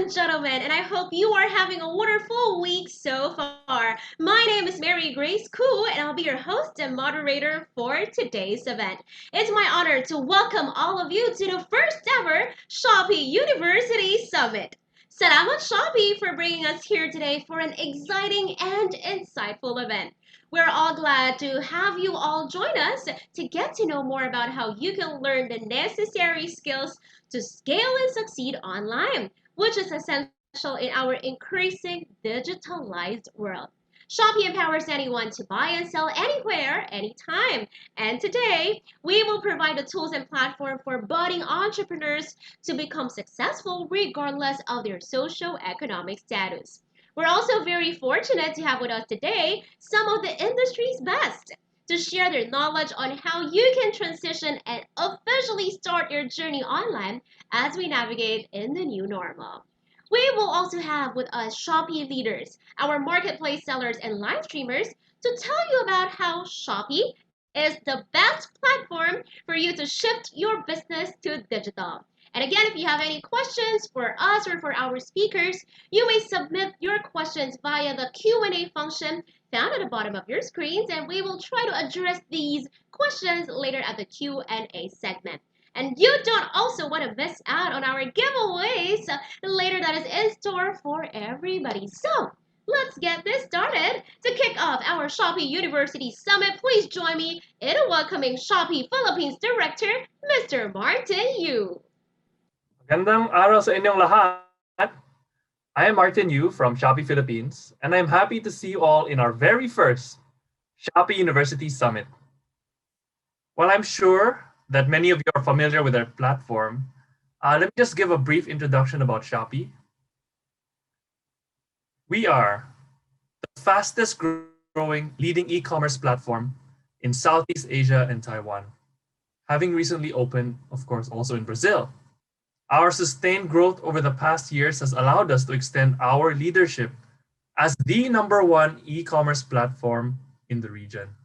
and gentlemen, and I hope you are having a wonderful week so far. My name is Mary Grace Koo, and I'll be your host and moderator for today's event. It's my honor to welcome all of you to the first ever Shopee University Summit. Salamat Shopee for bringing us here today for an exciting and insightful event. We're all glad to have you all join us to get to know more about how you can learn the necessary skills to scale and succeed online, which is essential in our increasing digitalized world. Shopee empowers anyone to buy and sell anywhere, anytime. And today, we will provide the tools and platform for budding entrepreneurs to become successful regardless of their socio-economic status. We're also very fortunate to have with us today some of the industry's best to share their knowledge on how you can transition and officially start your journey online as we navigate in the new normal. We will also have with us Shopee leaders, our marketplace sellers and live streamers to tell you about how Shopee is the best platform for you to shift your business to digital. And again, if you have any questions for us or for our speakers, you may submit your questions via the Q&A function found at the bottom of your screens, and we will try to address these questions later at the Q&A segment. And you don't also want to miss out on our giveaways later that is in store for everybody. So let's get this started. To kick off our Shopee University Summit, please join me in welcoming Shopee Philippines Director, Mr. Martin Yu. Magandang araw sa inyong lahat. I am Martin Yu from Shopee Philippines, and I'm happy to see you all in our very first Shopee University Summit. While I'm sure that many of you are familiar with our platform, let me just give a brief introduction about Shopee. We are the fastest growing leading e-commerce platform in Southeast Asia and Taiwan, having recently opened, of course, also in Brazil. Our sustained growth over the past years has allowed us to extend our leadership as the #1 e-commerce platform in the region.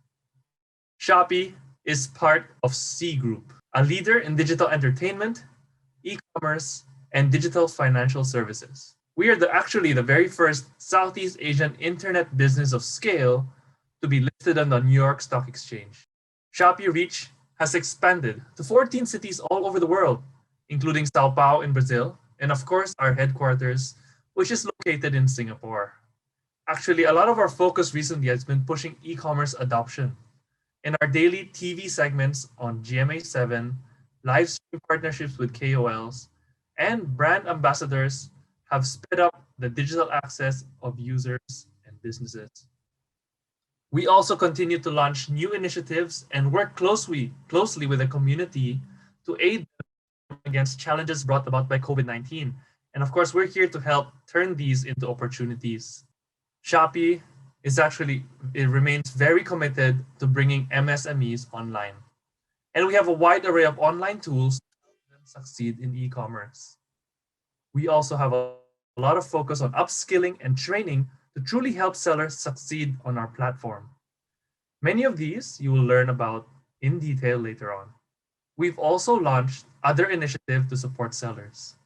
Shopee is part of C Group, a leader in digital entertainment, e-commerce, and digital financial services. We are actually the very first Southeast Asian internet business of scale to be listed on the New York Stock Exchange. Shopee reach has expanded to 14 cities all over the world, including Sao Paulo in Brazil, and of course our headquarters, which is located in Singapore. Actually, a lot of our focus recently has been pushing e-commerce adoption. In our daily TV segments on GMA7, live stream partnerships with KOLs, and brand ambassadors have sped up the digital access of users and businesses. We also continue to launch new initiatives and work closely with the community to aid them against challenges brought about by COVID-19. And of course, we're here to help turn these into opportunities. Shopee it remains very committed to bringing MSMEs online. And we have a wide array of online tools to help them succeed in e-commerce. We also have a lot of focus on upskilling and training to truly help sellers succeed on our platform. Many of these you will learn about in detail later on. We've also launched other initiatives to support sellers.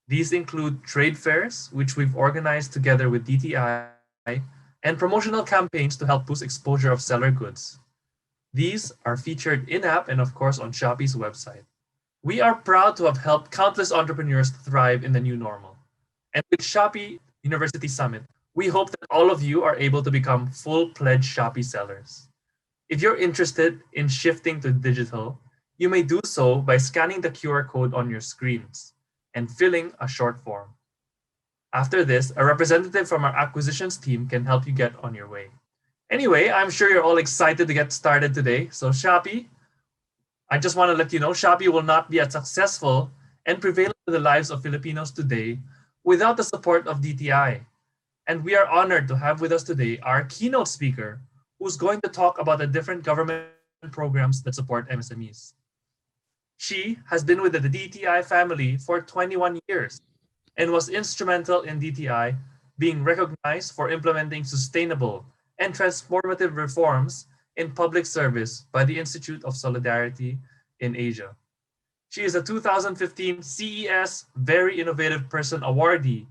These include trade fairs, which we've organized together with DTI, and promotional campaigns to help boost exposure of seller goods. These are featured in-app and of course on Shopee's website. We are proud to have helped countless entrepreneurs thrive in the new normal. And with Shopee University Summit, we hope that all of you are able to become full-fledged Shopee sellers. If you're interested in shifting to digital, you may do so by scanning the QR code on your screens and filling a short form. After this, a representative from our acquisitions team can help you get on your way. Anyway, I'm sure you're all excited to get started today. So Shopee, I just want to let you know, Shopee will not be as successful and prevalent in the lives of Filipinos today without the support of DTI. And we are honored to have with us today our keynote speaker, who's going to talk about the different government programs that support MSMEs. She has been with the DTI family for 21 years and was instrumental in DTI being recognized for implementing sustainable and transformative reforms in public service by the Institute of Solidarity in Asia. She is a 2015 CES Very Innovative Person awardee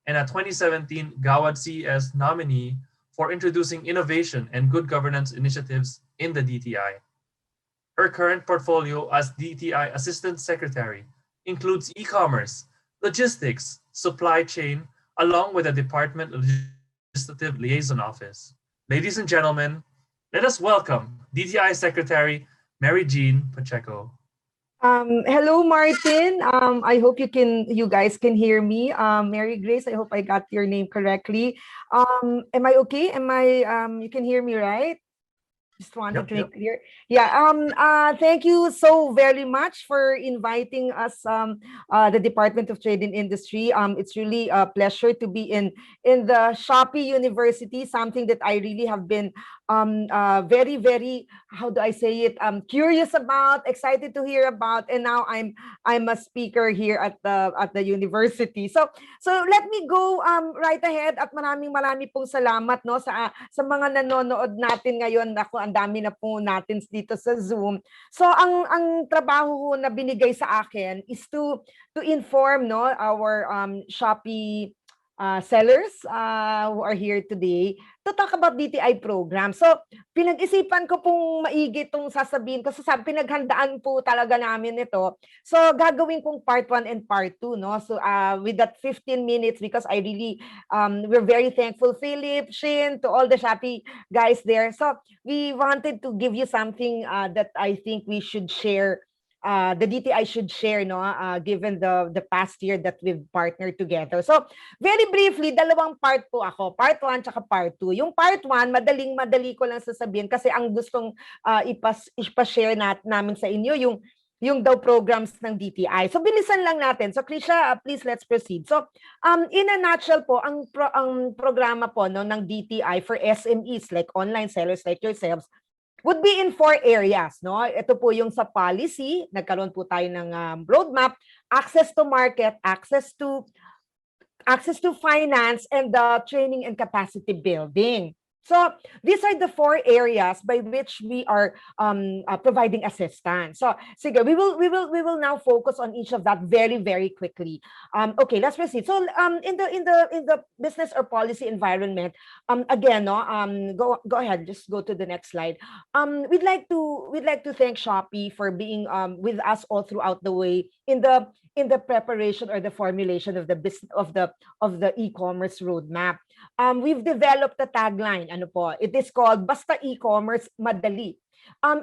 and a 2017 Gawad CES nominee for introducing innovation and good governance initiatives in the DTI. Her current portfolio as DTI Assistant Secretary includes e-commerce, logistics, supply chain, along with the Department Legislative Liaison Office. Ladies and gentlemen, let us welcome DTI Secretary Mary Jean Pacheco. Hello, Martin. I hope you guys can hear me. Mary Grace, I hope I got your name correctly. Am I okay? You can hear me, right? Just wanted to make clear. Yeah. Thank you so very much for inviting us, the Department of Trade and Industry. It's really a pleasure to be in the Shopee University, something that I really have been very, very, how do I say it? Curious about, excited to hear about, and now I'm a speaker here at the university. So let me go right ahead, at marami pong salamat, no, sa mga nanonood natin ngayon. Ako, ang dami na po natin dito sa Zoom. So ang trabaho na binigay sa akin is to inform, no, our Shopee sellers who are here today to talk about DTI program. So, pinag-isipan ko pong maigi itong sasabihin ko. So, pinaghandaan po talaga namin ito. So, gagawin kong part 1 and part 2, no? So, with that 15 minutes, because I really, we're very thankful, Philip, Shin, to all the Shopee guys there. So, we wanted to give you something that I think we should share, the DTI should share, no, given the past year that we've partnered together. So, very briefly, dalawang part po ako. Part 1 tsaka part 2. Yung part 1, madaling-madali ko lang sasabihin kasi ang gustong ipa-share namin sa inyo, yung daw programs ng DTI. So, bilisan lang natin. So, Krisha, please let's proceed. So, in a nutshell po, ang programa po, no, ng DTI for SMEs like online sellers like yourselves would be in 4 areas, no? Ito po yung sa policy, nagkaroon po tayo ng roadmap, access to market, access to finance, and the training and capacity building. So these are the 4 areas by which we are providing assistance. So sige, we will now focus on each of that very, very quickly. Okay, let's proceed. So in the business or policy environment, again, no, go ahead, just go to the next slide. We'd like to thank Shopee for being with us all throughout the way in the preparation or the formulation of the business of the e-commerce roadmap. We've developed a tagline. Ano po? It is called Basta E-commerce Madali.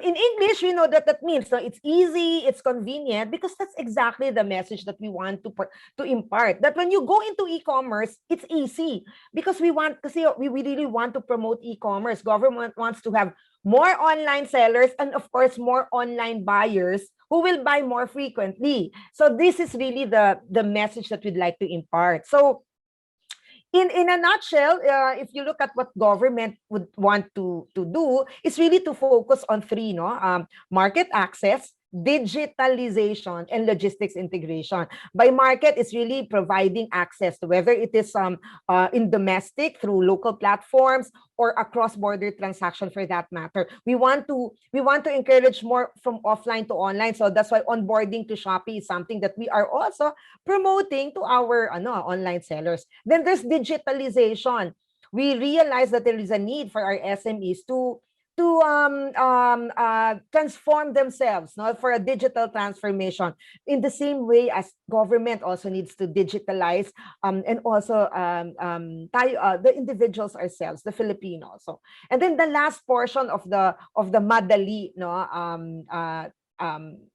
In English, we know that means, so it's easy, it's convenient, because that's exactly the message that we want to impart. That when you go into e-commerce, it's easy because we really want to promote e-commerce. Government wants to have more online sellers and of course more online buyers who will buy more frequently. So this is really the message that we'd like to impart. So in a nutshell, if you look at what government would want to do, it's really to focus on 3, no? Market access, digitalization, and logistics integration. By market, it's really providing access to whether it is in domestic through local platforms or a cross-border transaction for that matter. We want to encourage more from offline to online. So that's why onboarding to Shopee is something that we are also promoting to our online sellers. Then there's digitalization. We realize that there is a need for our SMEs to transform themselves, no, for a digital transformation in the same way as government also needs to digitalize, and also the individuals ourselves, the Filipinos. So, and then the last portion of the madali, no,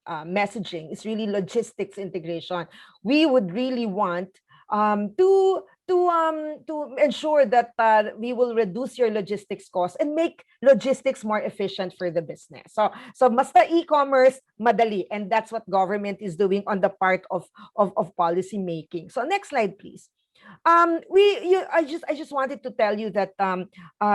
messaging is really logistics integration. We would really want to ensure that we will reduce your logistics costs and make logistics more efficient for the business. So basta e-commerce, madali, and that's what government is doing on the part of policy making. So next slide, please. I just wanted to tell you that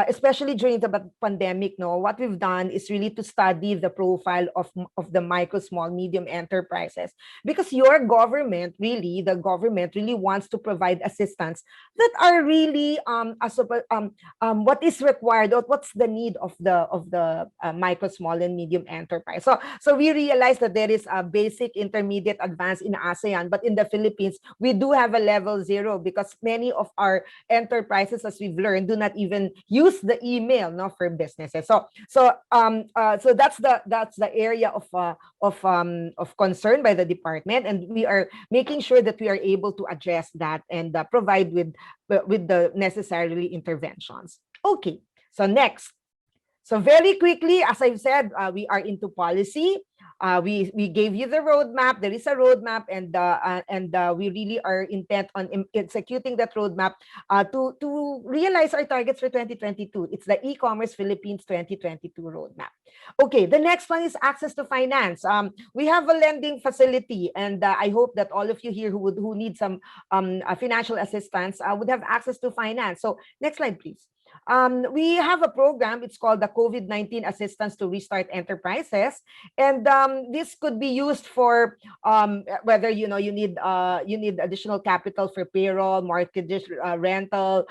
especially during the pandemic, no, what we've done is really to study the profile of the micro, small, medium enterprises, because your government, really, the government really wants to provide assistance that are really what is required, or what's the need of the micro, small, and medium enterprise. So we realized that there is a basic, intermediate, advanced in ASEAN, but in the Philippines we do have a level 0, because many of our enterprises, as we've learned, do not even use the email, no, for businesses. So that's the area of concern by the department, and we are making sure that we are able to address that and provide with the necessary interventions. Okay, so next. So very quickly, as I've said, we are into policy. We gave you the roadmap. There is a roadmap, and we really are intent on executing that roadmap to realize our targets for 2022. It's the e-commerce Philippines 2022 roadmap. Okay, the next one is access to finance. We have a lending facility, and I hope that all of you here who need some financial assistance would have access to finance. So next slide, please. We have a program. It's called the COVID-19 Assistance to Restart Enterprises, and this could be used for whether you need additional capital for payroll, mortgage, rental,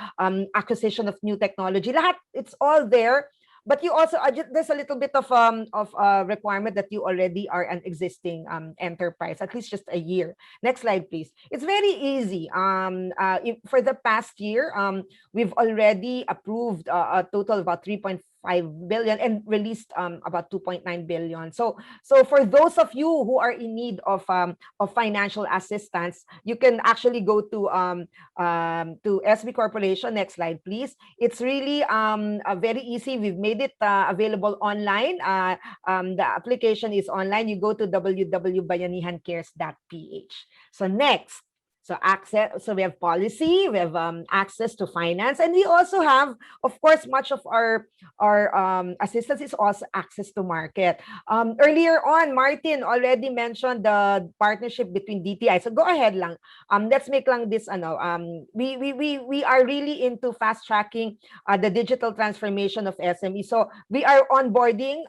acquisition of new technology. Lahat, it's all there. But you also there's a little bit of requirement that you already are an existing enterprise, at least just a year. Next slide, please. It's very easy. For the past year, we've already approved a total of about 3.5 billion and released about 2.9 billion. So for those of you who are in need of financial assistance, you can actually go to SB Corporation. Next slide, please. It's really very easy. We've made it available online. The application is online. You go to www.bayanihancares.ph. So next. So access, so we have policy, we have access to finance, and we also have, of course, much of our assistance is also access to market. Earlier on, Martin already mentioned the partnership between DTI. So go ahead lang. Let's make lang this we are really into fast tracking the digital transformation of SME. So we are onboarding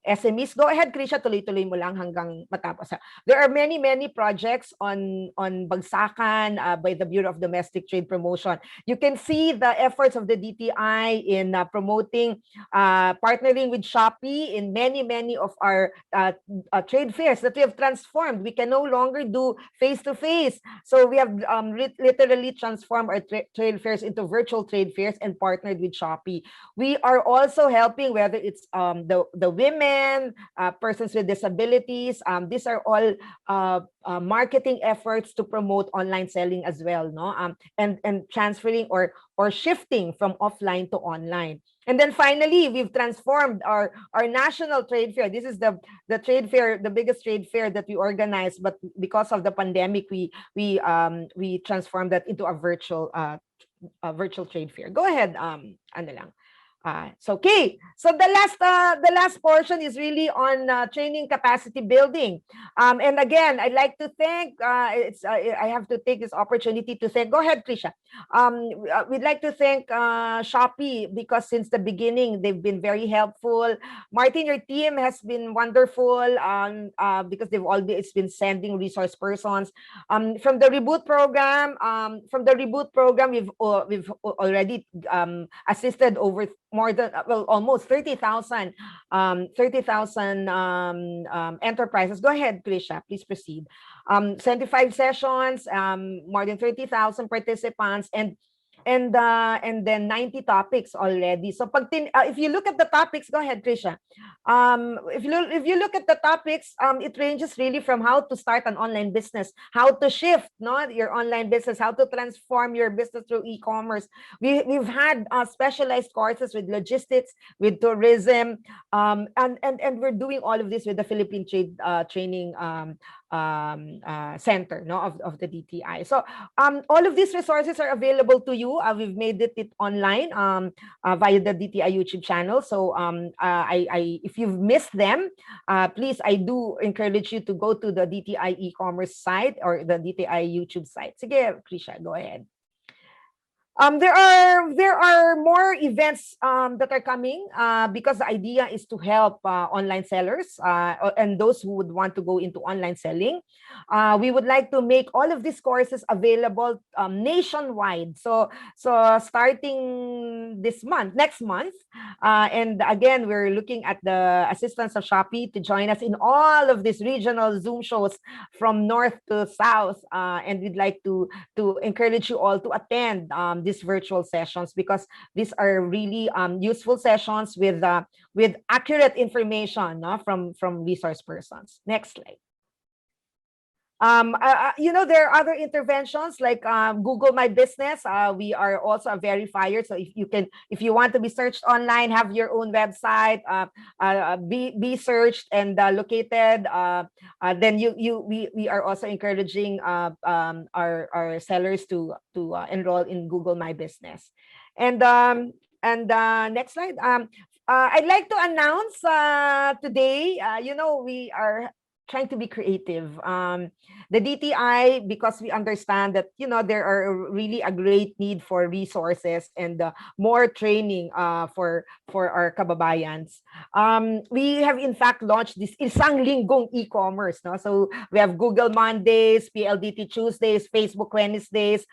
SMEs. Go ahead, Krisha, tuloy-tuloy mo lang hanggang matapos. There are many projects on Bagsakan by the Bureau of Domestic Trade Promotion. You can see the efforts of the DTI in promoting, partnering with Shopee in many of our trade fairs that we have transformed. We can no longer do face-to-face. So we have literally transformed our trade fairs into virtual trade fairs and partnered with Shopee. We are also helping, whether it's the women, persons with disabilities. These are all marketing efforts to promote online selling as well, no? And transferring or shifting from offline to online. And then finally, we've transformed our national trade fair. This is the trade fair, the biggest trade fair that we organized, but because of the pandemic, we transformed that into a virtual trade fair. Go ahead, ano lang. Okay. So the last portion is really on training capacity building. And again, I'd like to thank. I have to take this opportunity to thank. Go ahead, Krisha. We'd like to thank Shopee, because since the beginning they've been very helpful. Martin, your team has been wonderful. Because they've always been sending resource persons. From the reboot program, we've already assisted over more than almost 30,000 enterprises. Go ahead, Krisha, please proceed. 75 sessions, more than 30,000 participants, and then 90 topics already. So if you look at the topics, go ahead, Krisha. If you look at the topics, it ranges really from how to start an online business, how to shift your online business, how to transform your business through e-commerce. We've had specialized courses with logistics, with tourism, and we're doing all of this with the Philippine Trade Training center, no, of the DTI. So all of these resources are available to you. We've made it online via the DTI YouTube channel. So if you've missed them, please, I do encourage you to go to the DTI e-commerce site or the DTI YouTube site. Sige, Krisha, go ahead. There are more events that are coming because the idea is to help online sellers and those who would want to go into online selling. We would like to make all of these courses available nationwide. So starting next month, and again, we're looking at the assistance of Shopee to join us in all of these regional Zoom shows from north to south, and we'd like to encourage you all to attend these virtual sessions because these are really useful sessions with accurate information, no, from resource persons. Next slide. There are other interventions like Google My Business. We are also a verifier, so if you want to be searched online, have your own website, be searched and located, then we are also encouraging our sellers to enroll in Google My Business. And next slide. I'd like to announce today, we are trying to be creative. The DTI, because we understand that, there are really a great need for resources and more training for our kababayans. We have in fact launched this Isang Linggong e-commerce. No? So we have Google Mondays, PLDT Tuesdays, Facebook Wednesdays.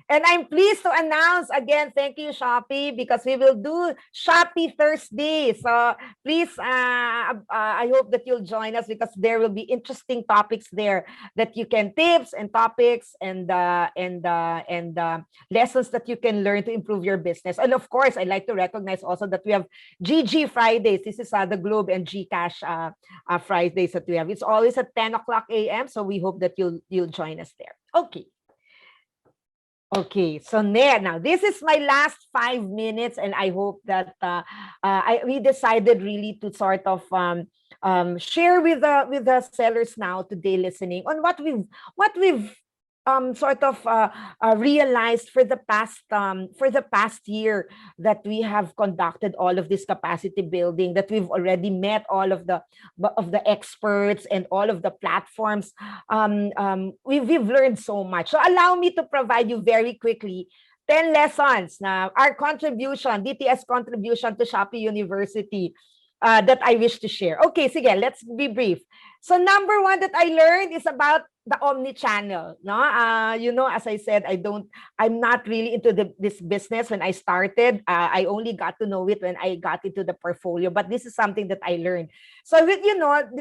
And I'm pleased to announce again, thank you, Shopee, because we will do Shopee Thursday. So please, I hope that you'll join us because there will be interesting topics there that you can tips and topics and lessons that you can learn to improve your business. And of course, I'd like to recognize also that we have GG Fridays. This is the Globe and GCash Fridays that we have. It's always at 10 o'clock a.m. So we hope that you'll join us there. Okay, so now this is my last 5 minutes, and I hope that we decided really to sort of share with the sellers now today listening on what we've sort of realized for the past year that we have conducted all of this capacity building, that we've already met all of the experts and all of the platforms. We've learned so much. So allow me to provide you very quickly 10 lessons now, our contribution, DTS contribution to Shopee University that I wish to share. Okay, sige, let's be brief. So number one that I learned is about the omni-channel. No, as I said, I'm not really into this business when I started. I only got to know it when I got into the portfolio. But this is something that I learned. So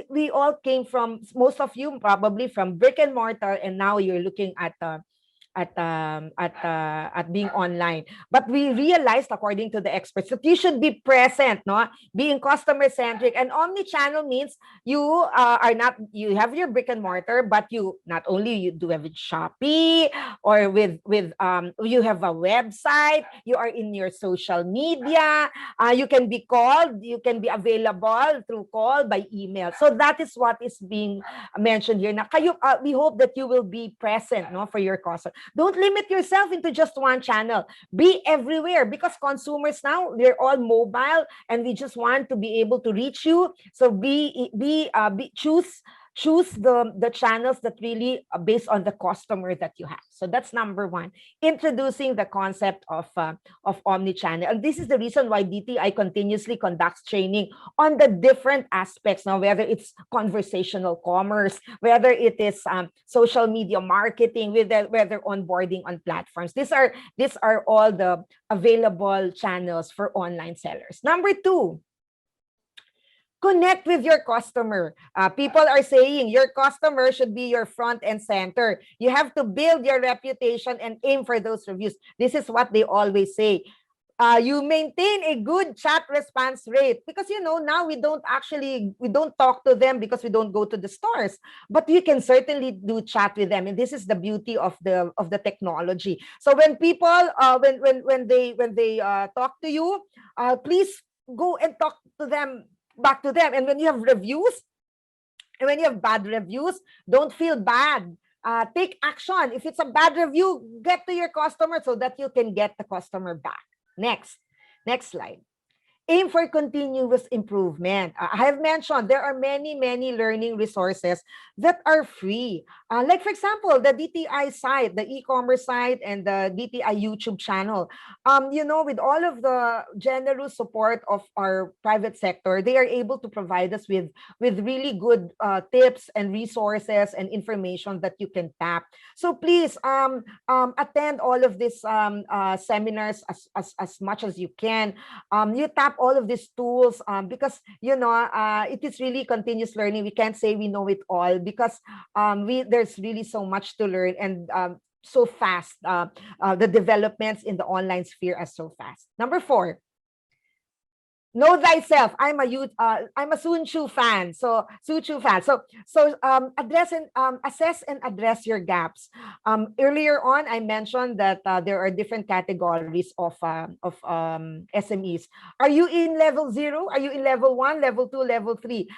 we all came from, most of you probably from brick and mortar, and now you're looking at being online. But we realized, according to the experts, that you should be present, no, being customer centric. And omni-channel means you have your brick and mortar, but you not only you do have with Shopee or with you have a website, you are in your social media, you can be called, you can be available through call, by email. So that is what is being mentioned here. Now, we hope that you will be present, no, for your customer. Don't limit yourself into just one channel. Be everywhere, because consumers now, they're all mobile and we just want to be able to reach you. So choose the channels that really are based on the customer that you have. So that's number one, introducing the concept of omni-channel. And this is the reason why DTI continuously conducts training on the different aspects now, whether it's conversational commerce, whether it is social media marketing, whether onboarding on platforms. These are all the available channels for online sellers. Number two, connect with your customer. People are saying your customer should be your front and center. You have to build your reputation and aim for those reviews. This is what they always say. You maintain a good chat response rate, because now we don't talk to them because we don't go to the stores, but we can certainly do chat with them, and this is the beauty of the technology. So when people when they talk to you, please go and talk to them back to them. And when you have reviews, And when you have bad reviews, don't feel bad. Take action. If it's a bad review, get to your customer so that you can get the customer back. Next slide. Aim for continuous improvement. I have mentioned there are many learning resources that are free. Like, for example, the DTI site, the e-commerce site, and the DTI YouTube channel. With all of the generous support of our private sector, they are able to provide us with really good tips and resources and information that you can tap. So please attend all of these seminars as much as you can. You tap all of these tools because it is really continuous learning. We can't say we know it all because there's really so much to learn, and so fast. The developments in the online sphere are so fast. Number 4, know thyself. I'm a Sun Tzu fan. So assess and address your gaps. Earlier on, I mentioned that there are different categories of SMEs. Are you in level 0? Are you in level 1, level 2, level 3?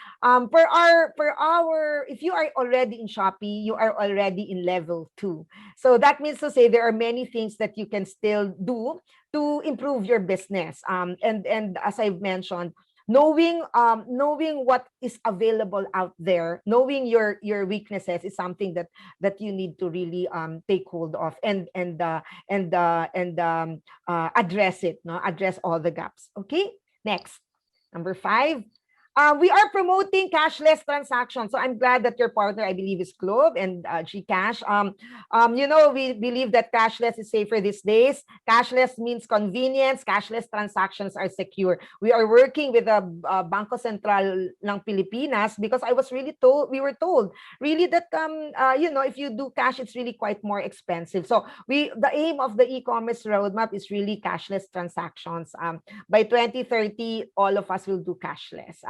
If you are already in Shopee, you are already in level 2. So that means to say there are many things that you can still do to improve your business. And as I've mentioned, knowing what is available out there, knowing your weaknesses is something that you need to really take hold of and address it. No, address all the gaps. Okay. Next, number 5. We are promoting cashless transactions. So I'm glad that your partner, I believe, is Globe and GCash. We believe that cashless is safer these days. Cashless means convenience. Cashless transactions are secure. We are working with the Bangko Sentral ng Pilipinas because we were told really that if you do cash, it's really quite more expensive. So the aim of the e-commerce roadmap is really cashless transactions. By 2030, all of us will do cashless.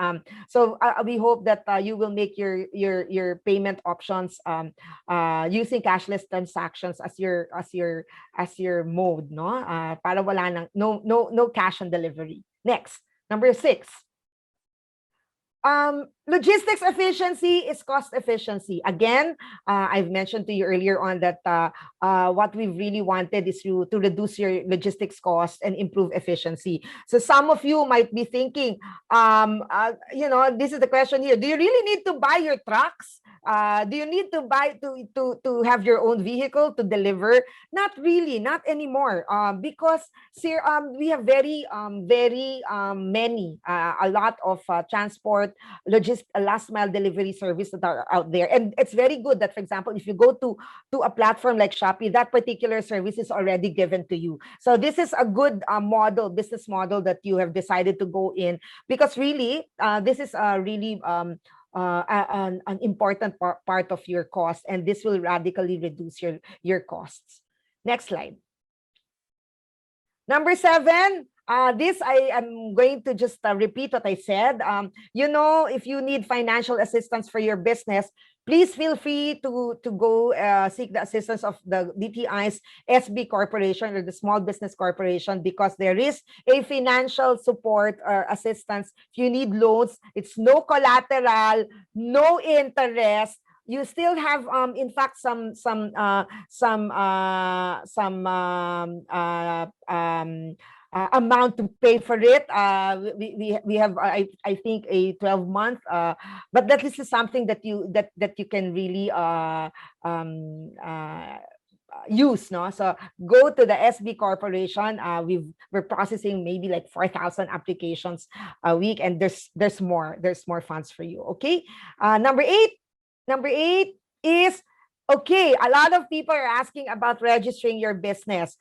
So we hope that you will make your payment options using cashless transactions as your mode, no? Para wala nang no cash on delivery. Next, number 6. Logistics efficiency is cost efficiency. Again, I've mentioned to you earlier on that what we really wanted is to reduce your logistics costs and improve efficiency. So some of you might be thinking, this is the question here. Do you really need to buy your trucks? Do you need to buy to have your own vehicle to deliver? Not really, not anymore. Because we have very many, a lot of transport, last mile delivery service that are out there. And it's very good that, for example, if you go to a platform like Shopee, that particular service is already given to you. So this is a good business model that you have decided to go in, because really, this is really an important part of your cost, and this will radically reduce your costs. Next slide. Number 7. This I am going to just repeat what I said. If you need financial assistance for your business, please feel free to go seek the assistance of the DTI's SB Corporation or the Small Business Corporation, because there is a financial support or assistance. If you need loans, it's no collateral, no interest. You still have, in fact, some amount to pay for it. We have I think a 12-month, but that is something that you can really use, no? So go to the SB Corporation. We're processing maybe like 4,000 applications a week, and there's more funds for you. Okay. Number 8 is, okay, a lot of people are asking about registering your business.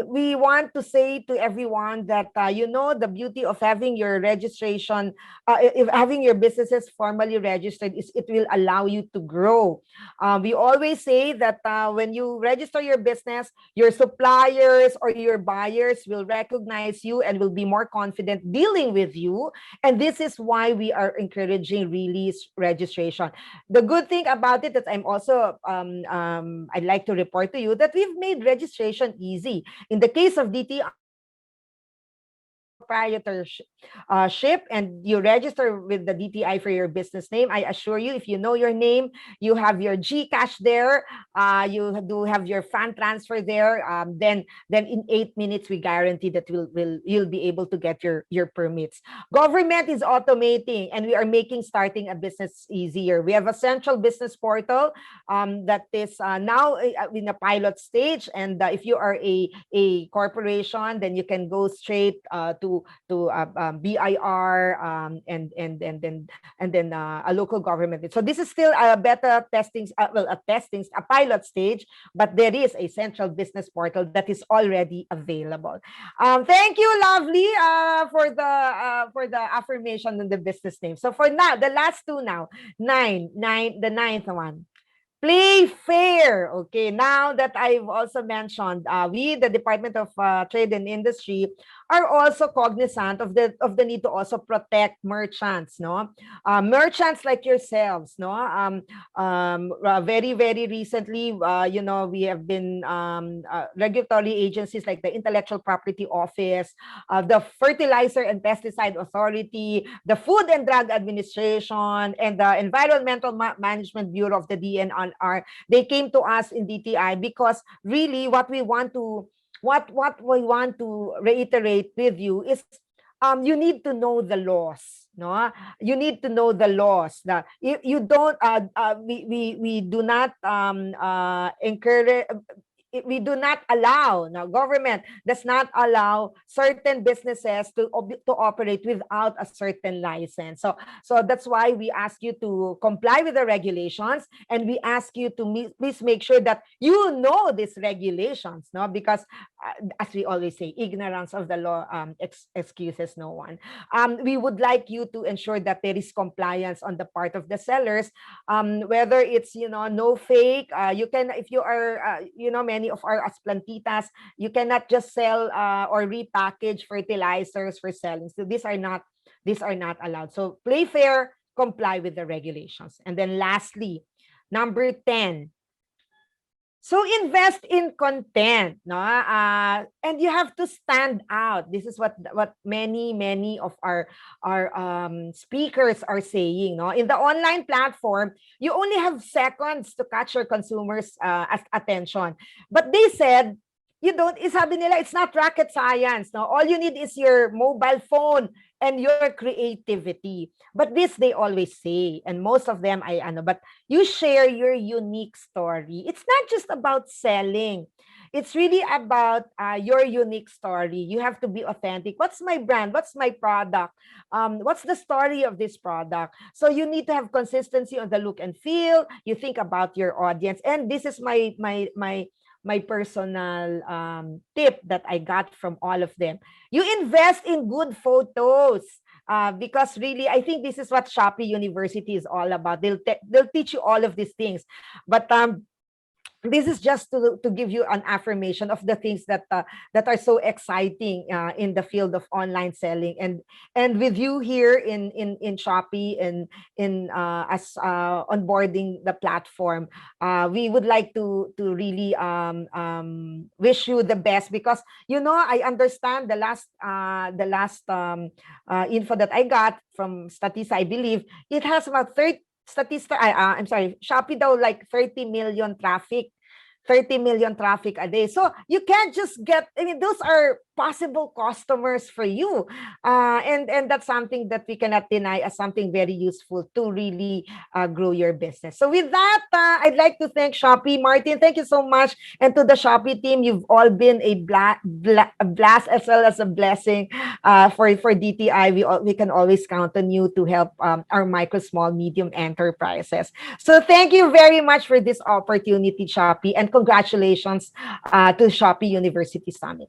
We want to say to everyone that, the beauty of having your registration, if having your businesses formally registered, is it will allow you to grow. We always say that when you register your business, your suppliers or your buyers will recognize you and will be more confident dealing with you. And this is why we are encouraging release registration. The good thing about it is I'm also I'd like to report to you that we've made registration easy. In the case of DTI, proprietorship and you register with the DTI for your business name, I assure you, if you know your name, you have your GCash there, you do have your fan transfer there, then in 8 minutes we guarantee that you'll be able to get your permits. Government is automating, and we are making starting a business easier. We have a central business portal that is now in a pilot stage, and if you are a corporation, then you can go straight to BIR, and then a local government. So this is still a beta testing, a pilot stage, but there is a central business portal that is already available. Thank you, Lovely, for the affirmation on the business name. So for now, the last two now, the ninth one. Play fair. Okay, now that I've also mentioned, we, the Department of Trade and Industry, are also cognizant of the need to also protect merchants, no? Merchants like yourselves, no? Very, very recently, we have been regulatory agencies like the Intellectual Property Office, the Fertilizer and Pesticide Authority, the Food and Drug Administration, and the Environmental Management Bureau of the DNR. They came to us in DTI because really what we want to reiterate with you is you need to know the laws, no? You need to know the laws. You don't we do not encourage, we do not allow, now government does not allow certain businesses to operate without a certain license. So that's why we ask you to comply with the regulations, and we ask you to please make sure that you know these regulations, no? Because as we always say, ignorance of the law excuses no one. We would like you to ensure that there is compliance on the part of the sellers, whether it's no fake. You can, if you are many of our as plantitas, you cannot just sell or repackage fertilizers for selling. So these are not allowed. So play fair, comply with the regulations. And then lastly, number 10. So invest in content, no? And you have to stand out. This is what many of our speakers are saying, no? In the online platform, you only have seconds to catch your consumers' attention. But they said, sabi nila, it's not rocket science, no? All you need is your mobile phone and your creativity. But this they always say, and most of them but you share your unique story. It's not just about selling. It's really about your unique story. You have to be authentic. What's my brand? What's my product? What's the story of this product? So you need to have consistency on the look and feel. You think about your audience. And this is my personal tip that I got from all of them. You invest in good photos because really, I think this is what Shopee University is all about. They'll teach you all of these things. But this is just to give you an affirmation of the things that are so exciting in the field of online selling, and with you here in Shopee and in as onboarding the platform, we would like to really wish you the best, because I understand the last info that I got from Statista, I believe it has about 30 I'm sorry, Shopee daw like 30 million traffic a day. So you can't just get, those are possible customers for you. And that's something that we cannot deny as something very useful to really grow your business. So with that, I'd like to thank Shopee. Martin, thank you so much. And to the Shopee team, you've all been a blast as well as a blessing for DTI. We can always count on you to help our micro, small, medium enterprises. So thank you very much for this opportunity, Shopee, and congratulations to Shopee University Summit.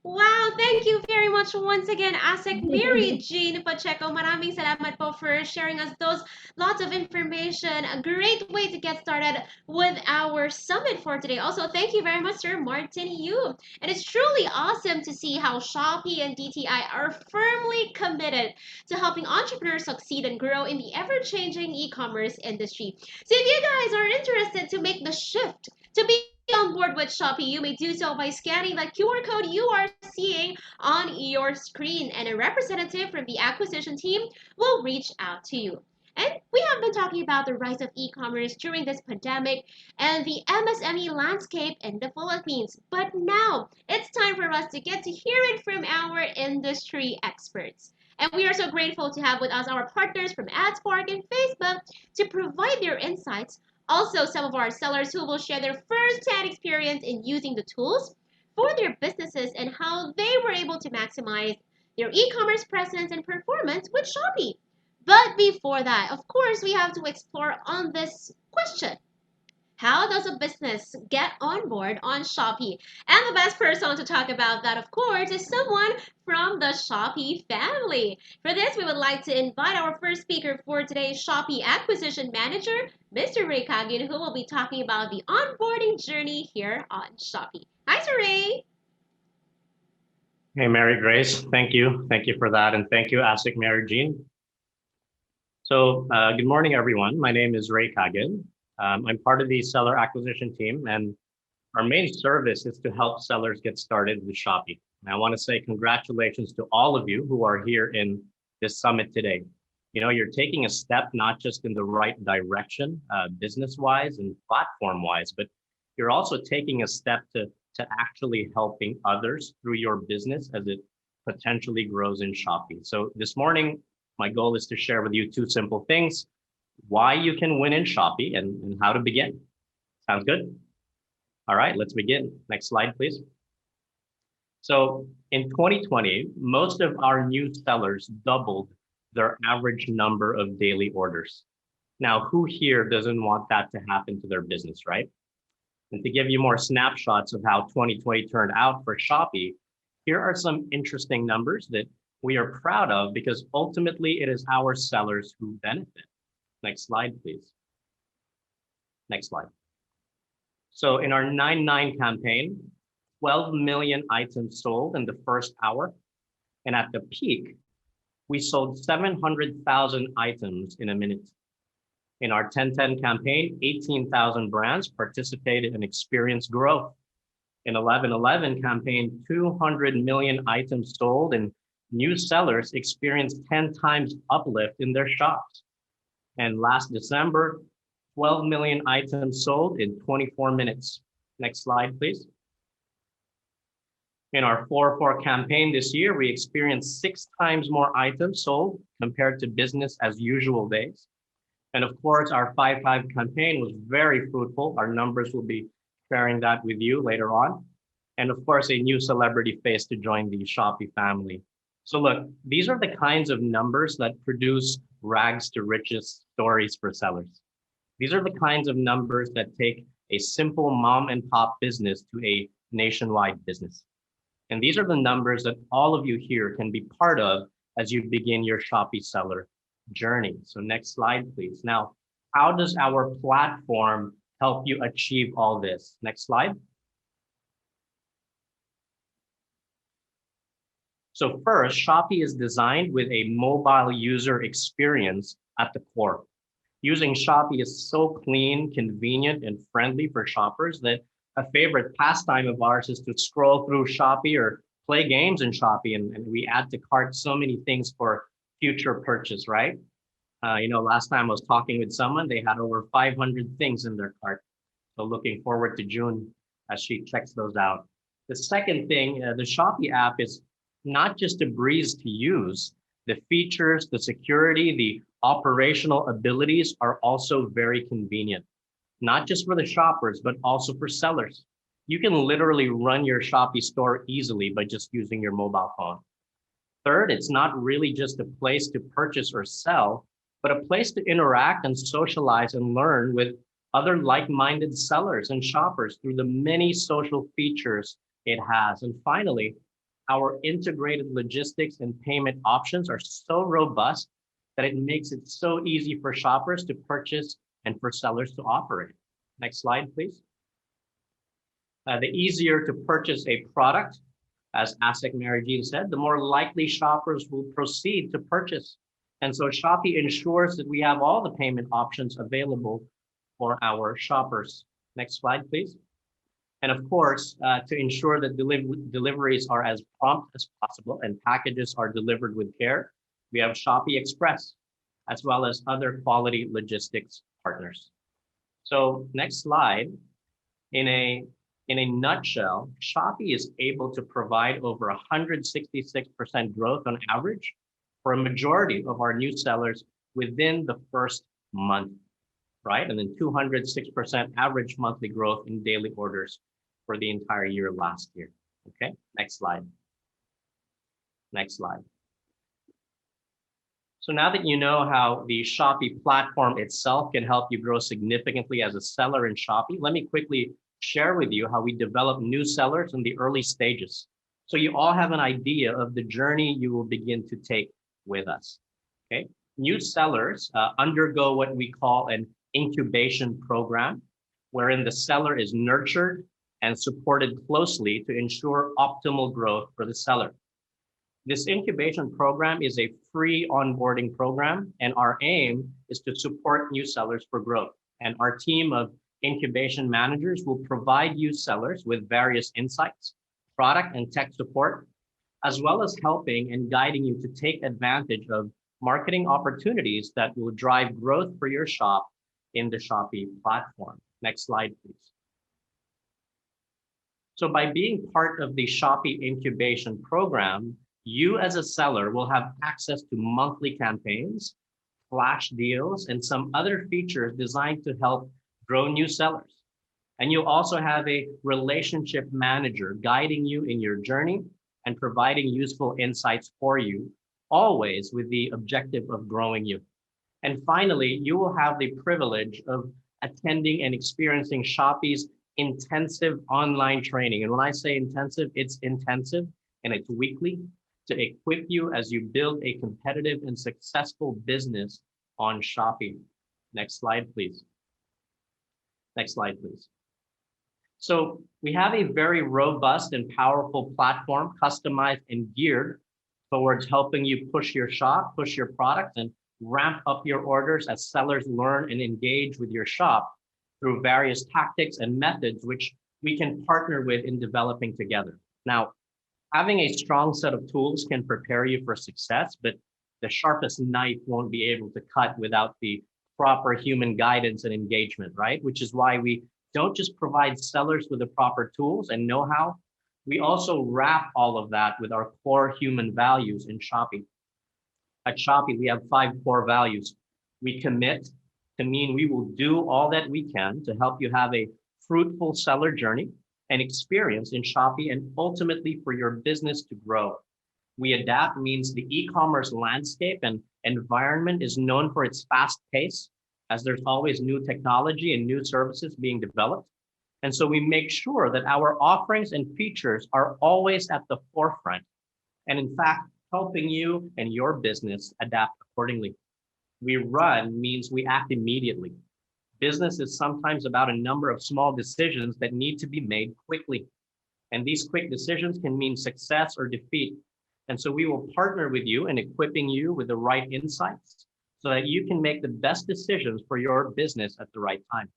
Wow, thank you very much once again, ASEC Mary Jane Pacheco. Maraming salamat po for sharing us those lots of information. A great way to get started with our summit for today. Also, thank you very much, Sir Martin Yu. And it's truly awesome to see how Shopee and DTI are firmly committed to helping entrepreneurs succeed and grow in the ever-changing e-commerce industry. So if you guys are interested to make the shift To be on board with Shopee, you may do so by scanning the QR code you are seeing on your screen, and a representative from the acquisition team will reach out to you. And we have been talking about the rise of e-commerce during this pandemic and the MSME landscape in the Philippines. But now it's time for us to get to hear it from our industry experts. And we are so grateful to have with us our partners from AdSpark and Facebook to provide their insights. Also, some of our sellers who will share their first-hand experience in using the tools for their businesses and how they were able to maximize their e-commerce presence and performance with Shopee. But before that, of course, we have to explore on this question. How does a business get on board on Shopee? And the best person to talk about that, of course, is someone from the Shopee family. For this, we would like to invite our first speaker for today's Shopee Acquisition Manager, Mr. Ray Kagin, who will be talking about the onboarding journey here on Shopee. Hi, Sir Ray. Hey, Mary Grace, thank you. Thank you for that. And thank you, ASIC Mary Jean. So good morning, everyone. My name is Ray Kagin. I'm part of the seller acquisition team, and our main service is to help sellers get started with Shopee. And I want to say congratulations to all of you who are here in this summit today. You know, you're taking a step not just in the right direction, business-wise and platform-wise, but you're also taking a step to actually helping others through your business as it potentially grows in Shopee. So this morning, my goal is to share with you two simple things: why you can win in Shopee and how to begin. Sounds good? All right, let's begin. Next slide, please. So in 2020, most of our new sellers doubled their average number of daily orders. Now, who here doesn't want that to happen to their business, right? And to give you more snapshots of how 2020 turned out for Shopee, here are some interesting numbers that we are proud of because ultimately it is our sellers who benefit. Next slide, please. Next slide. So in our 9/9 campaign, 12 million items sold in the first hour. And at the peak, we sold 700,000 items in a minute. In our 10/10 campaign, 18,000 brands participated and experienced growth. In 11/11 campaign, 200 million items sold and new sellers experienced 10 times uplift in their shops. And last December, 12 million items sold in 24 minutes. Next slide, please. In our 4/4 campaign this year, we experienced 6 times more items sold compared to business as usual days. And of course, our 5/5 campaign was very fruitful. Our numbers will be sharing that with you later on. And of course, a new celebrity face to join the Shopee family. So look, these are the kinds of numbers that produce rags to riches stories for sellers. These are the kinds of numbers that take a simple mom and pop business to a nationwide business. And these are the numbers that all of you here can be part of as you begin your Shopee seller journey. So next slide, please. Now, how does our platform help you achieve all this? Next slide. So first, Shopee is designed with a mobile user experience at the core. Using Shopee is so clean, convenient, and friendly for shoppers that a favorite pastime of ours is to scroll through Shopee or play games in Shopee, and we add to cart so many things for future purchase, right? You know, last time I was talking with someone, they had over 500 things in their cart. So looking forward to June as she checks those out. The second thing, the Shopee app is not just a breeze to use. The features, the security, the operational abilities are also very convenient, not just for the shoppers, but also for sellers. You can literally run your Shopee store easily by just using your mobile phone. Third, it's not really just a place to purchase or sell, but a place to interact and socialize and learn with other like-minded sellers and shoppers through the many social features it has. And finally, our integrated logistics and payment options are so robust that it makes it so easy for shoppers to purchase and for sellers to operate. Next slide, please. The easier to purchase a product, as ASIC Mary Jean said, the more likely shoppers will proceed to purchase. And so Shopee ensures that we have all the payment options available for our shoppers. Next slide, please. And of course, to ensure that deliveries are as prompt as possible and packages are delivered with care, we have Shopee Express, as well as other quality logistics partners. So next slide. In a nutshell, Shopee is able to provide over 166% growth on average for a majority of our new sellers within the first month, right? And then 206% average monthly growth in daily orders for the entire year last year. Okay, next slide. Next slide. So now that you know how the Shopee platform itself can help you grow significantly as a seller in Shopee, let me quickly share with you how we develop new sellers in the early stages. So you all have an idea of the journey you will begin to take with us. Okay, new sellers undergo what we call an incubation program, wherein the seller is nurtured and supported closely to ensure optimal growth for the seller. This incubation program is a free onboarding program, and our aim is to support new sellers for growth. And our team of incubation managers will provide you sellers with various insights, product and tech support, as well as helping and guiding you to take advantage of marketing opportunities that will drive growth for your shop in the Shopee platform. Next slide, please. So by being part of the Shopee incubation program, you as a seller will have access to monthly campaigns, flash deals, and some other features designed to help grow new sellers. And you'll also have a relationship manager guiding you in your journey and providing useful insights for you, always with the objective of growing you. And finally, you will have the privilege of attending and experiencing Shopee's intensive online training. And when I say intensive, it's intensive and it's weekly to equip you as you build a competitive and successful business on Shopee. Next slide, please. Next slide, please. So we have a very robust and powerful platform customized and geared towards helping you push your shop, push your products, and ramp up your orders as sellers learn and engage with your shop through various tactics and methods which we can partner with in developing together. Now, having a strong set of tools can prepare you for success, but the sharpest knife won't be able to cut without the proper human guidance and engagement, right? Which is why we don't just provide sellers with the proper tools and know-how, we also wrap all of that with our core human values in Shopee. At Shopee, we have 5 core values. We commit to mean we will do all that we can to help you have a fruitful seller journey and experience in Shopee and ultimately for your business to grow. We adapt means the e-commerce landscape and environment is known for its fast pace, as there's always new technology and new services being developed. And so we make sure that our offerings and features are always at the forefront. And in fact, helping you and your business adapt accordingly. We run means we act immediately. Business is sometimes about a number of small decisions that need to be made quickly. And these quick decisions can mean success or defeat. And so we will partner with you in equipping you with the right insights so that you can make the best decisions for your business at the right time.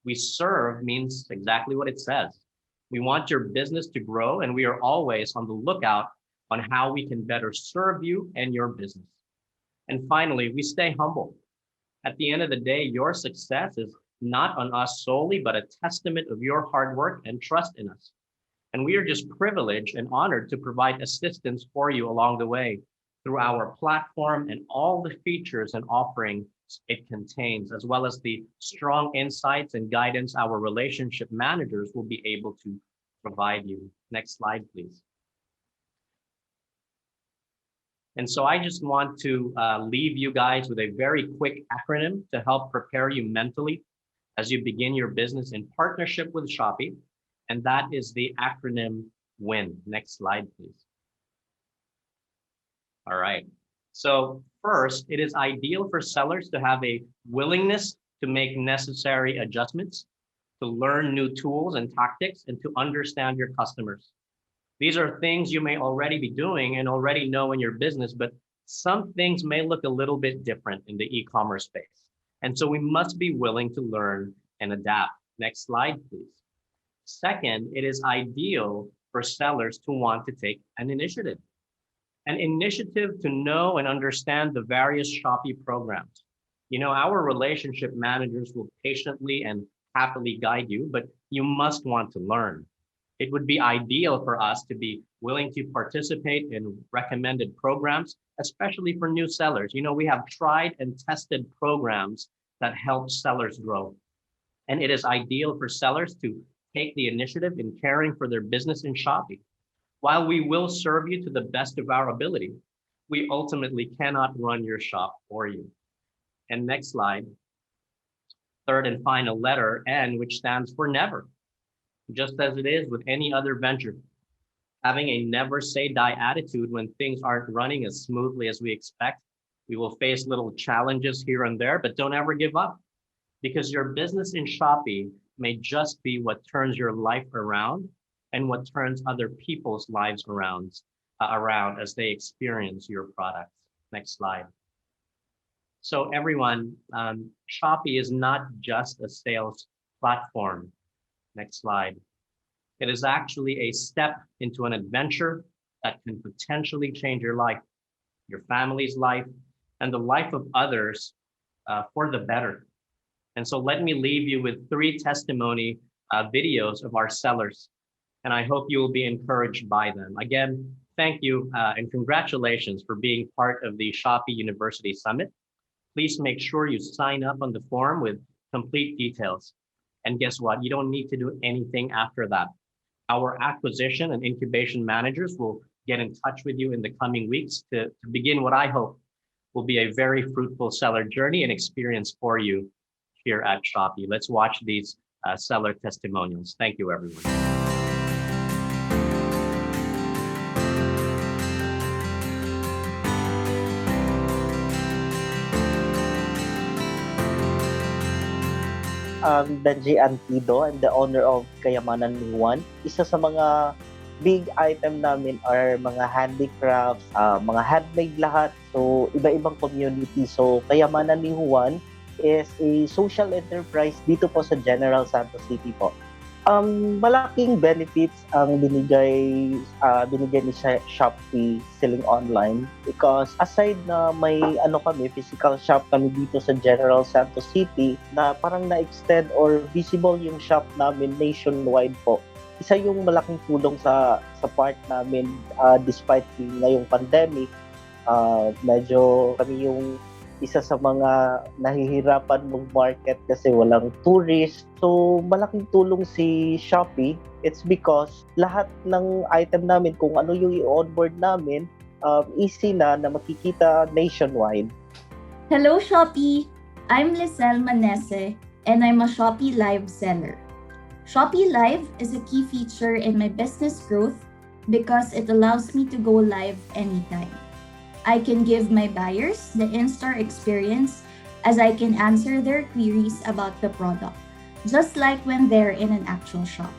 We serve means exactly what it says. We want your business to grow, and we are always on the lookout on how we can better serve you and your business. And finally, we stay humble. At the end of the day, your success is not on us solely, but a testament of your hard work and trust in us. And we are just privileged and honored to provide assistance for you along the way through our platform and all the features and offerings it contains, as well as the strong insights and guidance our relationship managers will be able to provide you. Next slide, please. And so I just want to leave you guys with a very quick acronym to help prepare you mentally as you begin your business in partnership with Shopee. And that is the acronym WIN. Next slide, please. All right. So first, it is ideal for sellers to have a willingness to make necessary adjustments, to learn new tools and tactics, and to understand your customers. These are things you may already be doing and already know in your business, but some things may look a little bit different in the e-commerce space. And so we must be willing to learn and adapt. Next slide, please. Second, it is ideal for sellers to want to take an initiative to know and understand the various Shopee programs. Our relationship managers will patiently and happily guide you, but you must want to learn. It would be ideal for us to be willing to participate in recommended programs, especially for new sellers. We have tried and tested programs that help sellers grow. And it is ideal for sellers to take the initiative in caring for their business in Shopee. While we will serve you to the best of our ability, we ultimately cannot run your shop for you. And next slide, third and final letter, N, which stands for never. Just as it is with any other venture, having a never say die attitude when things aren't running as smoothly as we expect. We will face little challenges here and there, but don't ever give up, because your business in Shopee may just be what turns your life around and what turns other people's lives around as they experience your products. Next slide. So everyone, Shopee is not just a sales platform. Next slide. It is actually a step into an adventure that can potentially change your life, your family's life, and the life of others for the better. And so let me leave you with 3 testimony videos of our sellers, and I hope you will be encouraged by them. Again, thank you and congratulations for being part of the Shopee University Summit. Please make sure you sign up on the form with complete details. And guess what? You don't need to do anything after that. Our acquisition and incubation managers will get in touch with you in the coming weeks to begin what I hope will be a very fruitful seller journey and experience for you here at Shopee. Let's watch these seller testimonials. Thank you, everyone. Benji Antido. I'm the owner of Kayamanan ni Juan. Isa sa mga big item namin are mga handicrafts, mga handmade lahat. So, iba-ibang community. So, Kayamanan ni Juan is a social enterprise dito po sa General Santos City po. Malaking benefits ang binigay ni Shopee selling online, because aside na may physical shop kami dito sa General Santos City na parang na-extend or visible yung shop namin nationwide po. Isa yung malaking tulong sa part namin despite ngayong pandemic. Medyo kami yung isa sa mga nahihirapan mag-market kasi walang tourist. So, malaking tulong si Shopee. It's because lahat ng item namin, kung ano yung i-onboard namin, easy na makikita nationwide. Hello, Shopee! I'm Lisel Manese, and I'm a Shopee Live seller. Shopee Live is a key feature in my business growth because it allows me to go live anytime. I can give my buyers the in-store experience as I can answer their queries about the product, just like when they're in an actual shop.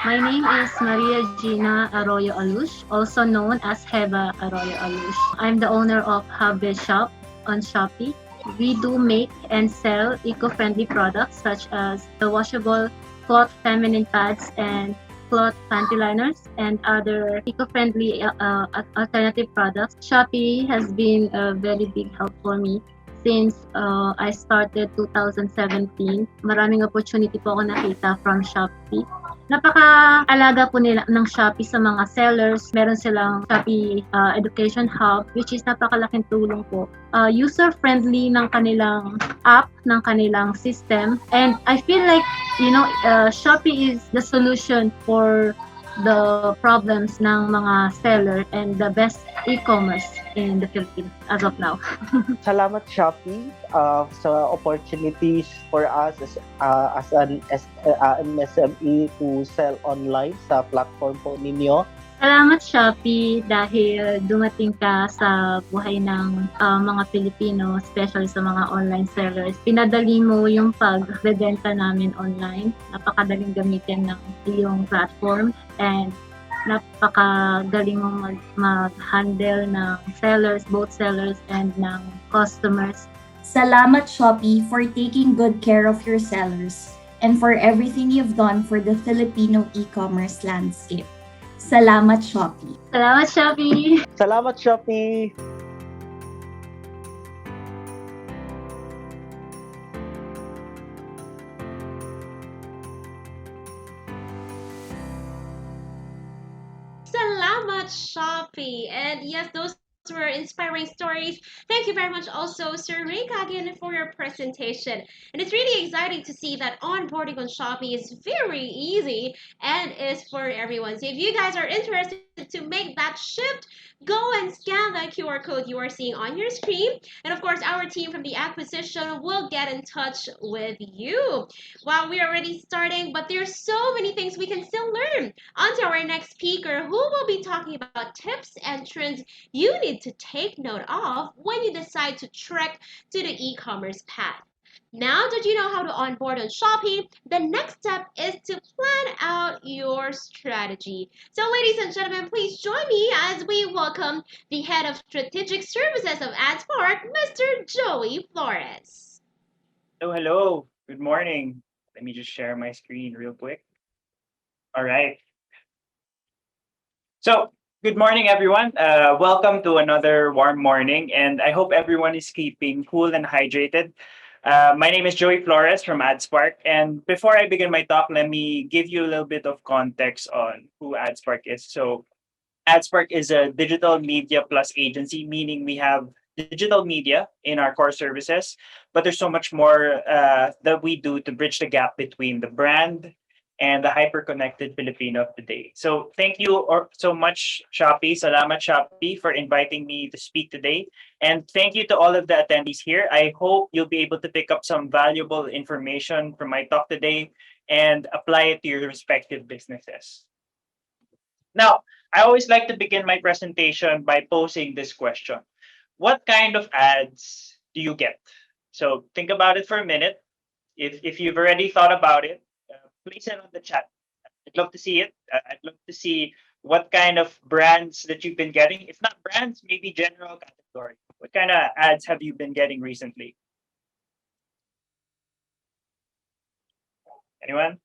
My name is Maria Gina Arroyo Alush, also known as Heba Arroyo Alush. I'm the owner of Habe Shop on Shopee. We do make and sell eco-friendly products such as the washable cloth feminine pads and cloth panty liners and other eco-friendly alternative products. Shopee has been a very big help for me since I started 2017. Maraming opportunity po ako nakita from Shopee. Napaka-alaga po nila ng Shopee sa mga sellers. Meron silang Shopee Education Hub, which is napakalaking tulong po. User-friendly ng kanilang app, ng kanilang system. And I feel like, Shopee is the solution for the problems ng mga seller and the best e-commerce in the Philippines as of now. Salamat Shopee sa opportunities for us as an MSME to sell online sa platform po ninyo. Salamat Shopee dahil dumating ka sa buhay ng mga Pilipino, especially sa mga online sellers. Pinadali mo yung pagbebenta namin online. Napakadaling gamitin ng iyong platform and napakagaling mo mag-handle ng sellers, both sellers and ng customers. Salamat Shopee for taking good care of your sellers and for everything you've done for the Filipino e-commerce landscape. Salamat, Shopee. Salamat, Shopee! Salamat, Shopee! Salamat, Shopee. And yes, those were inspiring stories. Thank you very much also, Sir Ray Kagan, for your presentation. And it's really exciting to see that onboarding on Shopee is very easy and is for everyone. So if you guys are interested to make that shift, go and scan that QR code you are seeing on your screen. And of course, our team from the acquisition will get in touch with you. Wow, we're already starting, but there's so many things we can still learn. On to our next speaker, who will be talking about tips and trends you need to take note of when you decide to trek to the e-commerce path. Now that you know how to onboard on Shopee, the next step is to plan out your strategy. So, ladies and gentlemen, please join me as we welcome the head of strategic services of AdSpark, Mr. Joey Flores. Hello. Good morning. Let me just share my screen real quick. All right. So, good morning, everyone. Welcome to another warm morning, and I hope everyone is keeping cool and hydrated. My name is Joey Flores from AdSpark, and before I begin my talk, let me give you a little bit of context on who AdSpark is. So, AdSpark is a digital media plus agency, meaning we have digital media in our core services, but there's so much more that we do to bridge the gap between the brand and the hyper-connected Filipino of today. So thank you so much, Shopee. Salamat, Shopee, for inviting me to speak today. And thank you to all of the attendees here. I hope you'll be able to pick up some valuable information from my talk today and apply it to your respective businesses. Now, I always like to begin my presentation by posing this question. What kind of ads do you get? So think about it for a minute. If you've already thought about it, place it on the chat. I'd love to see it. I'd love to see what kind of brands that you've been getting. If not brands, maybe general category. What kind of ads have you been getting recently? Anyone?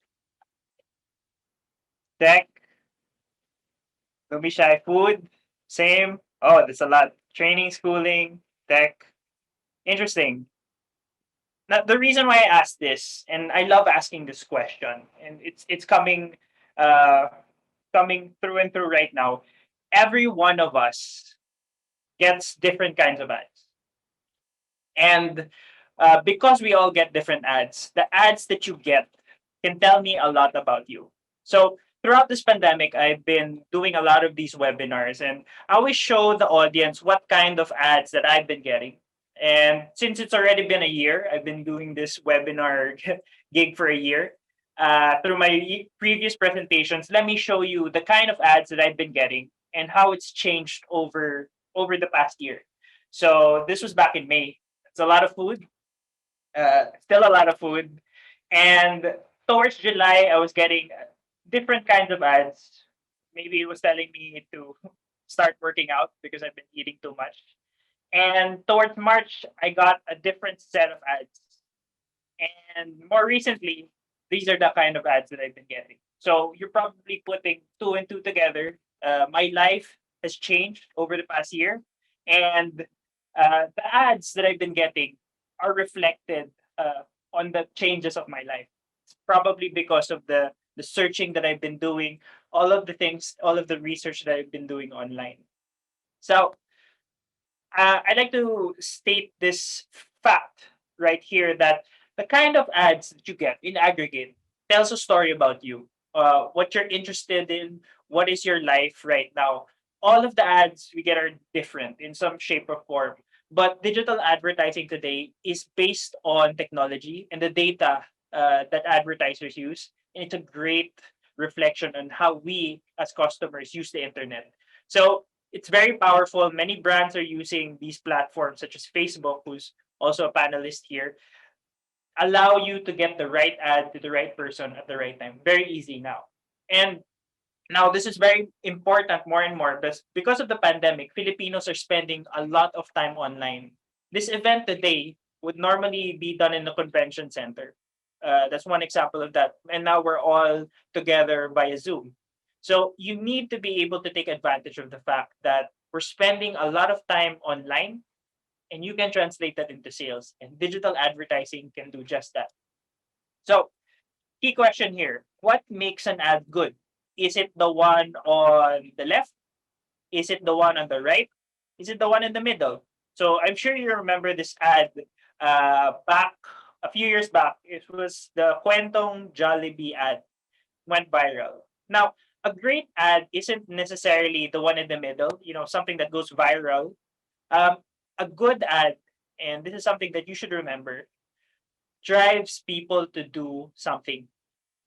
Tech? Don't be shy. Food? Same. Oh, there's a lot. Training, schooling, tech. Interesting. Now, the reason why I asked this, and I love asking this question, and it's coming coming through and through right now. Every one of us gets different kinds of ads, and because we all get different ads, the ads that you get can tell me a lot about you. So throughout this pandemic, I've been doing a lot of these webinars, and I always show the audience what kind of ads that I've been getting. And since it's already been a year, I've been doing this webinar gig for a year. Through my previous presentations, let me show you the kind of ads that I've been getting and how it's changed over the past year. So this was back in May. It's a lot of food, still a lot of food. And towards July, I was getting different kinds of ads. Maybe it was telling me to start working out because I've been eating too much. And towards March, I got a different set of ads. And more recently, these are the kind of ads that I've been getting. So you're probably putting two and two together. My life has changed over the past year. And the ads that I've been getting are reflected on the changes of my life. It's probably because of the searching that I've been doing, all of the things, all of the research that I've been doing online. So I'd like to state this fact right here that the kind of ads that you get in aggregate tells a story about you, what you're interested in, what is your life right now. All of the ads we get are different in some shape or form, but digital advertising today is based on technology and the data that advertisers use. And it's a great reflection on how we as customers use the internet. So it's very powerful. Many brands are using these platforms, such as Facebook, who's also a panelist here, allow you to get the right ad to the right person at the right time. Very easy now. And now this is very important more and more because of the pandemic, Filipinos are spending a lot of time online. This event today would normally be done in a convention center. That's one example of that. And now we're all together via Zoom. So you need to be able to take advantage of the fact that we're spending a lot of time online, and you can translate that into sales. And digital advertising can do just that. So, key question here: what makes an ad good? Is it the one on the left? Is it the one on the right? Is it the one in the middle? So I'm sure you remember this ad back a few years back. It was the Kwentong Jollibee ad, went viral. Now, a great ad isn't necessarily the one in the middle, something that goes viral. Um, a good ad, and this is something that you should remember, drives people to do something.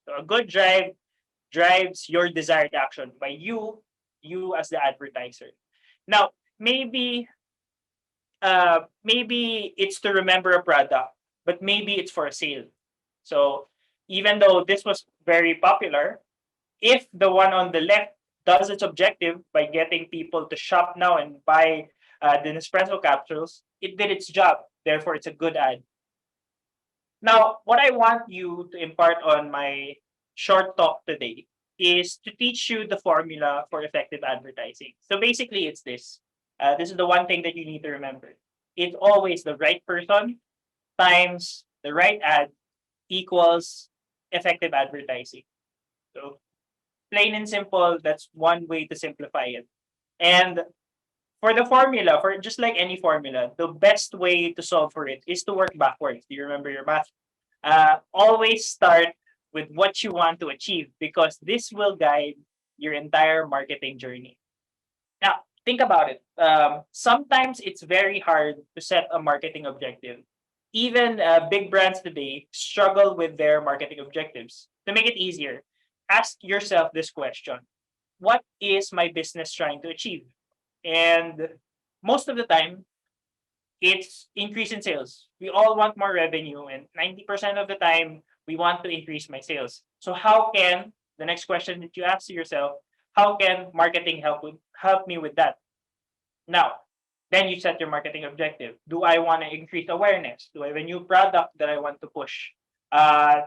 So a good drive drives your desired action by you as the advertiser. Now, maybe it's to remember a product, but maybe it's for a sale. So even though this was very popular, if the one on the left does its objective by getting people to shop now and buy the Nespresso capsules, it did its job. Therefore, it's a good ad. Now, what I want you to impart on my short talk today is to teach you the formula for effective advertising. So basically, it's this. This is the one thing that you need to remember. It's always the right person times the right ad equals effective advertising. So plain and simple, that's one way to simplify it. And for the formula, for just like any formula, the best way to solve for it is to work backwards. Do you remember your math? Always start with what you want to achieve, because this will guide your entire marketing journey. Now, think about it. Sometimes it's very hard to set a marketing objective. Even big brands today struggle with their marketing objectives. To make it easier, ask yourself this question: what is my business trying to achieve? And most of the time, it's increase in sales. We all want more revenue, and 90% of the time, we want to increase my sales. So how can the next question that you ask yourself, how can marketing help me with that? Now, then you set your marketing objective. Do I want to increase awareness? Do I have a new product that I want to push? Uh,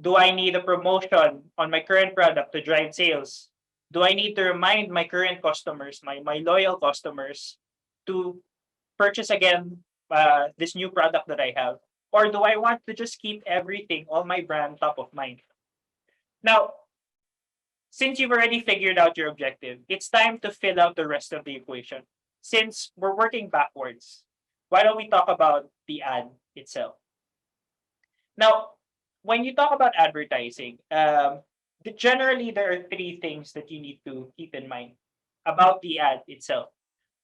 do I need a promotion on my current product to drive sales? Do I need to remind my current customers, my loyal customers, to purchase again this new product that I have? Or do I want to just keep everything, all my brand, top of mind? Now, since you've already figured out your objective, it's time to fill out the rest of the equation. Since we're working backwards, why don't we talk about the ad itself? Now, when you talk about advertising, generally there are three things that you need to keep in mind about the ad itself.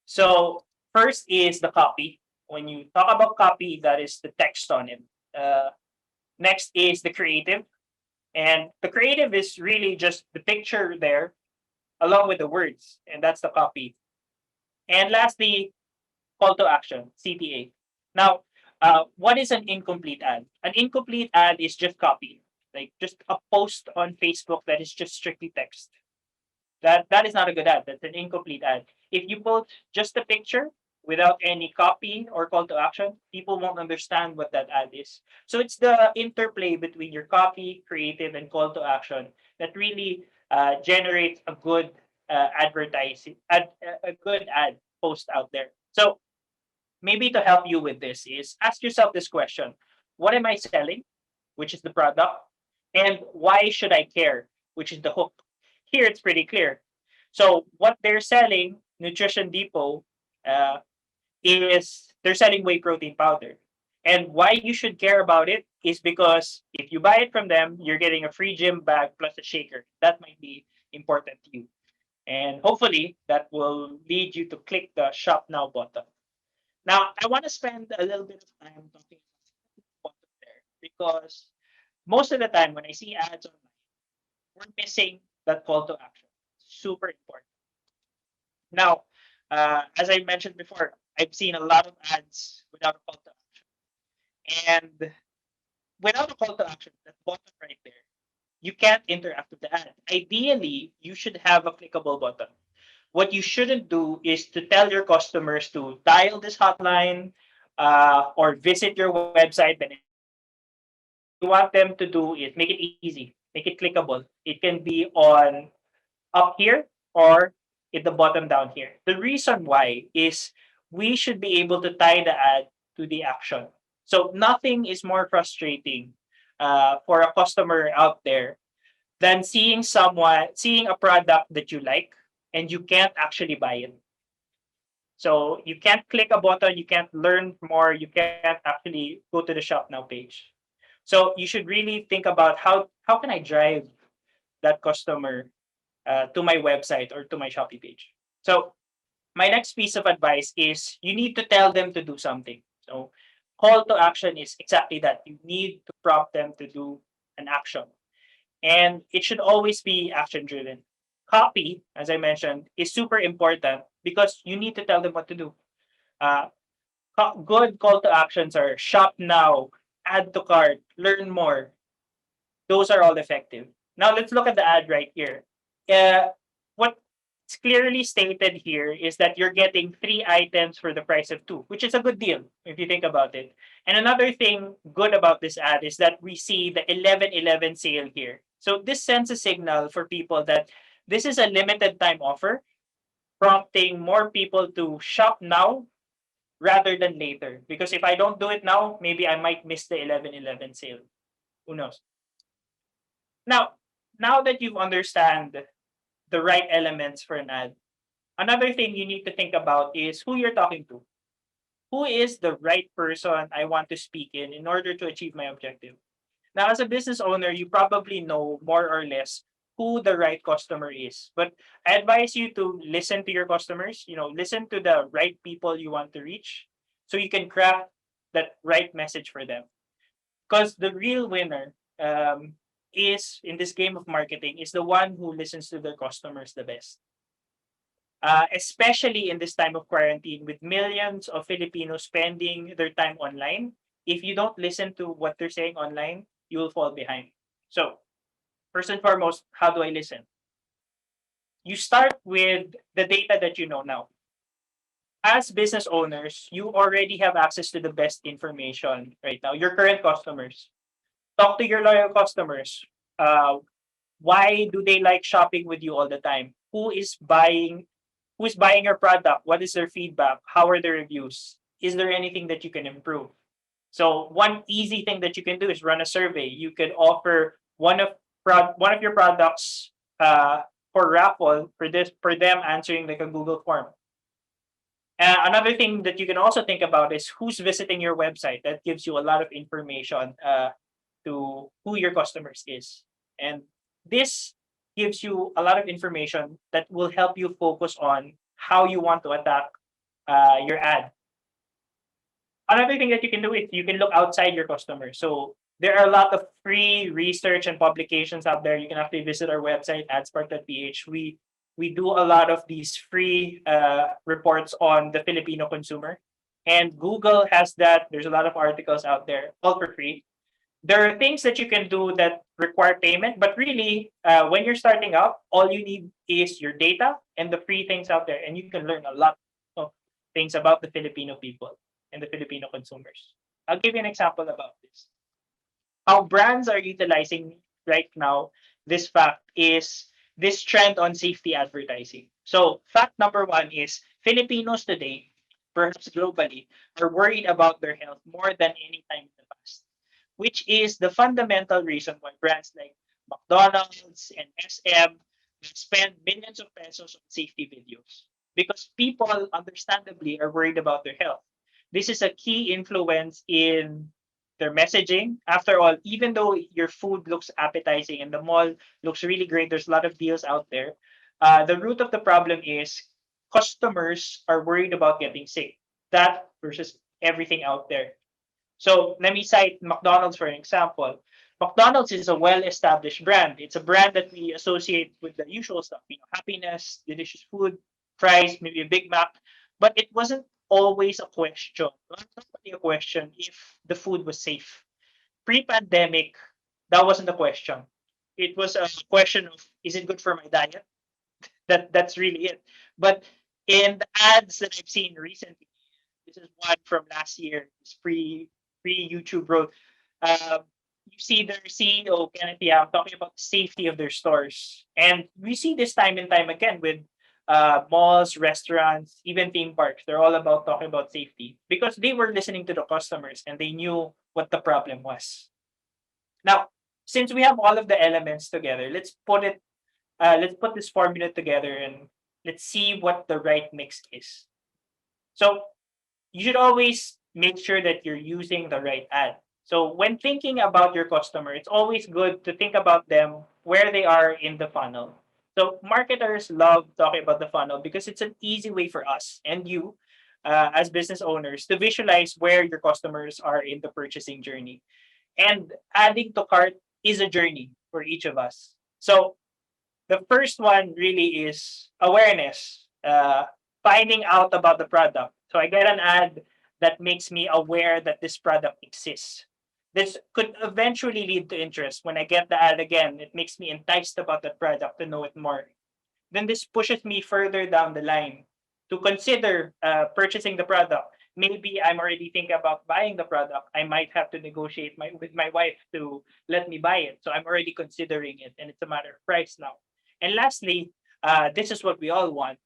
So, first is the copy. When you talk about copy, that is the text on it. Next is the creative. And the creative is really just the picture there along with the words, and that's the copy. And lastly, call to action, CTA. Now, what is an incomplete ad? An incomplete ad is just copy, like just a post on Facebook that is just strictly text. That is not a good ad. That's an incomplete ad. If you post just a picture without any copy or call to action, people won't understand what that ad is. So it's the interplay between your copy, creative, and call to action that really generates a good a good ad post out there. So maybe to help you with this is ask yourself this question: what am I selling, which is the product, and why should I care, which is the hook? Here it's pretty clear. So what they're selling, Nutrition Depot, uh, is they're selling whey protein powder. And why you should care about it is because if you buy it from them, you're getting a free gym bag plus a shaker. That might be important to you. And hopefully that will lead you to click the shop now button. Now, I want to spend a little bit of time talking about the button there, because most of the time when I see ads online, we're missing that call to action. Super important. Now, as I mentioned before, I've seen a lot of ads without a call to action. And without a call to action, that button right there, you can't interact with the ad. Ideally, you should have a clickable button. What you shouldn't do is to tell your customers to dial this hotline or visit your website, then enter your code, want them to do is make it easy, make it clickable. It can be on up here or at the bottom down here. The reason why is we should be able to tie the ad to the action. So nothing is more frustrating for a customer out there than seeing a product that you like and you can't actually buy it. So you can't click a button, you can't learn more, you can't actually go to the shop now page. So you should really think about how can I drive that customer to my website or to my Shopee page. So my next piece of advice is you need to tell them to do something. So call to action is exactly that. You need to prompt them to do an action. And it should always be action driven. Copy, as I mentioned, is super important because you need to tell them what to do. Uh, Good call to actions are shop now, add to cart, learn more. Those are all effective. Now let's look at the ad right here. What's clearly stated here is that you're getting 3 items for the price of two, which is a good deal if you think about it. And another thing good about this ad is that we see the 11/11 sale here. So this sends a signal for people that this is a limited time offer, prompting more people to shop now rather than later. Because if I don't do it now, maybe I might miss the 11/11 sale. Who knows? Now, now that you've understand the right elements for an ad, another thing you need to think about is who you're talking to. Who is the right person I want to speak in order to achieve my objective? Now, as a business owner, you probably know more or less who the right customer is. But I advise you to listen to your customers, listen to the right people you want to reach so you can craft that right message for them. Because the real winner is in this game of marketing is the one who listens to their customers the best. Especially in this time of quarantine with millions of Filipinos spending their time online. If you don't listen to what they're saying online, you will fall behind. So, first and foremost, how do I listen? You start with the data that you know now. As business owners, you already have access to the best information right now, your current customers. Talk to your loyal customers. Uh, why do they like shopping with you all the time? Who is buying your product? What is their feedback? How are their reviews? Is there anything that you can improve? So one easy thing that you can do is run a survey. You could offer one of your products for raffle for them answering like a Google form. Another thing that you can also think about is who's visiting your website. That gives you a lot of information to who your customers is, and this gives you a lot of information that will help you focus on how you want to attack your ad. Another thing that you can do is you can look outside your customers. So there are a lot of free research and publications out there. You can actually visit our website, adspark.ph. We do a lot of these free reports on the Filipino consumer. And Google has that. There's a lot of articles out there, all for free. There are things that you can do that require payment, but really, when you're starting out, all you need is your data and the free things out there, and you can learn a lot of things about the Filipino people and the Filipino consumers. I'll give you an example about this. How brands are utilizing right now this fact is this trend on safety advertising. So, fact number one is Filipinos today, perhaps globally, are worried about their health more than any time in the past, which is the fundamental reason why brands like McDonald's and SM spend millions of pesos on safety videos. Because people understandably are worried about their health. This is a key influence in their messaging. After all, even though your food looks appetizing and the mall looks really great, there's a lot of deals out there. The root of the problem is customers are worried about getting sick. That versus everything out there. So let me cite McDonald's for an example. McDonald's is a well-established brand. It's a brand that we associate with the usual stuff, happiness, delicious food, fries, maybe a Big Mac. But it wasn't always a question. Not only a question if the food was safe. Pre-pandemic, that wasn't a question. It was a question of is it good for my diet? That's really it. But in the ads that I've seen recently, this is one from last year. It's pre YouTube growth. you see their CEO, Kenneth Yam, talking about the safety of their stores. And we see this time and time again with malls, restaurants, even theme parks. They're all about talking about safety because they were listening to the customers and they knew what the problem was. Now, since we have all of the elements together, let's put this formula together and let's see what the right mix is. So you should always make sure that you're using the right ad. So when thinking about your customer, it's always good to think about them where they are in the funnel. So marketers love talking about the funnel because it's an easy way for us and you as business owners to visualize where your customers are in the purchasing journey. And adding to cart is a journey for each of us. So the first one really is awareness, finding out about the product. So I get an ad that makes me aware that this product exists. This could eventually lead to interest. When I get the ad again, it makes me enticed about the product to know it more. Then this pushes me further down the line to consider purchasing the product. Maybe I'm already thinking about buying the product. I might have to negotiate with my wife to let me buy it. So I'm already considering it, and it's a matter of price now. And lastly, this is what we all want: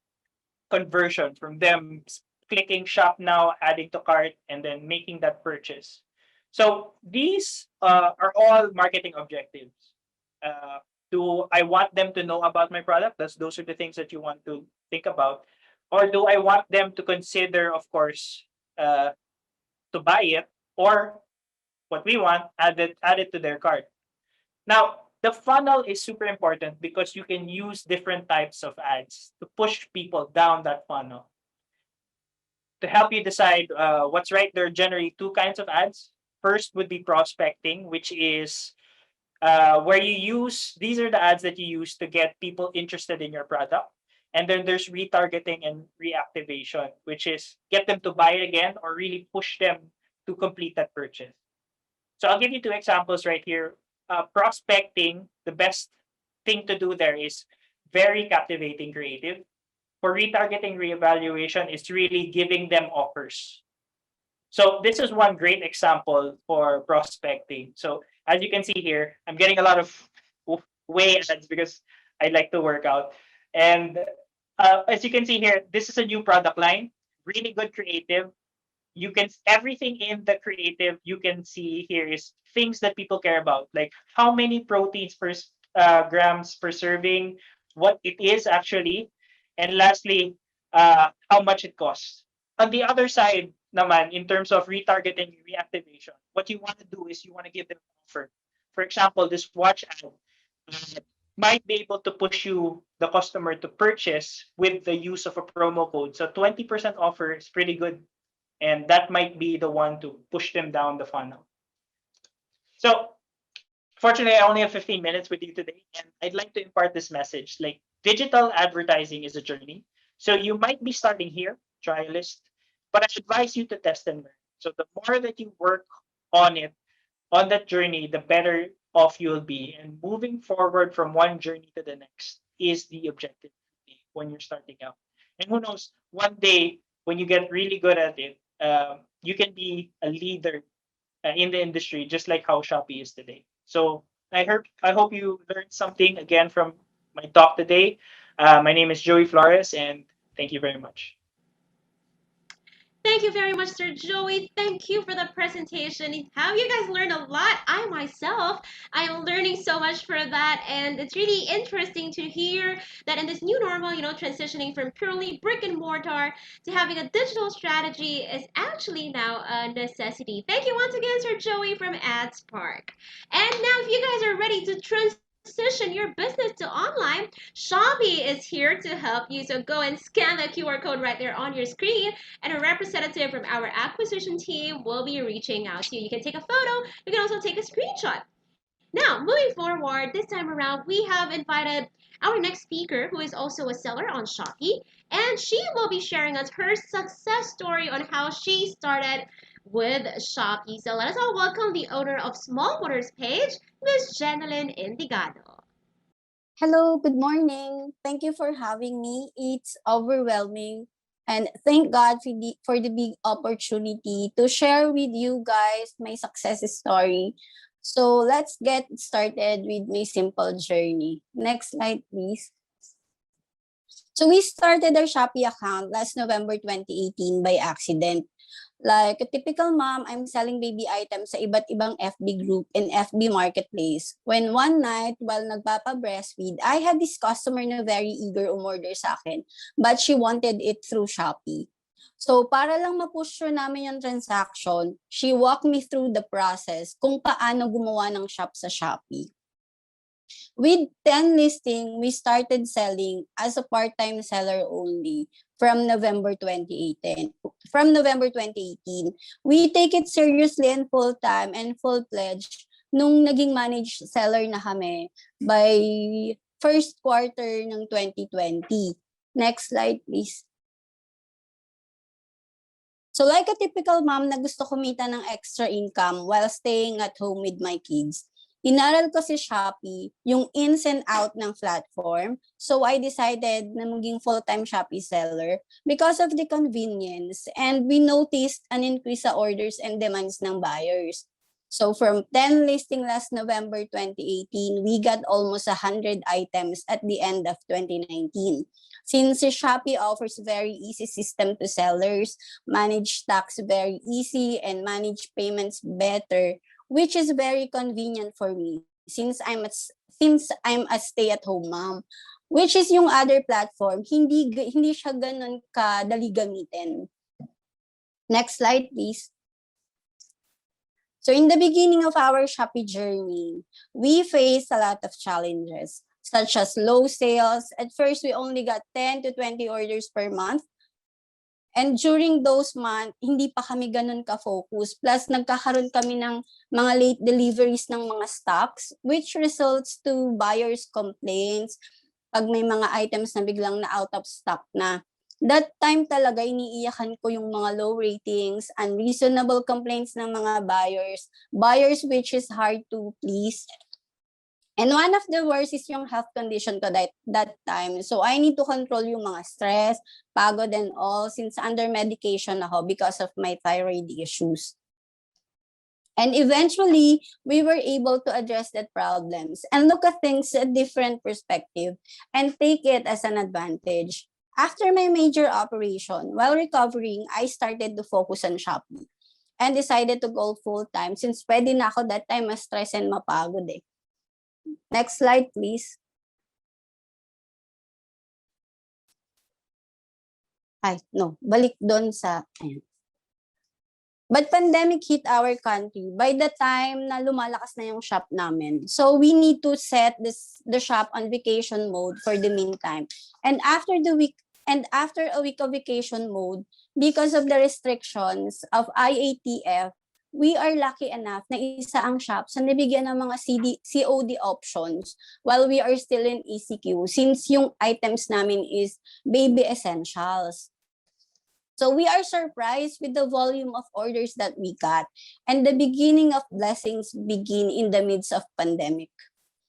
conversion from them clicking shop now, adding to cart, and then making that purchase. So these are all marketing objectives. Do I want them to know about my product? Those are the things that you want to think about. Or do I want them to consider, of course, uh, to buy it? Or what we want, add it to their cart. Now, the funnel is super important because you can use different types of ads to push people down that funnel. To help you decide what's right, there are generally two kinds of ads. First would be prospecting, which is where you use these are the ads that you use to get people interested in your product. And then there's retargeting and reactivation, which is get them to buy it again or really push them to complete that purchase. So I'll give you two examples right here. Prospecting, the best thing to do there is very captivating creative. For retargeting reevaluation, is really giving them offers. So this is one great example for prospecting. So as you can see here, I'm getting a lot of way ads because I like to work out. And as you can see here, this is a new product line, really good creative. You can everything in the creative you can see here is things that people care about, like how many proteins per grams per serving, what it is actually, and lastly, how much it costs. On the other side, naman, in terms of retargeting and reactivation, what you want to do is you want to give them an offer. For example, this watch ad might be able to push you, the customer, to purchase with the use of a promo code. So 20% offer is pretty good, and that might be the one to push them down the funnel. So fortunately, I only have 15 minutes with you today, and I'd like to impart this message. Like, digital advertising is a journey. So you might be starting here, try a list, but I advise you to test and learn. So the more that you work on it, on that journey, the better off you'll be. And moving forward from one journey to the next is the objective when you're starting out. And who knows, one day when you get really good at it, you can be a leader in the industry, just like how Shopee is today. So I hope you learned something again from my talk today. My name is Joey Flores, and thank you very much. Thank you very much, Sir Joey. Thank you for the presentation. Have you guys learned a lot? I myself, I am learning so much for that, and it's really interesting to hear that in this new normal, transitioning from purely brick and mortar to having a digital strategy is actually now a necessity. Thank you once again, Sir Joey from AdsPark. And now, if you guys are ready to transition your business to online, Shopee is here to help you. So go and scan the QR code right there on your screen, and a representative from our acquisition team will be reaching out to you. You can take a photo, you can also take a screenshot. Now, moving forward, this time around, we have invited our next speaker, who is also a seller on Shopee, and she will be sharing us her success story on how she started with Shopee. So let us all welcome the owner of Small Motors page, Miss Jeneline Indigado. Hello, good morning. Thank you for having me. It's overwhelming. And thank God for the big opportunity to share with you guys my success story. So let's get started with my simple journey. Next slide, please. So we started our Shopee account last November 2018 by accident. Like a typical mom, I'm selling baby items sa iba't ibang FB group and FB marketplace. When one night, while nagpapa-breastfeed, I had this customer na very eager umorder sa akin, but she wanted it through Shopee. So para lang ma-push through namin yung transaction, she walked me through the process kung paano gumawa ng shop sa Shopee. With 10 listing, we started selling as a part-time seller only from November 2018. From November 2018, we take it seriously and full-time and full-pledged nung naging managed seller na kami by first quarter ng 2020. Next slide, please. So like a typical mom na gusto kumita ng extra income while staying at home with my kids, inaral ko si Shopee, yung ins and out ng platform. So I decided na maging full-time Shopee seller because of the convenience, and we noticed an increase sa orders and demands ng buyers. So from 10 listing last November 2018, we got almost 100 items at the end of 2019. Since Shopee offers very easy system to sellers, manage stocks very easy, and manage payments better, which is very convenient for me since I'm a stay-at-home mom. Which is yung other platform, hindi siya ganun kadali gamitin. Next slide, please. So in the beginning of our Shopee journey, we faced a lot of challenges, such as low sales. At first, we only got 10 to 20 orders per month. And during those months, hindi pa kami ganun ka-focus. Plus, nagkakaroon kami ng mga late deliveries ng mga stocks, which results to buyers' complaints pag may mga items na biglang na out of stock na. That time talaga, iniiyakan ko yung mga low ratings, unreasonable complaints ng mga buyers which is hard to please. And one of the worst is yung health condition ko that time. So I need to control yung mga stress, pagod and all since under medication ako because of my thyroid issues. And eventually, we were able to address that problems and look at things a different perspective and take it as an advantage. After my major operation, while recovering, I started to focus on Shopee and decided to go full-time since pwede na ako that time ma-stress and mapagod eh. Next slide, please. Balik doon sa... Ayan. But pandemic hit our country by the time na lumalakas na yung shop namin. So we need to set the shop on vacation mode for the meantime. And after a week of vacation mode, because of the restrictions of IATF, we are lucky enough na isa ang shop sa nabigyan ng mga COD options while we are still in ECQ since yung items namin is baby essentials. So we are surprised with the volume of orders that we got, and the beginning of blessings begin in the midst of pandemic.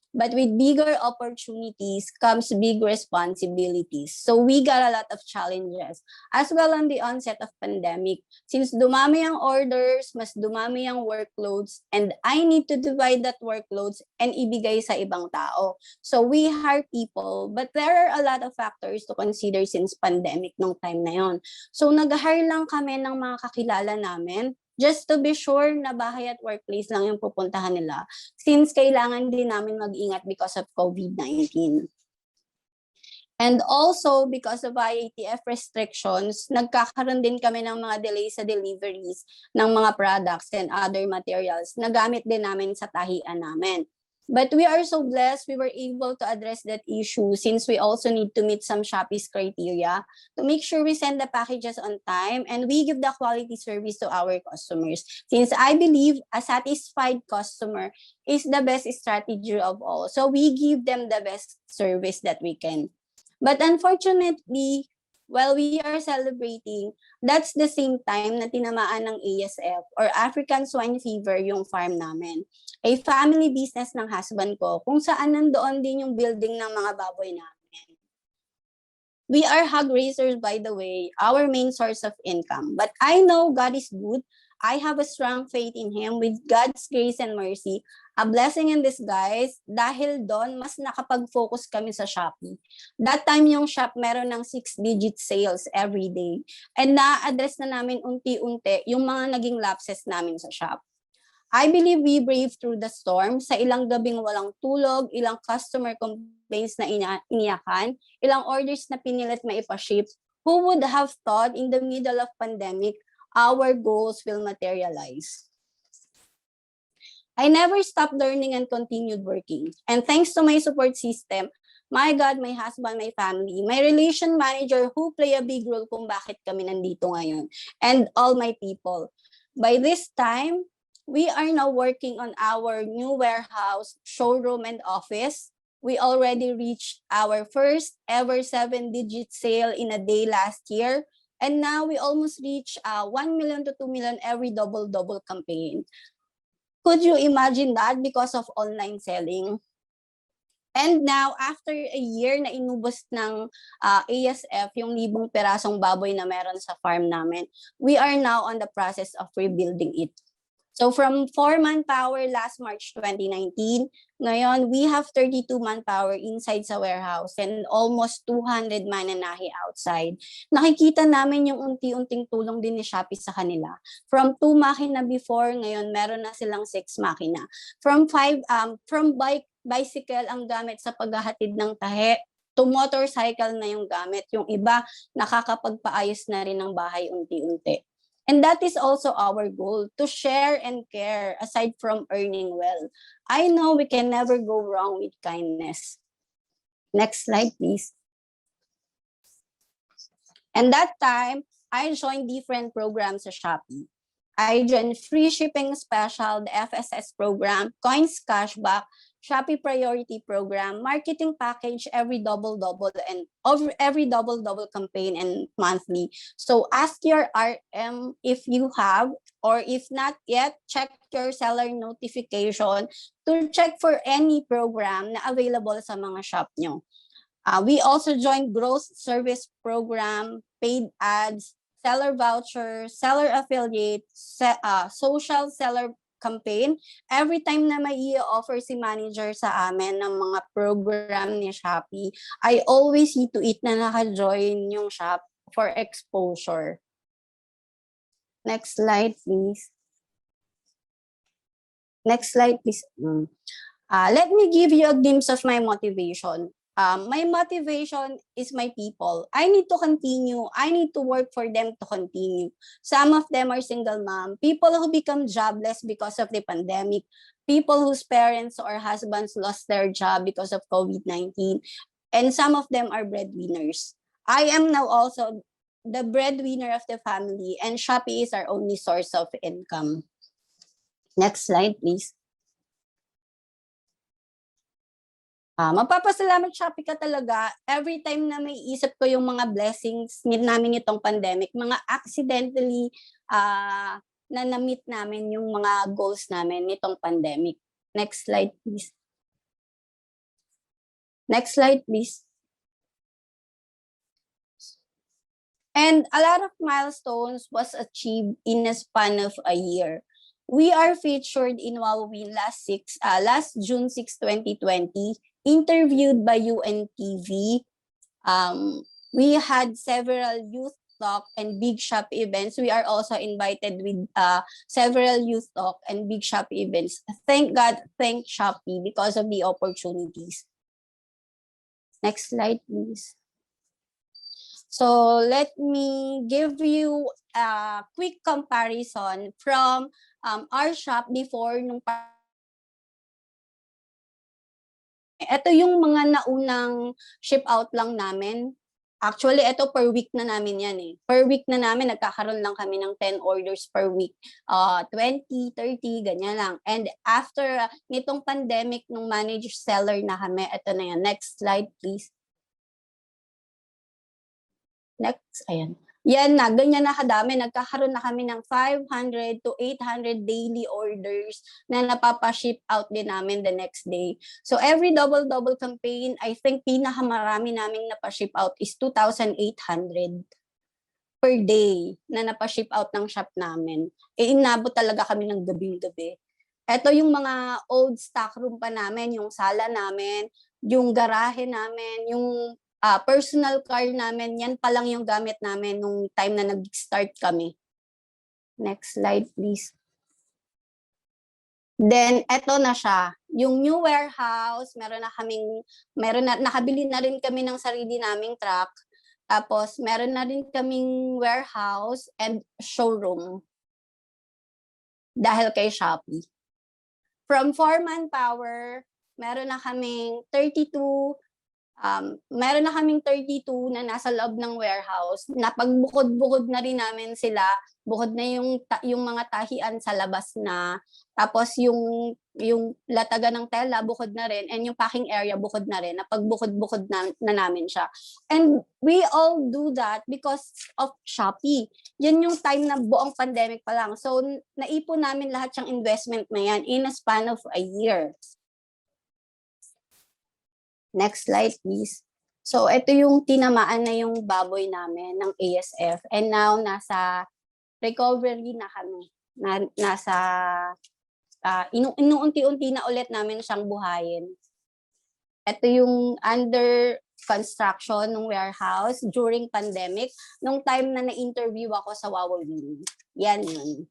But with bigger opportunities comes big responsibilities. So we got a lot of challenges as well on the onset of pandemic. Since dumami ang orders, mas dumami ang workloads, and I need to divide that workloads and ibigay sa ibang tao. So we hire people, but there are a lot of factors to consider since pandemic nung time na yon. So nag-hire lang kami ng mga kakilala namin just to be sure na bahay at workplace lang yung pupuntahan nila since kailangan din namin mag-ingat because of COVID-19. And also, because of IATF restrictions, nagkakaroon din kami ng mga delays sa deliveries ng mga products and other materials na gamit din namin sa tahian namin. But we are so blessed we were able to address that issue since we also need to meet some Shopee's criteria to make sure we send the packages on time and we give the quality service to our customers. Since I believe a satisfied customer is the best strategy of all. So we give them the best service that we can. But unfortunately, while we are celebrating, that's the same time na tinamaan ng ASF or African Swine Fever yung farm namin. A family business ng husband ko kung saan nandoon din yung building ng mga baboy namin. We are hog raisers, by the way, our main source of income. But I know God is good. I have a strong faith in Him with God's grace and mercy, a blessing in disguise. Dahil doon, mas nakapag-focus kami sa Shopee. That time yung shop meron ng 6-digit sales every day. And na-address na namin unti-unti yung mga naging lapses namin sa shop. I believe we braved through the storm. Sa ilang gabing walang tulog, ilang customer complaints na iniyakan, ilang orders na pinilit maipaship. Who would have thought in the middle of pandemic, our goals will materialize? I never stopped learning and continued working. And thanks to my support system, my God, my husband, my family, my relation manager who play a big role kung bakit kami nandito ngayon, and all my people. By this time, we are now working on our new warehouse, showroom, and office. We already reached our first ever 7-digit sale in a day last year. And now we almost reach 1 million to 2 million every double-double campaign. Could you imagine that because of online selling? And now, after a year na inubos ng ASF yung 1,000 perasong baboy na meron sa farm namin, we are now on the process of rebuilding it. So from 4 manpower last March 2019, ngayon we have 32 manpower inside sa warehouse and almost 200 mananahi outside. Nakikita namin yung unti-unting tulong din ni Shopee sa kanila. From 2 makina before, ngayon meron na silang 6 makina. From bicycle ang gamit sa paghahatid ng tahe, to motorcycle na yung gamit. Yung iba, nakakapagpaayos na rin ng bahay unti-unti. And that is also our goal, to share and care aside from earning well. I know we can never go wrong with kindness. Next slide, please. And that time, I joined different programs sa Shopee. I joined free shipping special, the FSS program, coins cashback, Shopee priority program, marketing package, every double-double and every double-double campaign and monthly. So ask your RM if you have, or if not yet, check your seller notification to check for any program na available sa mga shop nyo. We also joined growth service program, paid ads, seller voucher, seller affiliate, social seller campaign. Every time na may i-offer si manager sa amin ng mga program ni Shopee, I always see to it na naka-join yung shop for exposure. Next slide, please. Next slide, please. Let me give you a glimpse of my motivation. My motivation is my people. I need to continue. I need to work for them to continue. Some of them are single mom, people who become jobless because of the pandemic, people whose parents or husbands lost their job because of COVID-19, and some of them are breadwinners. I am now also the breadwinner of the family, and Shopee is our only source of income. Next slide, please. Magpapasalamat Shopee ka talaga every time na may isip ko yung mga blessings namin itong pandemic, mga accidentally na na-meet namin yung mga goals namin nitong pandemic. Next slide, please. Next slide, please. And a lot of milestones was achieved in a span of a year. We are featured in Wowin last June 6, 2020, interviewed by UNTV. We had several youth talk and big shop events. We are also invited with several youth talk and big shop events. Thank God, thank Shopee because of the opportunities. Next slide, please. So let me give you a quick comparison from our shop before nung ito yung mga naunang ship out lang namin. Actually, ito per week na namin yan eh. Per week na namin, nagkakaroon lang kami ng 10 orders per week. 20, 30, ganyan lang. And after nitong pandemic, nung managed seller na kami, ito na yan. Next slide, please. Next, ayan. Yan na, ganyan na kadami. Nagkakaroon na kami ng 500 to 800 daily orders na napapaship out din namin the next day. So every double-double campaign, I think pinakamarami naming napaship out is 2,800. per day na napaship out ng shop namin. Inabot talaga kami ng gabing-gabi. Ito yung mga old stock room pa namin, yung sala namin, yung garahe namin, yung personal car namin, yan pa lang yung gamit namin nung time na nag-start kami. Next slide, please. Then, eto na siya. Yung new warehouse, nakabili na rin kami ng sarili naming truck. Tapos, meron na rin kaming warehouse and showroom. Dahil kay Shopee. From 4 manpower, meron na kaming 32 na nasa loob ng warehouse. Napagbukod-bukod na rin namin sila. Bukod na yung mga tahian sa labas na. Tapos yung latagan ng tela, bukod na rin. And yung packing area, bukod na rin. Napagbukod-bukod na namin siya. And we all do that because of Shopee. Yan yung time na buong pandemic pa lang. So, naipon namin lahat yung investment na yan in a span of a year. Next slide, please. So, ito yung tinamaan na yung baboy namin ng ASF. And now, nasa recovery na kami. Inuunti-unti na ulit namin siyang buhayin. Ito yung under construction ng warehouse during pandemic. Nung time na na-interview ako sa Wawawin. Yan yun.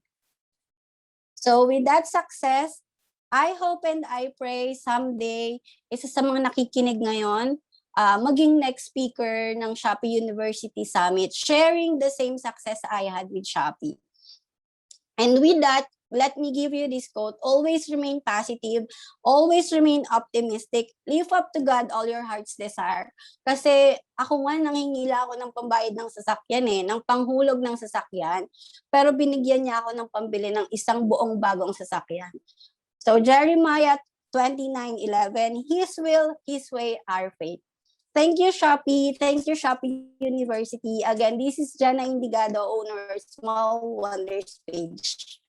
So, with that success, I hope and I pray someday, isa sa mga nakikinig ngayon, maging next speaker ng Shopee University Summit, sharing the same success I had with Shopee. And with that, let me give you this quote: always remain positive, always remain optimistic, lift up to God all your heart's desire. Kasi ako nga, nangingila ako ng pambayad ng sasakyan ng panghulog ng sasakyan, pero binigyan niya ako ng pambili ng isang buong bagong sasakyan. So Jeremiah 29:11, His will, His way, our faith. Thank you, Shopee. Thank you, Shopee University. Again, this is Jana Indigado, owner, Small Wonders page.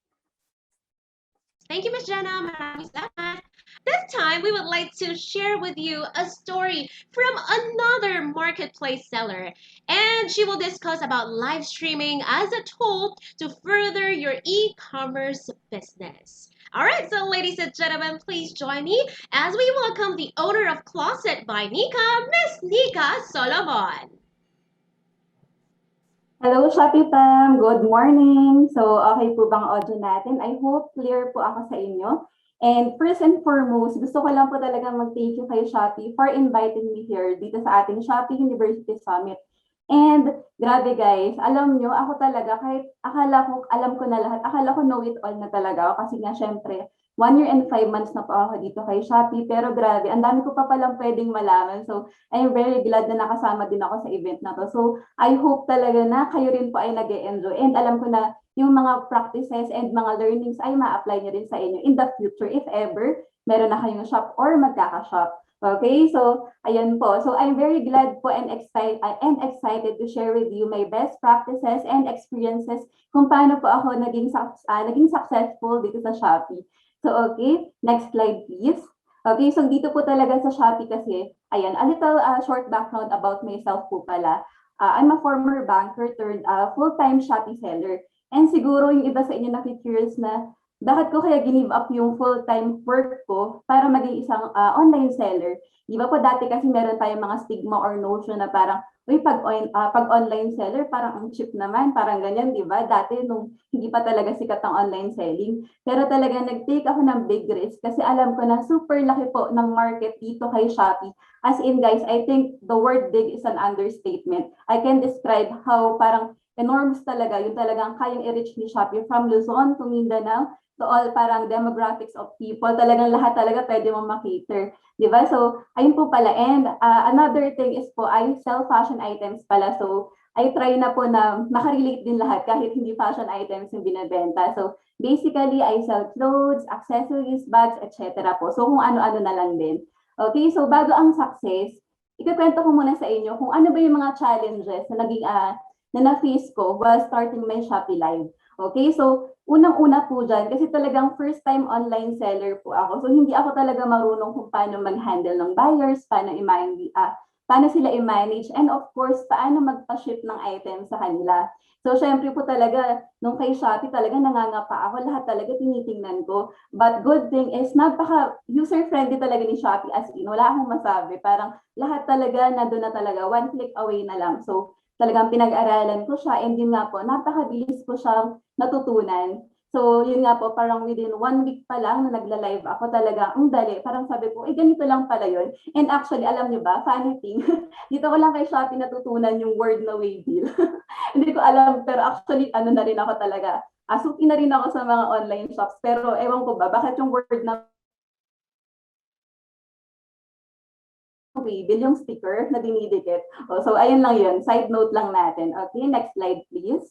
Thank you, Ms. Jana. Maraming salamat. This time, we would like to share with you a story from another marketplace seller. And she will discuss about live streaming as a tool to further your e-commerce business. All right, so ladies and gentlemen, please join me as we welcome the owner of Closet by Nika, Miss Nika Solomon. Hello, Shopee fam! Good morning! So, okay po bang audio natin? I hope clear po ako sa inyo. And first and foremost, gusto ko lang po talaga mag-thank you kay Shopee for inviting me here dito sa ating Shopee University Summit. And grabe guys, alam nyo, ako talaga, kahit alam ko na lahat, akala ko know it all na talaga ako kasi nga syempre, 1 year and 5 months na po ako dito kay Shopee, pero grabe, ang dami ko pa palang pwedeng malaman. So, I'm very glad na nakasama din ako sa event na to. So, I hope talaga na kayo rin po ay nag-e-enjoy. And alam ko na yung mga practices and mga learnings ay ma-apply nyo rin sa inyo in the future if ever meron na kayong shop or magkaka-shop. Okay, so ayan po. So I'm very glad po and excited to share with you my best practices and experiences kung paano po ako naging successful dito sa Shopee. So okay, next slide please. Okay, so dito po talaga sa Shopee kasi, ayan, a little short background about myself po pala. I'm a former banker turned full-time Shopee seller. And siguro yung iba sa inyo nakikurious na bakit ko kaya give up yung full-time work ko para maging isang online seller? Di ba po dati kasi meron tayong mga stigma or notion na parang, uy, pag online seller, parang ang cheap naman, parang ganyan, di ba? Dati nung hindi pa talaga sikat ang online selling. Pero talaga nag-take ako ng big risk kasi alam ko na super laki po ng market dito kay Shopee. As in guys, I think the word big is an understatement. I can describe how parang enormous talaga, yung talagang kayang i-reach ni Shopee from Luzon to Mindanao, to all parang demographics of people, talagang lahat talaga pwede mong makater. Diba? So, ayun po pala. And another thing is po, I sell fashion items pala. So, I try na po na makarelate din lahat kahit hindi fashion items yung binibenta. So, basically, I sell clothes, accessories, bags, etc. po. So, kung ano-ano na lang din. Okay, so bago ang success, ikukwento ko muna sa inyo kung ano ba yung mga challenges na naging na na-face ko while starting my Shopee Live. Okay, so unang-una po dyan, kasi talagang first time online seller po ako. So hindi ako talaga marunong kung paano mag-handle ng buyers, paano paano sila i-manage, and of course, paano magpa-ship ng items sa kanila. So, syempre po talaga, nung kay Shopee talaga nangangapa ako, lahat talaga tinitingnan ko. But good thing is, napaka-user-friendly talaga ni Shopee, as in, wala akong masabi. Parang lahat talaga, nandun na talaga, one click away na lang. So, talagang pinag-aralan ko siya, and yun nga po, napakabilis ko siyang natutunan. So, yun nga po, parang within 1 week pa lang na nagla-live ako talaga, ang dali. Parang sabi ko, ganito lang pala yun. And actually, alam nyo ba, funny thing, dito ko lang kay Shopee natutunan yung word na waybill. Hindi ko alam, pero actually, ano na rin ako talaga. Asuki na rin ako sa mga online shops. Pero ewan ko ba, bakit yung word na waybill, yung sticker na dinidikit. Oh, so, ayun lang yun. Side note lang natin. Okay, next slide please.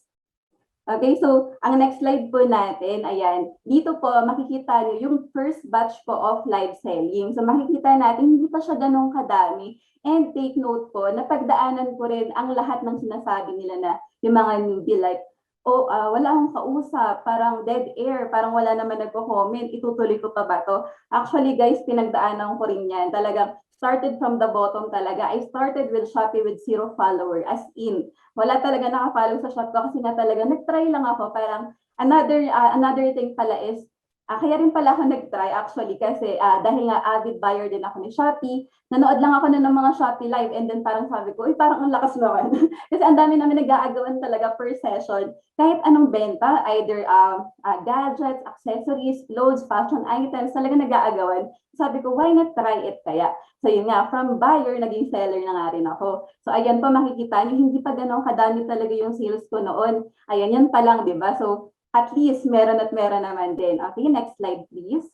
Okay, so ang next slide po natin, ayan, dito po makikita nyo yung first batch po of live selling. So makikita natin, hindi pa siya ganun kadami. And take note po, napagdaanan ko rin ang lahat ng sinasabi nila na yung mga newbie like, wala akong kausap, parang dead air, parang wala naman nagko-comment, itutuloy ko pa ba to? Actually guys, pinagdaanan ko rin yan. Talagang started from the bottom talaga. I started with Shopee with 0 follower, as in. Wala talaga nakafollow sa shop ko kasi nga talaga nag-try lang ako. Parang another thing pala is, kaya rin pala ako nag-try actually kasi dahil nga avid buyer din ako ni Shopee, nanood lang ako ng mga Shopee live and then parang sabi ko, parang ang lakas naman. Kasi ang dami namin nag-aagawan talaga per session. Kahit anong benta, either gadgets, accessories, clothes, fashion items, talaga nag-aagawan. Sabi ko, why not try it kaya? So yun nga, from buyer, naging seller na nga rin ako. So ayan po makikita niyo, hindi pa ganun kadami talaga yung sales ko noon. Ayan, yan pa lang, di ba? So at least meron at meron naman din. Okay, next slide please.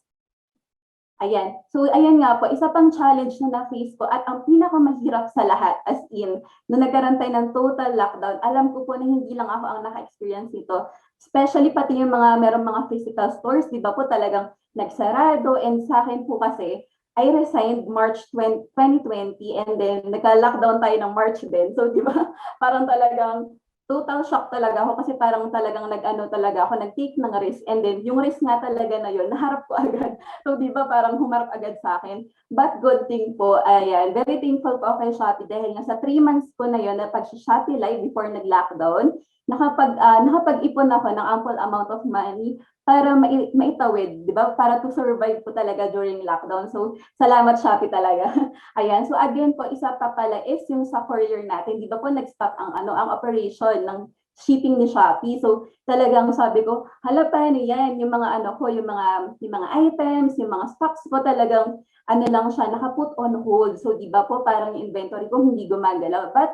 Ayan. So, ayan nga po, isa pang challenge na na-face ko at ang pinakamahirap sa lahat, as in, nung nagkaroon tayo ng total lockdown, alam ko po na hindi lang ako ang naka-experience nito. Especially pati yung merong mga physical stores, di ba po talagang nagsarado, and sa akin po kasi, I resigned March 2020 and then nagka-lockdown tayo ng March din. So, di ba, parang talagang total shock talaga ako kasi parang talagang nag-take ng risk, and then yung risk nga talaga na yun, naharap ko agad. So di ba parang humarap agad sa akin. But good thing po, ayan, very thankful po kay Shopee dahil nga sa 3 months po na yun na pag-Shopee live before nag-lockdown, nakapag-ipon ako ng ample amount of money para maitawid, di ba? Para to survive po talaga during lockdown. So, salamat Shopee talaga. Ayan, so again po, isa pa pala is yung sa courier natin. Di ba po nag-stop ang operation ng shipping ni Shopee. So, talagang sabi ko, hala paano yan? Yung mga yung mga items, yung mga stocks ko talagang lang siya, naka-put on hold. So, di ba po parang yung inventory ko hindi gumagalaw. But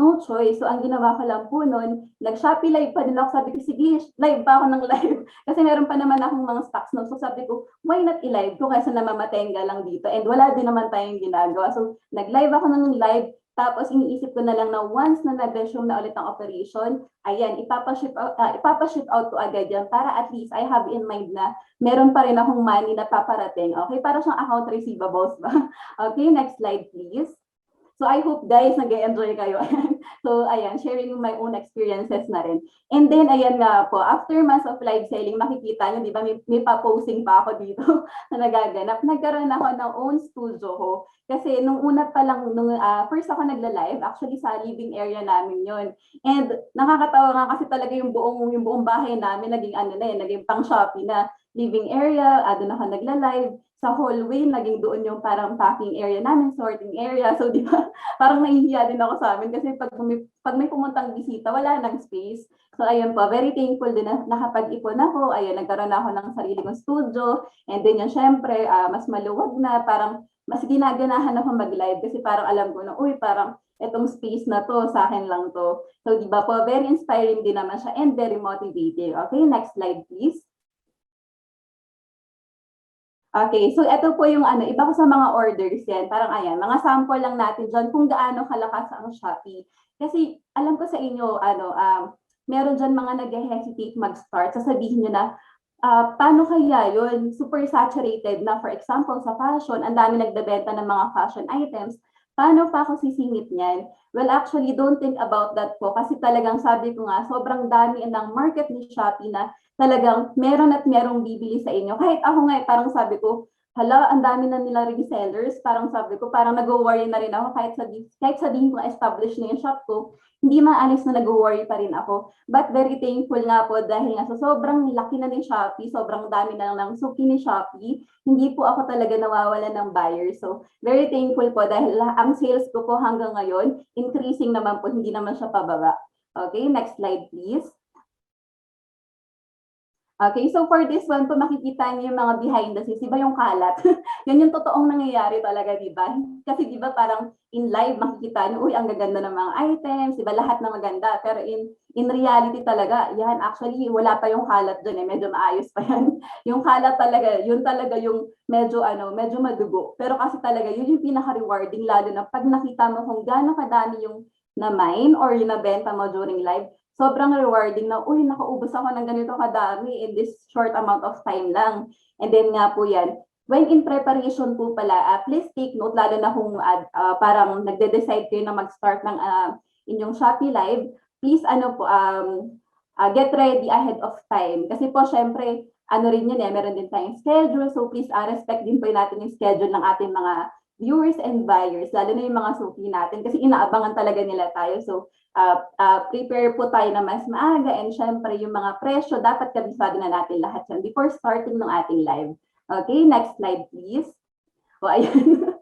no choice. So, ang ginawa ko lang po noon, nag-Shopee live pa din ako. Sabi ko, sige, live pa ako ng live. Kasi meron pa naman akong mga stocks noon. So, sabi ko, why not i-live ko kaysa namamatenga lang dito? And wala din naman tayong ginagawa. So, nag-live ako ng live. Tapos, iniisip ko na lang na once na nag-resume na ulit ang operation, ayan, ipapaship out to agad yan para at least I have in mind na meron pa rin akong money na paparating. Okay? Para siyang account receivables ba? Okay, next slide please. So I hope guys nag-enjoy kayo. So ayan, sharing my own experiences na rin. And then ayan nga po, after months of live selling, makikita nyo, di ba, may pa-posting pa ako dito na nagaganap. Nagkaroon ako ng own studio ko. Kasi nung una pa lang, first ako nagla-live, actually sa living area namin yon. And nakakatawa nga kasi talaga yung buong bahay namin naging naging pang Shopee na living area, doon ako nagla-live. Sa hallway, naging doon yung parang packing area namin, sorting area. So, di ba, parang nahihiya din ako sa amin kasi pag may pumuntang bisita, wala nang space. So, ayun po, very thankful din na nakapag-ipon ako. Ayun, nagkaroon ako ng sarili kong studio. And then yun, syempre, mas maluwag na, parang mas ginaganahan ako mag-live kasi parang alam ko na, parang etong space na to, sa akin lang to. So, di ba po, very inspiring din naman siya and very motivating. Okay, next slide please. Okay, so ito po yung iba ko sa mga orders yan. Parang ayan, mga sample lang natin dyan kung gaano kalakas ang Shopee. Kasi alam ko sa inyo, meron dyan mga nag-hesitate mag-start. Sasabihin nyo na, paano kaya yun? Super saturated na, for example, sa fashion, ang dami nagbebenta ng mga fashion items. Paano pa ako sisingit niyan? Well, actually, don't think about that po. Kasi talagang sabi ko nga, sobrang dami ng market ni Shopee na talagang meron at merong bibili sa inyo. Kahit ako nga, parang sabi ko, hala, ang dami na nila resellers. Parang sabi ko, parang nag-worry na rin ako kahit sabihin ko na-establish na yung shop ko, hindi maalis na nag-worry pa rin ako. But very thankful nga po dahil nga sa sobrang laki na ni Shopee, sobrang dami na lang suki ni Shopee, hindi po ako talaga nawawala ng buyers. So, very thankful po dahil ang sales ko po hanggang ngayon, increasing naman po, hindi naman siya pababa. Okay, next slide please. Okay, so for this one po, makikita niyo yung mga behind the scenes. Diba yung kalat? Yan yung totoong nangyayari talaga, diba? Kasi diba parang in live makikita niyo, uy, ang gaganda ng mga items, diba lahat na maganda. Pero in reality talaga, yan actually wala pa yung kalat dun medyo maayos pa yan. Yung kalat talaga, yun talaga yung medyo madugo. Pero kasi talaga, yun yung pinaka-rewarding, lalo na pag nakita mo kung gaano kadami yung na-mine or yung nabenta mo during live, sobrang rewarding na, uy, nakaubos ako ng ganito kadami in this short amount of time lang. And then nga po yan, when in preparation po pala, please take note, lalo na kung parang nagde-decide kayo na mag-start ng inyong Shopee Live, please get ready ahead of time. Kasi po, syempre, rin yun meron din tayong schedule, so please respect din po natin yung schedule ng ating mga viewers and buyers, lalo na yung mga suki natin, kasi inaabangan talaga nila tayo. So, prepare po tayo na mas maaga, and syempre yung mga presyo, dapat kabisado na natin lahat yan before starting ng ating live. Okay, next slide please. O, ayan.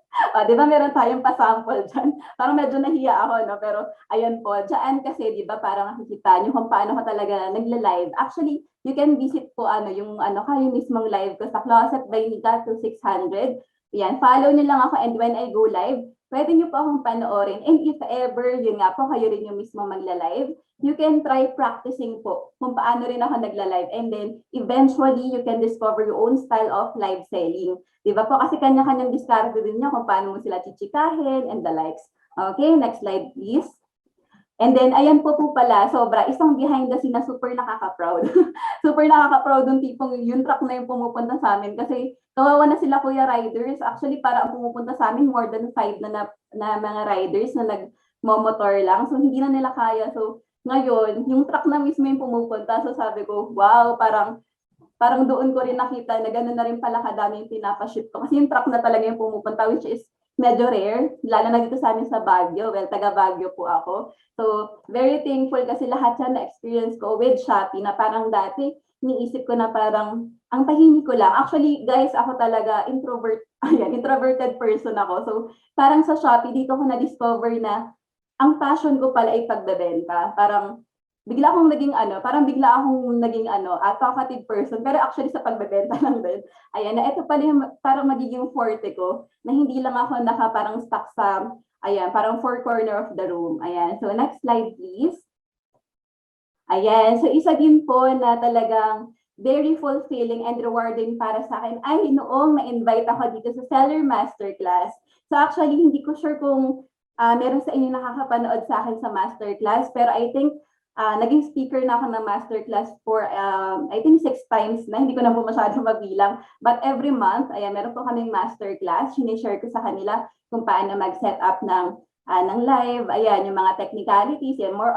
Di ba meron tayong pa-sample dyan? Parang medyo nahiya ako, no? Pero ayan po, dyan kasi, di ba parang nakikita nyo kung paano ko talaga nagla-live. Actually, you can visit po yung kayo mismong live ko sa Closet by Nika 2600. Yan, follow nyo lang ako, and when I go live, pwede nyo po akong panoorin. And if ever, yun nga po, kayo rin yung mismo magla-live, you can try practicing po kung paano rin ako nagla-live. And then, eventually, you can discover your own style of live selling. Diba po? Kasi kanya-kanyang diskarte din nyo kung paano mo sila chichikahin and the likes. Okay, next slide please. And then, ayan po pala, isang behind the scene na super nakaka-proud. Super nakaka-proud yung tipong yung truck na yung pumupunta sa amin. Kasi kawawa na sila kuya riders. Actually, para ang pumupunta sa amin, more than 5 na mga riders na nagmomotor lang. So, hindi na nila kaya. So, ngayon, yung truck na mismo yung pumupunta. So, sabi ko, wow, parang doon ko rin nakita na gano'n na rin pala kadami yung pinapaship ko. Kasi yung truck na talaga yung pumupunta, which is medyo rare, lalo na dito sa amin sa Baguio. Well, taga Baguio po ako. So, very thankful kasi lahat yan na-experience ko with Shopee na parang dati, niisip ko na parang, ang tahimik ko lang. Actually, guys, ako talaga introverted person ako. So, parang sa Shopee, dito ko na-discover na ang passion ko pala ay pagbebenta. Parang, bigla akong naging talkative person, pero actually sa pagbebenta lang din. Ayan, na ito pala yung parang magiging forte ko, na hindi lang ako parang stuck sa, parang four corner of the room. Ayan, so next slide please. Ayan, so isa din po na talagang very fulfilling and rewarding para sa akin ay noong na-invite ako dito sa Seller Masterclass. So actually, hindi ko sure kung meron sa inyo nakakapanood sa akin sa masterclass, pero I think naging speaker na ako ng masterclass for I think 6 times na, hindi ko na po masyadong mabilang. But every month, meron po kaming masterclass. Sinishare ko sa kanila kung paano mag-set up ng live. Ayan, yung mga technicalities. Yan, more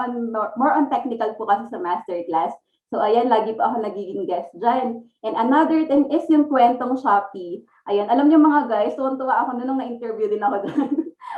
on technical po kasi sa masterclass. So ayan, lagi po ako nagiging guest dyan. And another thing is yung kwentong Shopee. Ayan, alam niyo mga guys, tuwa ako nung na-interview din ako dyan.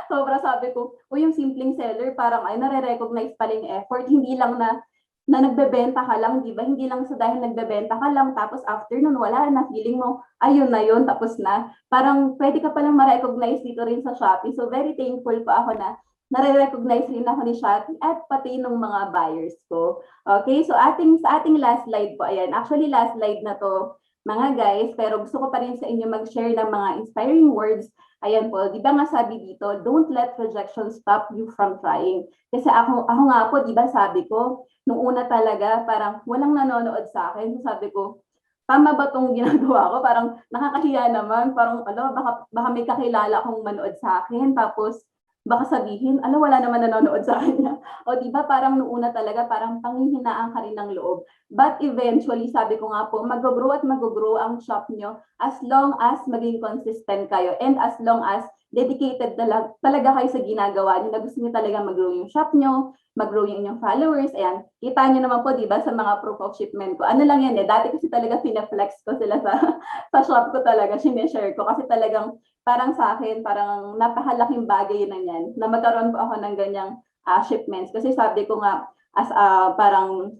Sobra sabi ko, yung simpleng seller, parang nare-recognize pa rin effort. Hindi lang na nagbebenta ka lang, di ba? Hindi lang sa dahil nagbebenta ka lang, tapos after nun, wala na, feeling mo, ayun na yun, tapos na. Parang pwede ka palang ma-recognize dito rin sa Shopee. So very thankful pa ako na nare-recognize rin ako ni Shopee at pati ng mga buyers ko. Okay, so sa ating last slide po, ayan. Actually, last slide na to, mga guys, pero gusto ko pa rin sa inyo mag-share ng mga inspiring words. Ayan po, di ba nga sabi dito, don't let rejection stop you from trying. Kasi ako nga po, di ba sabi ko, nung una talaga, parang walang nanonood sa akin. So sabi ko, tama ba itong ginagawa ko? Parang nakakahiya naman, parang baka may kakilala akong manood sa akin. Tapos baka sabihin, wala naman nanonood sa kanya. O di ba parang nung una talaga, parang panghihinaan ka rin ng loob. But eventually, sabi ko nga po, mag-grow at mag-grow ang shop nyo as long as maging consistent kayo and as long as dedicated talaga kayo sa ginagawa niyo, na gusto niyo talaga mag-grow yung shop niyo, mag-grow yung inyong followers. Ayan, kita niyo naman po, di ba, sa mga proof of shipment ko. Ano lang yan dati kasi talaga fina-flex ko sila sa shop ko talaga, sinishare ko. Kasi talagang parang sa akin, parang napakalaking bagay na yan, na magkaroon po ako ng ganyang shipments. Kasi sabi ko nga, as parang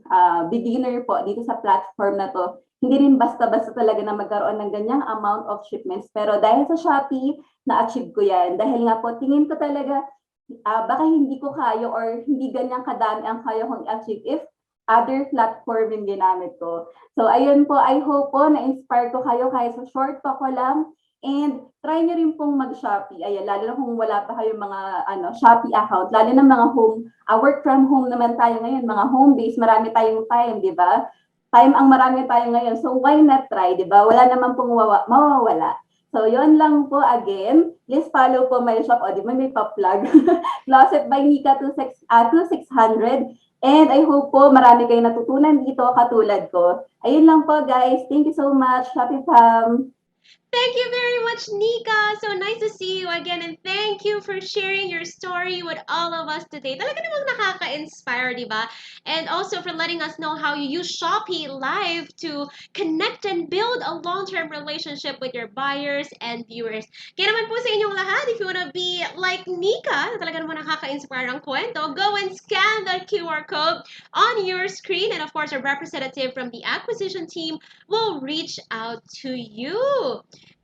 beginner po dito sa platform na to, hindi rin basta-basta talaga na magkaroon ng ganyang amount of shipments. Pero dahil sa Shopee, na-achieve ko yan. Dahil nga po, tingin ko talaga, baka hindi ko kaya or hindi ganyang kadami ang kaya kong achieve if other platform yung ginamit ko. So ayun po, I hope po na-inspire ko kayo kahit sa short talk ko lang. And try nyo rin pong mag-Shopee. Ayan, lalo na kung wala pa kayong mga Shopee account, lalo na mga home, work from home naman tayo ngayon, mga home base, marami tayong time, di ba? Time ang marami tayo ngayon. So why not try, di ba? Wala naman pong mawawala. So yun lang po again. Please follow po my shop. O, di ba may pa-plug? Closet by Nika 2600. And I hope po marami kayong natutunan dito katulad ko. Ayun lang po guys. Thank you so much. Shopee Fam. Thank you very much, Nika. So nice to see you again, and thank you for sharing your story with all of us today. Talaga namang nakaka-inspire, di ba? And also for letting us know how you use Shopee Live to connect and build a long-term relationship with your buyers and viewers. Kaya naman po sa inyong lahat, if you wanna be like Nika, talaga namang nakaka-inspire ang kwento, go and scan the QR code on your screen, and of course, a representative from the acquisition team will reach out to you.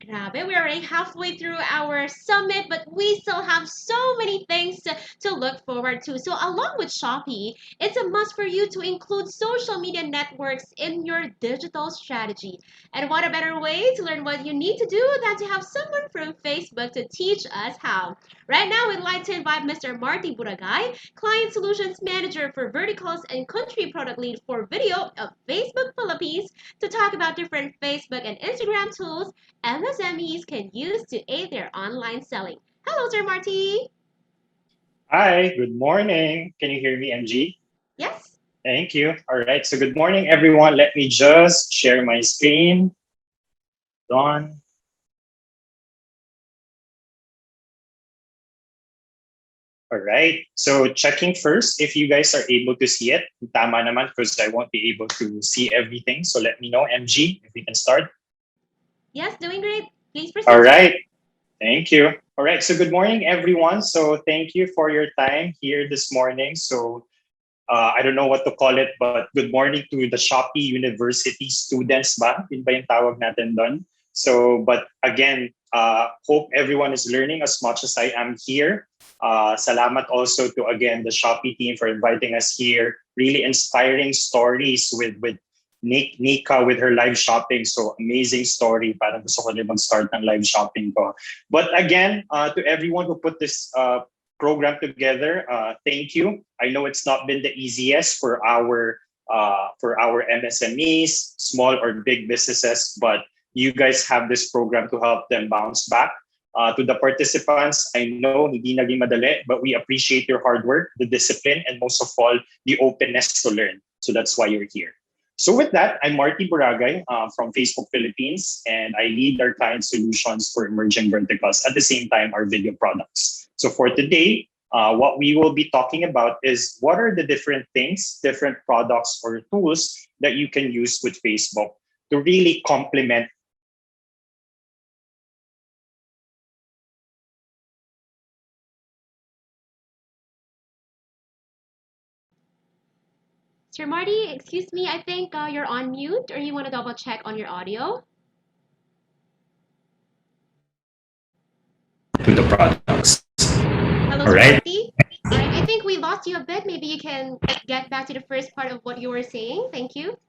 Grabe, we're already halfway through our summit, but we still have so many things to look forward to. So along with Shopee, it's a must for you to include social media networks in your digital strategy. And what a better way to learn what you need to do than to have someone from Facebook to teach us how. Right now, we'd like to invite Mr. Marty Buragay, Client Solutions Manager for Verticals and Country Product Lead for Video of Facebook Philippines, to talk about different Facebook and Instagram tools MSMEs can use to aid their online selling. Hello, Sir Marty. Hi, good morning. Can you hear me, MG? Yes. Thank you. All right, so good morning, everyone. Let me just share my screen. Done. All right, so checking first if you guys are able to see it. Tama naman, because I won't be able to see everything. So let me know, MG, if we can start. Yes, doing great. Please proceed. All right, thank you. All right, so good morning, everyone. So thank you for your time here this morning. So I don't know what to call it, but good morning to the Shopee University students ba? Yun ba yung tawag natin doon? So, but again, hope everyone is learning as much as I am here. Salamat also to, again, the Shopee team for inviting us here. Really inspiring stories with Nika with her live shopping. So amazing story. Parang gusto ko rin mag-start ng live shopping ko. But again, to everyone who put this program together, thank you. I know it's not been the easiest for our MSMEs, small or big businesses, but you guys have this program to help them bounce back. To the participants, I know hindi naging madali, but we appreciate your hard work, the discipline, and most of all, the openness to learn. So that's why you're here. So with that, I'm Marty Buragay from Facebook Philippines, and I lead our client solutions for emerging verticals, at the same time, our video products. So for today, what we will be talking about is what are the different things, different products or tools that you can use with Facebook to really complement. Sir Marty, excuse me, I think you're on mute, or you want to double check on your audio? To the products. Hello, All Sir right. Marty. I think we lost you a bit. Maybe you can get back to the first part of what you were saying. Thank you.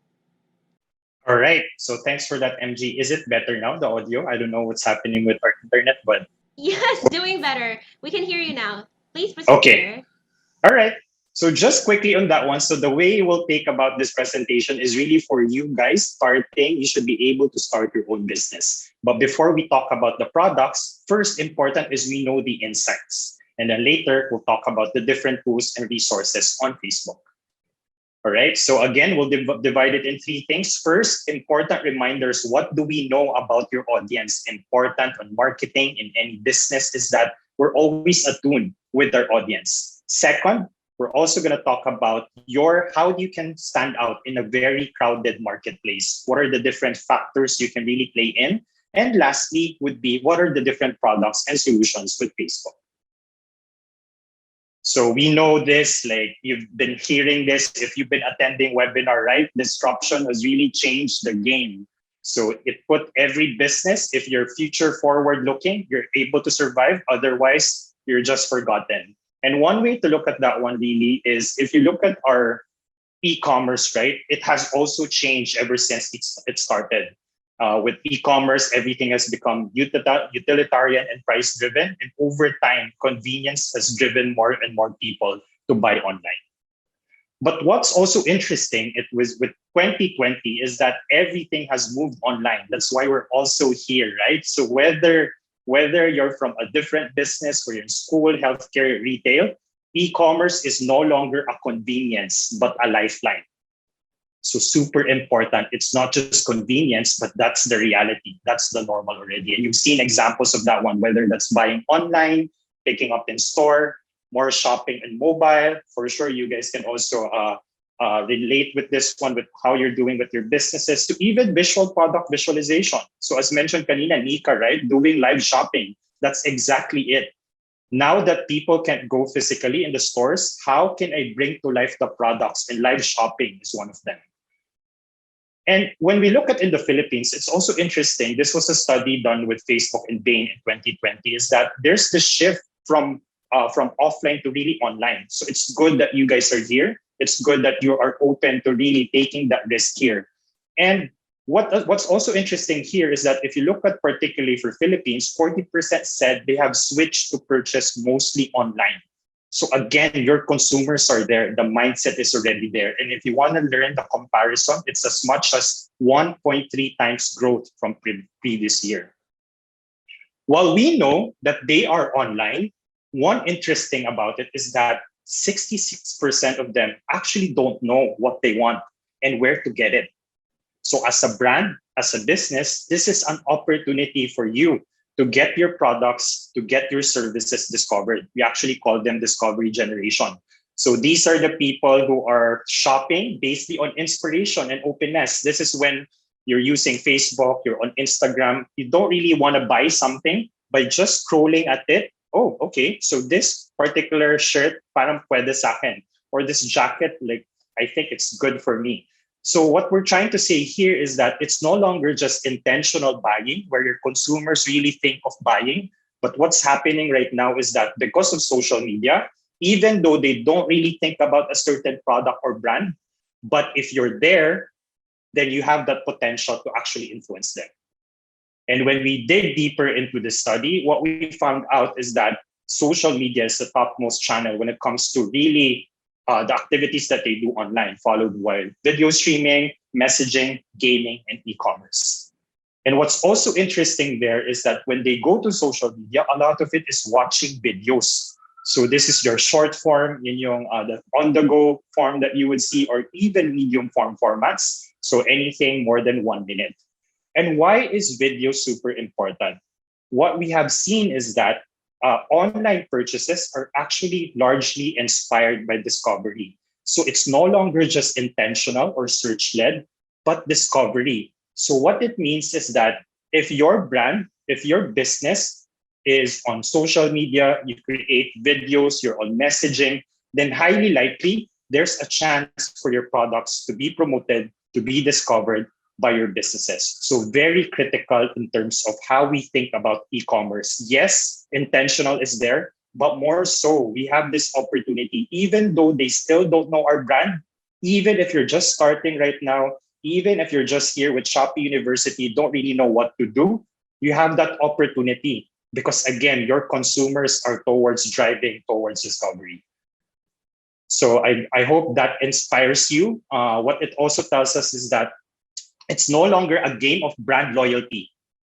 All right. So thanks for that, MG. Is it better now, the audio? I don't know what's happening with our internet, but... Yes, doing better. We can hear you now. Please proceed. Okay. All right. So just quickly on that one. So the way we'll take about this presentation is really for you guys starting. You should be able to start your own business. But before we talk about the products, first important is we know the insights. And then later, we'll talk about the different tools and resources on Facebook. All right. So again, we'll divide it in three things. First, important reminders. What do we know about your audience? Important on marketing in any business is that we're always attuned with our audience. Second, we're also going to talk about how you can stand out in a very crowded marketplace. What are the different factors you can really play in? And lastly would be, what are the different products and solutions with Facebook? So we know this, like you've been hearing this, if you've been attending webinar, right? Disruption has really changed the game. So it put every business, if you're future forward looking, you're able to survive. Otherwise, you're just forgotten. And one way to look at that one really is if you look at our e-commerce, right? It has also changed ever since it started. With e-commerce, everything has become utilitarian and price-driven. And over time, convenience has driven more and more people to buy online. But what's also interesting with 2020 is that everything has moved online. That's why we're also here, right? So whether you're from a different business or you're in school, healthcare, retail, e-commerce is no longer a convenience, but a lifeline. So super important. It's not just convenience, but that's the reality. That's the normal already. And you've seen examples of that one, whether that's buying online, picking up in store, more shopping and mobile. For sure, you guys can also relate with this one, with how you're doing with your businesses, to even visual product visualization. So as mentioned kanina, Nika, right? Doing live shopping. That's exactly it. Now that people can't go physically in the stores, how can I bring to life the products? And live shopping is one of them. And when we look at in the Philippines, it's also interesting. This was a study done with Facebook and Bain in 2020, is that there's the shift from offline to really online. So it's good that you guys are here. It's good that you are open to really taking that risk here. And what's also interesting here is that if you look at particularly for Philippines, 40% said they have switched to purchase mostly online. So again, your consumers are there. The mindset is already there. And if you want to learn the comparison, it's as much as 1.3 times growth from previous year. While we know that they are online, one interesting about it is that 66% of them actually don't know what they want and where to get it. So as a brand, as a business, this is an opportunity for you to get your products, to get your services discovered. We actually call them discovery generation. So these are the people who are shopping based on inspiration and openness. This is when you're using Facebook, you're on Instagram, you don't really want to buy something, by just scrolling at it. Oh, okay, so this particular shirt, parang pwede sa akin. Or this jacket, like, I think it's good for me. So what we're trying to say here is that it's no longer just intentional buying where your consumers really think of buying. But what's happening right now is that because of social media, even though they don't really think about a certain product or brand, but if you're there, then you have that potential to actually influence them. And when we dig deeper into the study, what we found out is that social media is the topmost channel when it comes to really the activities that they do online, followed by video streaming, messaging, gaming, and e-commerce. And what's also interesting there is that when they go to social media, a lot of it is watching videos. So this is your short form, yung the on-the-go form that you would see, or even medium form formats. So anything more than 1 minute. And why is video super important? What we have seen is that online purchases are actually largely inspired by discovery. So it's no longer just intentional or search-led, but discovery. So what it means is that if your brand, if your business is on social media, you create videos, you're on messaging, then highly likely there's a chance for your products to be promoted, to be discovered by your businesses. So very critical in terms of how we think about e-commerce. Yes, intentional is there, but more so, we have this opportunity, even though they still don't know our brand, even if you're just starting right now, even if you're just here with Shopee University, don't really know what to do, you have that opportunity because again, your consumers are driving towards discovery. So I hope that inspires you. What it also tells us is that it's no longer a game of brand loyalty.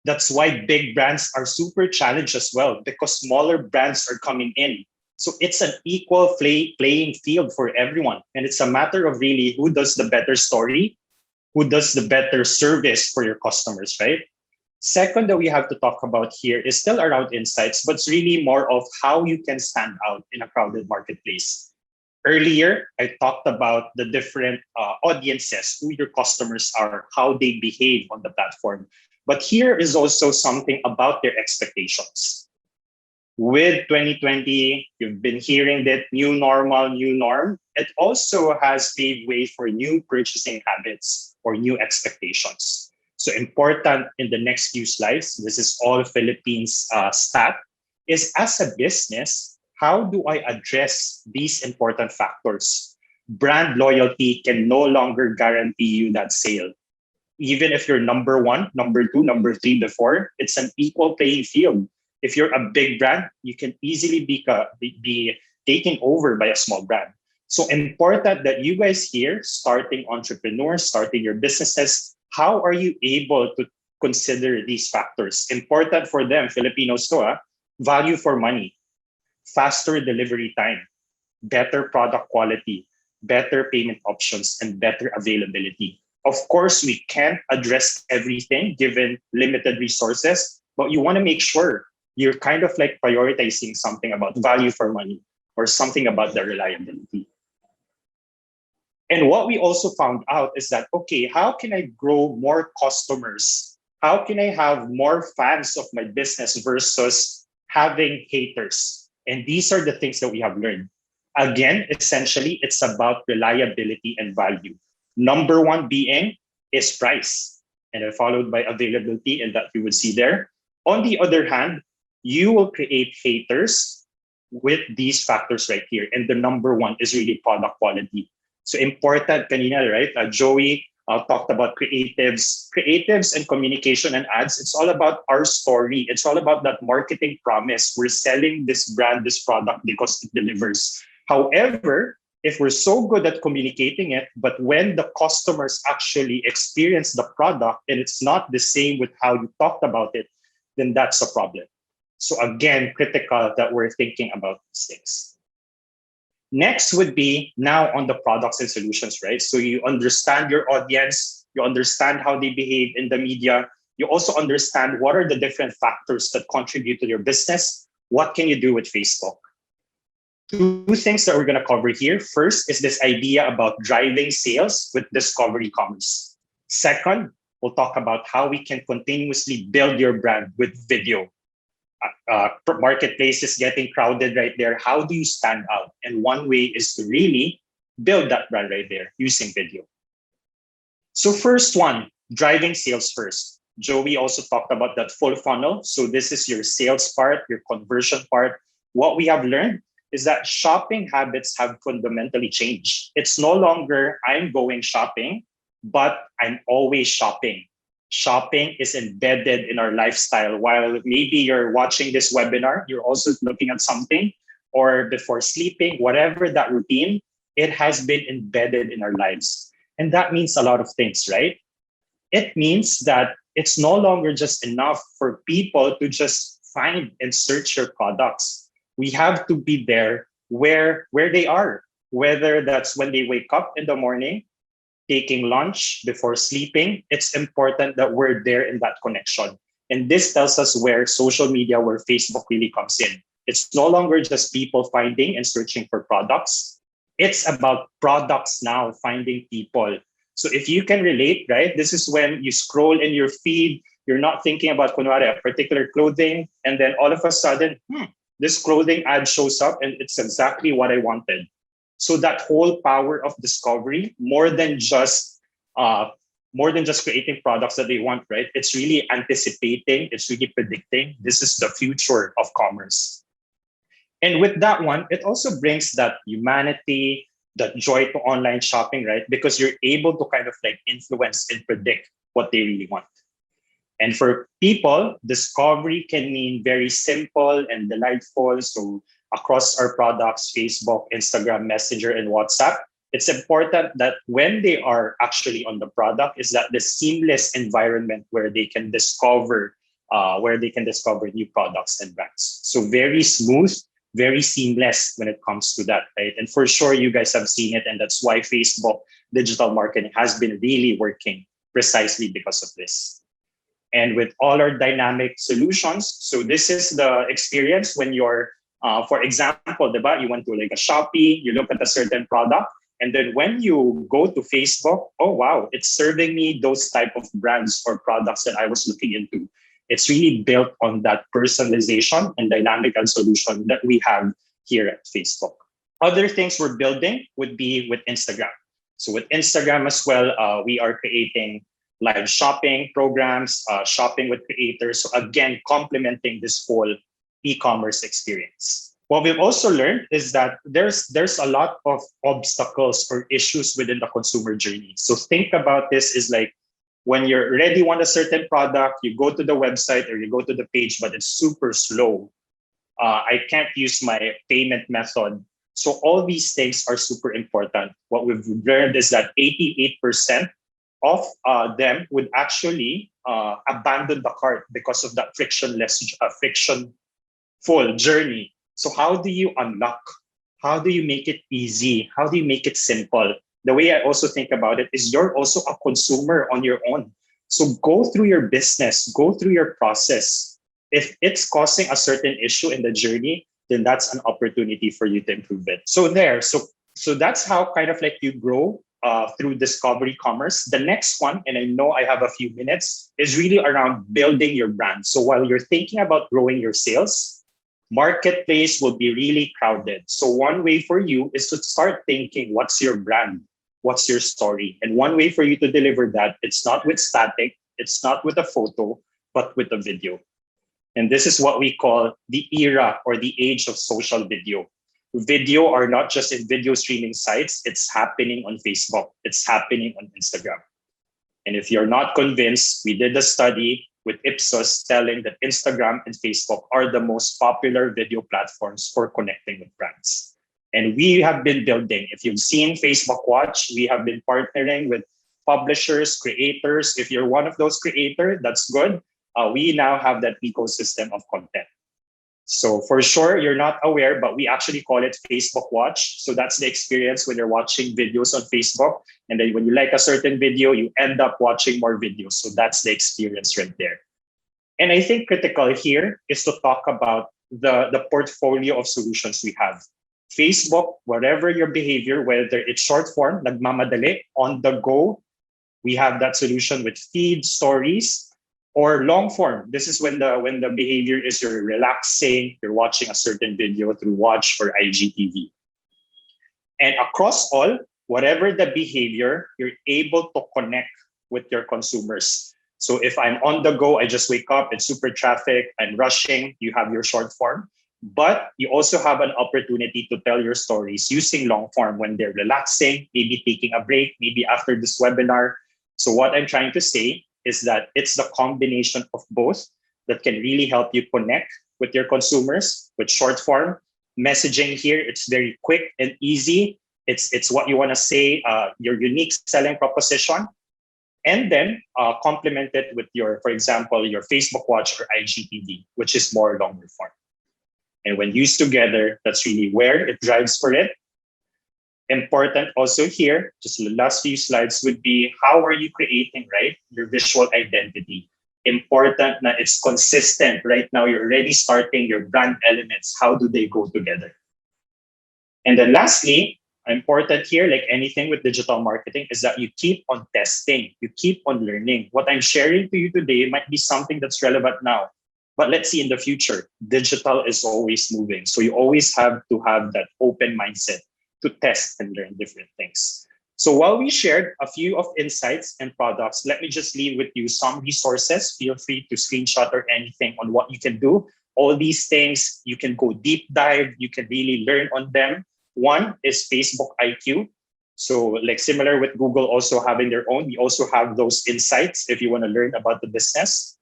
That's why big brands are super challenged as well, because smaller brands are coming in. So it's an equal playing field for everyone. And it's a matter of really who does the better story, who does the better service for your customers, right? Second that we have to talk about here is still around insights, but it's really more of how you can stand out in a crowded marketplace. Earlier, I talked about the different audiences, who your customers are, how they behave on the platform. But here is also something about their expectations. With 2020, you've been hearing that new normal, new norm. It also has paved way for new purchasing habits or new expectations. So important in the next few slides, this is all Philippines stat, is as a business, how do I address these important factors? Brand loyalty can no longer guarantee you that sale. Even if you're number one, number two, number three before, it's an equal playing field. If you're a big brand, you can easily be taken over by a small brand. So important that you guys here, starting entrepreneurs, starting your businesses, how are you able to consider these factors? Important for them, Filipinos to, value for money, faster delivery time, better product quality, better payment options, and better availability. Of course, we can't address everything given limited resources, but you want to make sure you're kind of like prioritizing something about value for money or something about the reliability. And what we also found out is that, okay, how can I grow more customers? How can I have more fans of my business versus having haters? And these are the things that we have learned. Again, essentially, it's about reliability and value. Number one being is price, and then followed by availability, and that you would see there. On the other hand, you will create haters with these factors right here. And the number one is really product quality. So important kanina, right? Joey talked about creatives and communication and ads. It's all about our story. It's all about that marketing promise. We're selling this brand, this product because it delivers. However, if we're so good at communicating it, but when the customers actually experience the product and it's not the same with how you talked about it, then that's a problem. So again, critical that we're thinking about these things. Next would be now on the products and solutions, right? So you understand your audience, you understand how they behave in the media, you also understand what are the different factors that contribute to your business. What can you do with Facebook? Two things that we're going to cover here. First is this idea about driving sales with discovery commerce. Second, we'll talk about how we can continuously build your brand with video. Marketplace is getting crowded right there. How do you stand out? And one way is to really build that brand right there using video. So first one, driving sales first. Joey also talked about that full funnel. So this is your sales part, your conversion part. What we have learned is that shopping habits have fundamentally changed. It's no longer I'm going shopping, but I'm always shopping. Shopping is embedded in our lifestyle. While maybe you're watching this webinar, you're also looking at something, or before sleeping, whatever that routine, it has been embedded in our lives. And that means a lot of things, right? It means that it's no longer just enough for people to just find and search your products. We have to be there where they are, whether that's when they wake up in the morning, taking lunch, before sleeping. It's important that we're there in that connection. And this tells us where social media, where Facebook really comes in. It's no longer just people finding and searching for products. It's about products now finding people. So if you can relate, right, this is when you scroll in your feed, you're not thinking about kunwari, a particular clothing, and then all of a sudden, this clothing ad shows up and it's exactly what I wanted. So that whole power of discovery, more than just creating products that they want, right? It's really anticipating, it's really predicting. This is the future of commerce. And with that one, it also brings that humanity, that joy to online shopping, right? Because you're able to kind of like influence and predict what they really want. And for people, discovery can mean very simple and delightful. So across our products, Facebook, Instagram, Messenger, and WhatsApp, it's important that when they are actually on the product, is that the seamless environment where they can discover new products and brands. So very smooth, very seamless when it comes to that, right? And for sure, you guys have seen it, and that's why Facebook digital marketing has been really working precisely because of this. And with all our dynamic solutions, so this is the experience when you're, for example, diba, you went to like a Shopee, you look at a certain product, and then when you go to Facebook, oh wow, it's serving me those type of brands or products that I was looking into. It's really built on that personalization and dynamical solution that we have here at Facebook. Other things we're building would be with Instagram. So with Instagram as well, we are creating live shopping programs, shopping with creators. So again, complementing this whole e-commerce experience. What we've also learned is that there's a lot of obstacles or issues within the consumer journey. So think about this is like when you're already want a certain product, you go to the website or you go to the page, but it's super slow. I can't use my payment method. So all these things are super important. What we've learned is that 88% of them would actually abandon the cart because of that frictionful journey. So how do you unlock? How do you make it easy? How do you make it simple? The way I also think about it is you're also a consumer on your own. So go through your business, go through your process. If it's causing a certain issue in the journey, then that's an opportunity for you to improve it. So that's how kind of like you grow through discovery commerce. The next one, and I know I have a few minutes, is really around building your brand. So while you're thinking about growing your sales, marketplace will be really crowded. So one way for you is to start thinking, what's your brand? What's your story? And one way for you to deliver that, it's not with static, it's not with a photo, but with a video. And this is what we call the era or the age of social video. Video are not just in video streaming sites, it's happening on Facebook, it's happening on Instagram. And if you're not convinced, we did a study with Ipsos telling that Instagram and Facebook are the most popular video platforms for connecting with brands. And we have been building, if you've seen Facebook Watch, we have been partnering with publishers, creators. If you're one of those creators, that's good. We now have that ecosystem of content. So for sure, you're not aware, but we actually call it Facebook Watch. So that's the experience when you're watching videos on Facebook. And then when you like a certain video, you end up watching more videos. So that's the experience right there. And I think critical here is to talk about the portfolio of solutions we have. Facebook, whatever your behavior, whether it's short form, nagmamadali, on the go, we have that solution with feed, stories, or long form. This is when the behavior is you're relaxing, you're watching a certain video through Watch or IGTV. And across all, whatever the behavior, you're able to connect with your consumers. So if I'm on the go, I just wake up, it's super traffic, I'm rushing, you have your short form. But you also have an opportunity to tell your stories using long form when they're relaxing, maybe taking a break, maybe after this webinar. So what I'm trying to say is that it's the combination of both that can really help you connect with your consumers with short form. Messaging here, it's very quick and easy. It's what you want to say, your unique selling proposition. And then complement it with your, for example, your Facebook Watch or IGTV, which is more longer form. And when used together, that's really where it drives for it. Important also here, just the last few slides would be, how are you creating, right, your visual identity? Important that it's consistent. Right now, you're already starting your brand elements. How do they go together? And then lastly, important here, like anything with digital marketing, is that you keep on testing, you keep on learning. What I'm sharing to you today might be something that's relevant now, but let's see in the future. Digital is always moving. So you always have to have that open mindset to test and learn different things. So while we shared a few of insights and products, let me just leave with you some resources. Feel free to screenshot or anything on what you can do. All these things, you can go deep dive, you can really learn on them. One is Facebook IQ. So like similar with Google also having their own, we also have those insights if you want to learn about the business.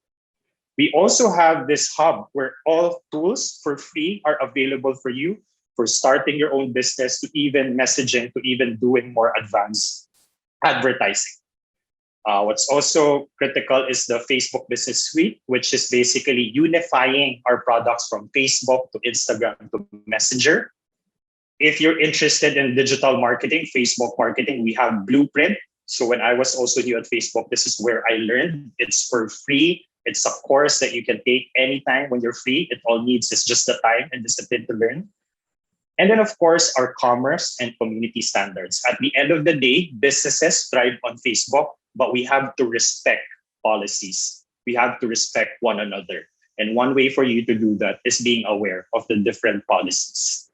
We also have this hub where all tools for free are available for you for starting your own business, to even messaging, to even doing more advanced advertising. What's also critical is the Facebook Business Suite, which is basically unifying our products from Facebook to Instagram to Messenger. If you're interested in digital marketing, Facebook marketing, we have Blueprint. So when I was also new at Facebook, this is where I learned. It's for free. It's a course that you can take anytime when you're free. It all needs is just the time and discipline to learn. And then, of course, our commerce and community standards. At the end of the day, businesses thrive on Facebook, but we have to respect policies. We have to respect one another. And one way for you to do that is being aware of the different policies.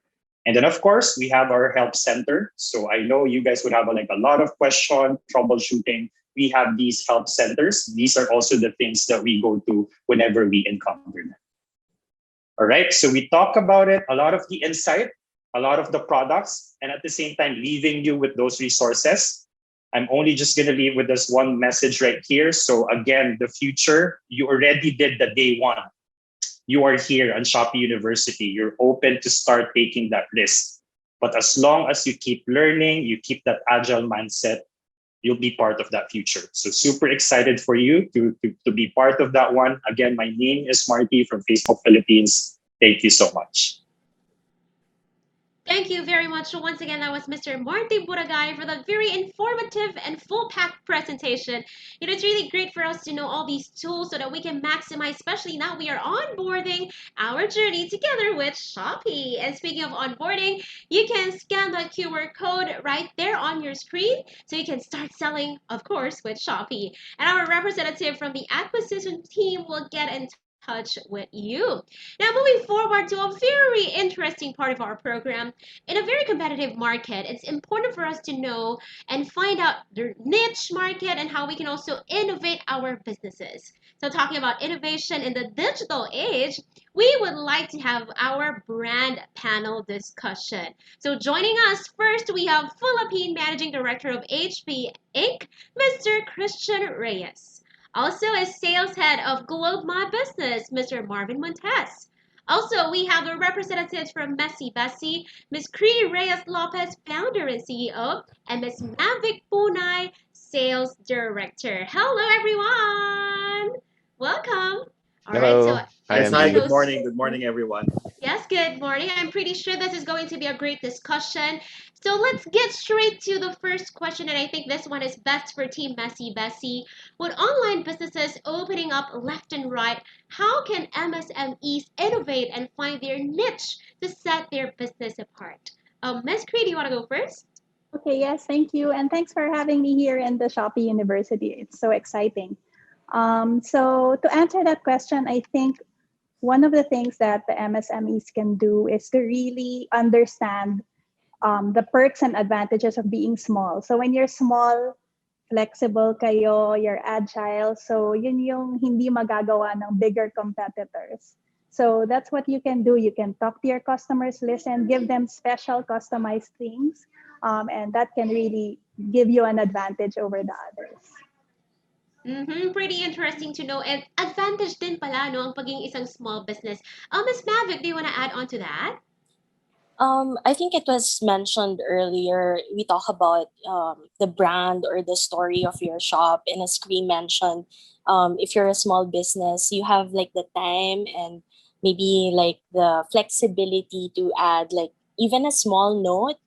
And then, of course, we have our help center. So I know you guys would have like a lot of questions, troubleshooting. We have these help centers. These are also the things that we go to whenever we encounter them. All right, so we talk about it, a lot of the insight, a lot of the products, and at the same time, leaving you with those resources. I'm only just going to leave with this one message right here. So again, the future, you already did the day one. You are here on Shopee University. You're open to start taking that risk. But as long as you keep learning, you keep that agile mindset, you'll be part of that future. So super excited for you to be part of that one. Again, my name is Marty from Facebook Philippines. Thank you so much. Thank you very much. Once again, that was Mr. Marty Buragay for that very informative and full-packed presentation. It's really great for us to know all these tools so that we can maximize, especially now we are onboarding our journey together with Shopee. And speaking of onboarding, you can scan that QR code right there on your screen so you can start selling, of course, with Shopee. And our representative from the acquisition team will get in touch with you. Now, moving forward to a very interesting part of our program, in a very competitive market, it's important for us to know and find out the niche market and how we can also innovate our businesses. So talking about innovation in the digital age, we would like to have our brand panel discussion. So joining us first, we have Philippine Managing Director of HP Inc., Mr. Christian Reyes. Also, as sales head of Globe My Business, Mr. Marvin Montes. Also, we have the representatives from Messy Bessie, Ms. Cree Reyes Lopez, founder and CEO, and Ms. Mavic Punay, sales director. Hello, everyone. Welcome. All right, Hello. so Hi, let's MJ. get Good those. morning. Good morning, everyone. Yes, good morning. I'm pretty sure this is going to be a great discussion. So let's get straight to the first question, and I think this one is best for Team Messy Bessie. With online businesses opening up left and right, how can MSMEs innovate and find their niche to set their business apart? Ms. Cree, do you want to go first? Okay, yes, thank you. And thanks for having me here in the Shopee University. It's so exciting. So to answer that question, I think one of the things that the MSMEs can do is to really understand the perks and advantages of being small. So when you're small, flexible kayo, you're agile, so yun yung hindi magagawa ng bigger competitors. So that's what you can do. You can talk to your customers, listen, give them special customized things, and that can really give you an advantage over the others. Pretty interesting to know. And advantage din pala, no, ang pagiging isang small business. Ms. Mavic, do you want to add on to that? I think it was mentioned earlier. We talk about the brand or the story of your shop. And as Cree mentioned, if you're a small business, you have like the time and maybe like the flexibility to add like even a small note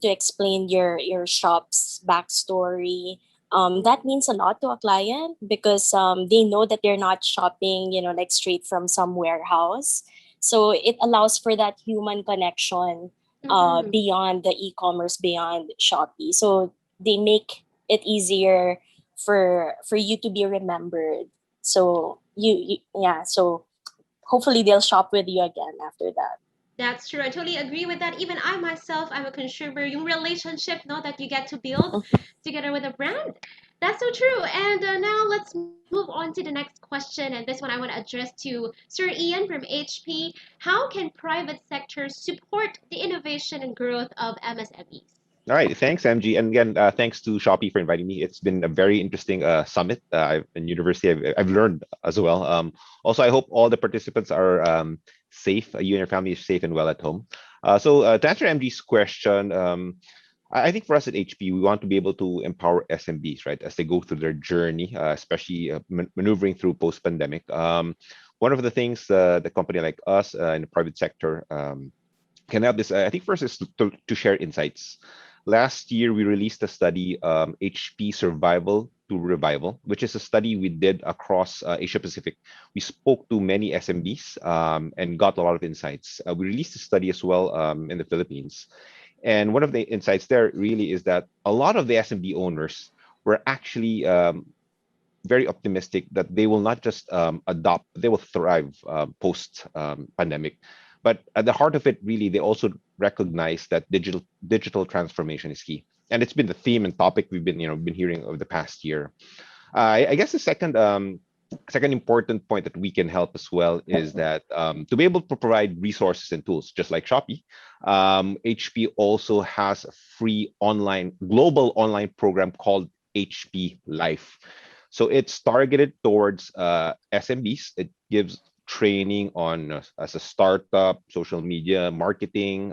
to explain your shop's backstory. That means a lot to a client because they know that they're not shopping, like straight from some warehouse. So it allows for that human connection beyond the e-commerce, beyond Shopee. So they make it easier for you to be remembered. So so hopefully they'll shop with you again after that. That's true. I totally agree with that. Even I myself, I'm a consumer. Yung relationship, no, that you get to build together with a brand. That's so true. And now let's move on to the next question. And this one I want to address to Sir Ian from HP. How can private sector support the innovation and growth of MSMEs? All right. Thanks, MG. And again, thanks to Shopee for inviting me. It's been a very interesting summit. In university, I've learned as well. Also, I hope all the participants are safe. You and your family is safe and well at home. So to answer MG's question, I think for us at HP, we want to be able to empower SMBs, right, as they go through their journey, especially maneuvering through post-pandemic. One of the things the company like us in the private sector can help this. I think first is to share insights. Last year, we released a study, HP Survival to Revival, which is a study we did across Asia Pacific. We spoke to many SMBs and got a lot of insights. We released a study as well in the Philippines. And one of the insights there really is that a lot of the SMB owners were actually very optimistic that they will not just adopt, they will thrive post pandemic. But at the heart of it, really, they also recognize that digital transformation is key, and it's been the theme and topic we've been hearing over the past year. I guess the second important point that we can help as well is that to be able to provide resources and tools, just like Shopee, HP also has a free global online program called HP Life. So it's targeted towards SMBs. It gives training on as a startup, social media, marketing,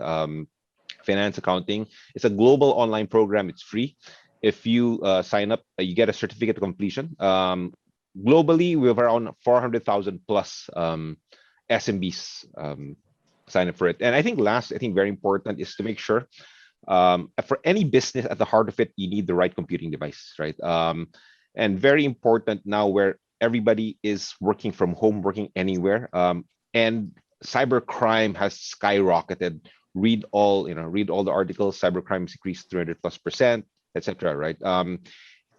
finance, accounting. It's a global online program. It's free. If you sign up, you get a certificate of completion. Globally, we have around 400,000 plus SMBs sign up for it. And I think very important is to make sure for any business at the heart of it, you need the right computing device, right? And very important now where everybody is working from home, working anywhere, and cybercrime has skyrocketed. Read all the articles. Cybercrime has increased 300+%, etc. Right?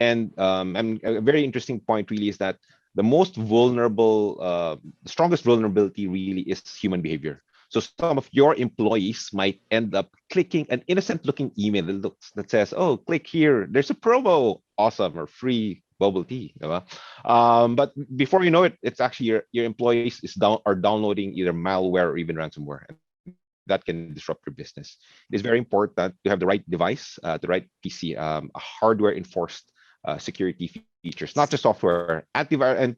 And a very interesting point really is that the most vulnerable, the strongest vulnerability really is human behavior. So some of your employees might end up clicking an innocent-looking email that says, "Oh, click here. There's a promo, awesome or free bubble tea." But before you know it, it's actually your employees are downloading either malware or even ransomware. That can disrupt your business. It is very important to have the right device, the right PC, hardware enforced security features, not just software. Antivirus and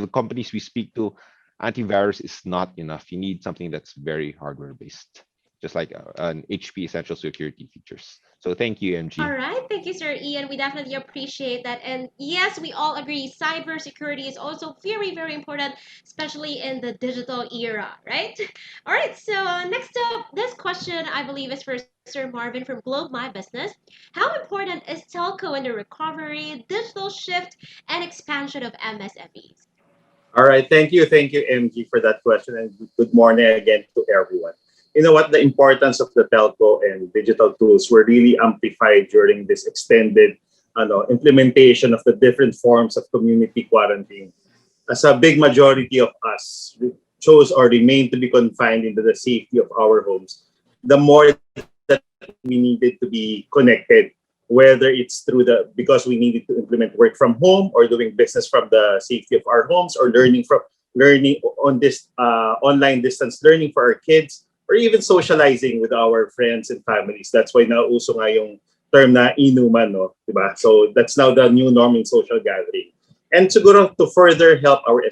the companies we speak to, antivirus is not enough. You need something that's very hardware based, just like an HP essential security features. So thank you, MG. All right, thank you, Sir Ian. We definitely appreciate that. And yes, we all agree cybersecurity is also very, very important, especially in the digital era, right? All right, so next up, this question I believe is for Sir Marvin from Globe My Business. How important is telco in the recovery, digital shift, and expansion of MSMEs? All right, thank you, MG, for that question, and good morning again to everyone. You know what? The importance of the telco and digital tools were really amplified during this extended implementation of the different forms of community quarantine. As a big majority of us chose or remained to be confined into the safety of our homes, the more that we needed to be connected, whether it's because we needed to implement work from home or doing business from the safety of our homes, or learning on this online distance learning for our kids, or even socializing with our friends and families. That's why nauuso nga yung term na inuman, no? Diba? So that's now the new norm in social gathering. And siguro to further help our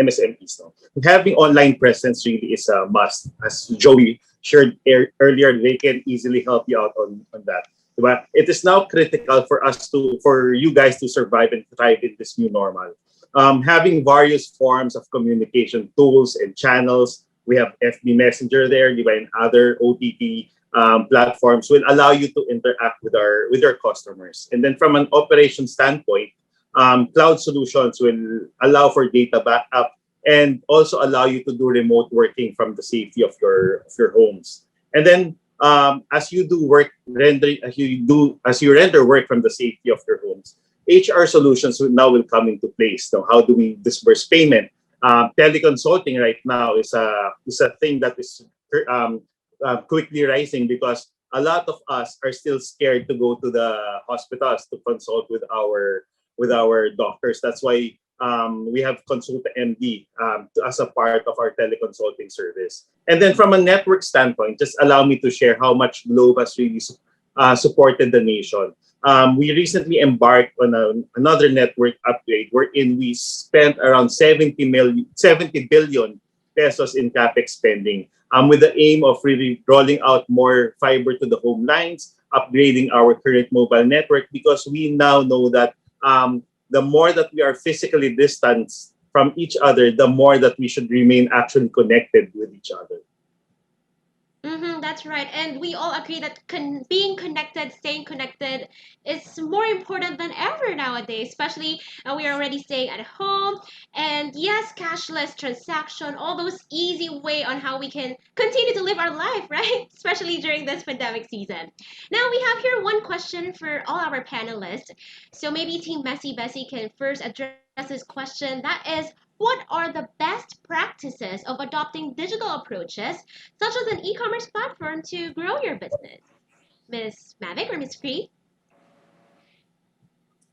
MSMEs, no? Having online presence really is a must. As Joey shared earlier, they can easily help you out on that. But it is now critical for you guys to survive and thrive in this new normal. Having various forms of communication tools and channels, we have FB Messenger there, and other OTT platforms will allow you to interact with our customers. And then from an operation standpoint, cloud solutions will allow for data backup and also allow you to do remote working from the safety of your homes. And then as you render work from the safety of your homes, HR solutions will come into place. So how do we disperse payment? Teleconsulting right now is a thing that is quickly rising because a lot of us are still scared to go to the hospitals to consult with our doctors. That's why we have Consulta MD as a part of our teleconsulting service. And then from a network standpoint, just allow me to share how much Globe has really supported the nation. We recently embarked on another network upgrade wherein we spent around 70 billion pesos in capex spending, with the aim of really rolling out more fiber to the home lines, upgrading our current mobile network, because we now know that the more that we are physically distanced from each other, the more that we should remain actually connected with each other. That's right. And we all agree that being connected, staying connected is more important than ever nowadays, especially we are already staying at home. And yes, cashless transaction, all those easy way on how we can continue to live our life, right? Especially during this pandemic season. Now we have here one question for all our panelists. So maybe Team Messy Bessie can first address this question. That is, what are the best practices of adopting digital approaches, such as an e-commerce platform, to grow your business? Miss Mavic or Miss Cree?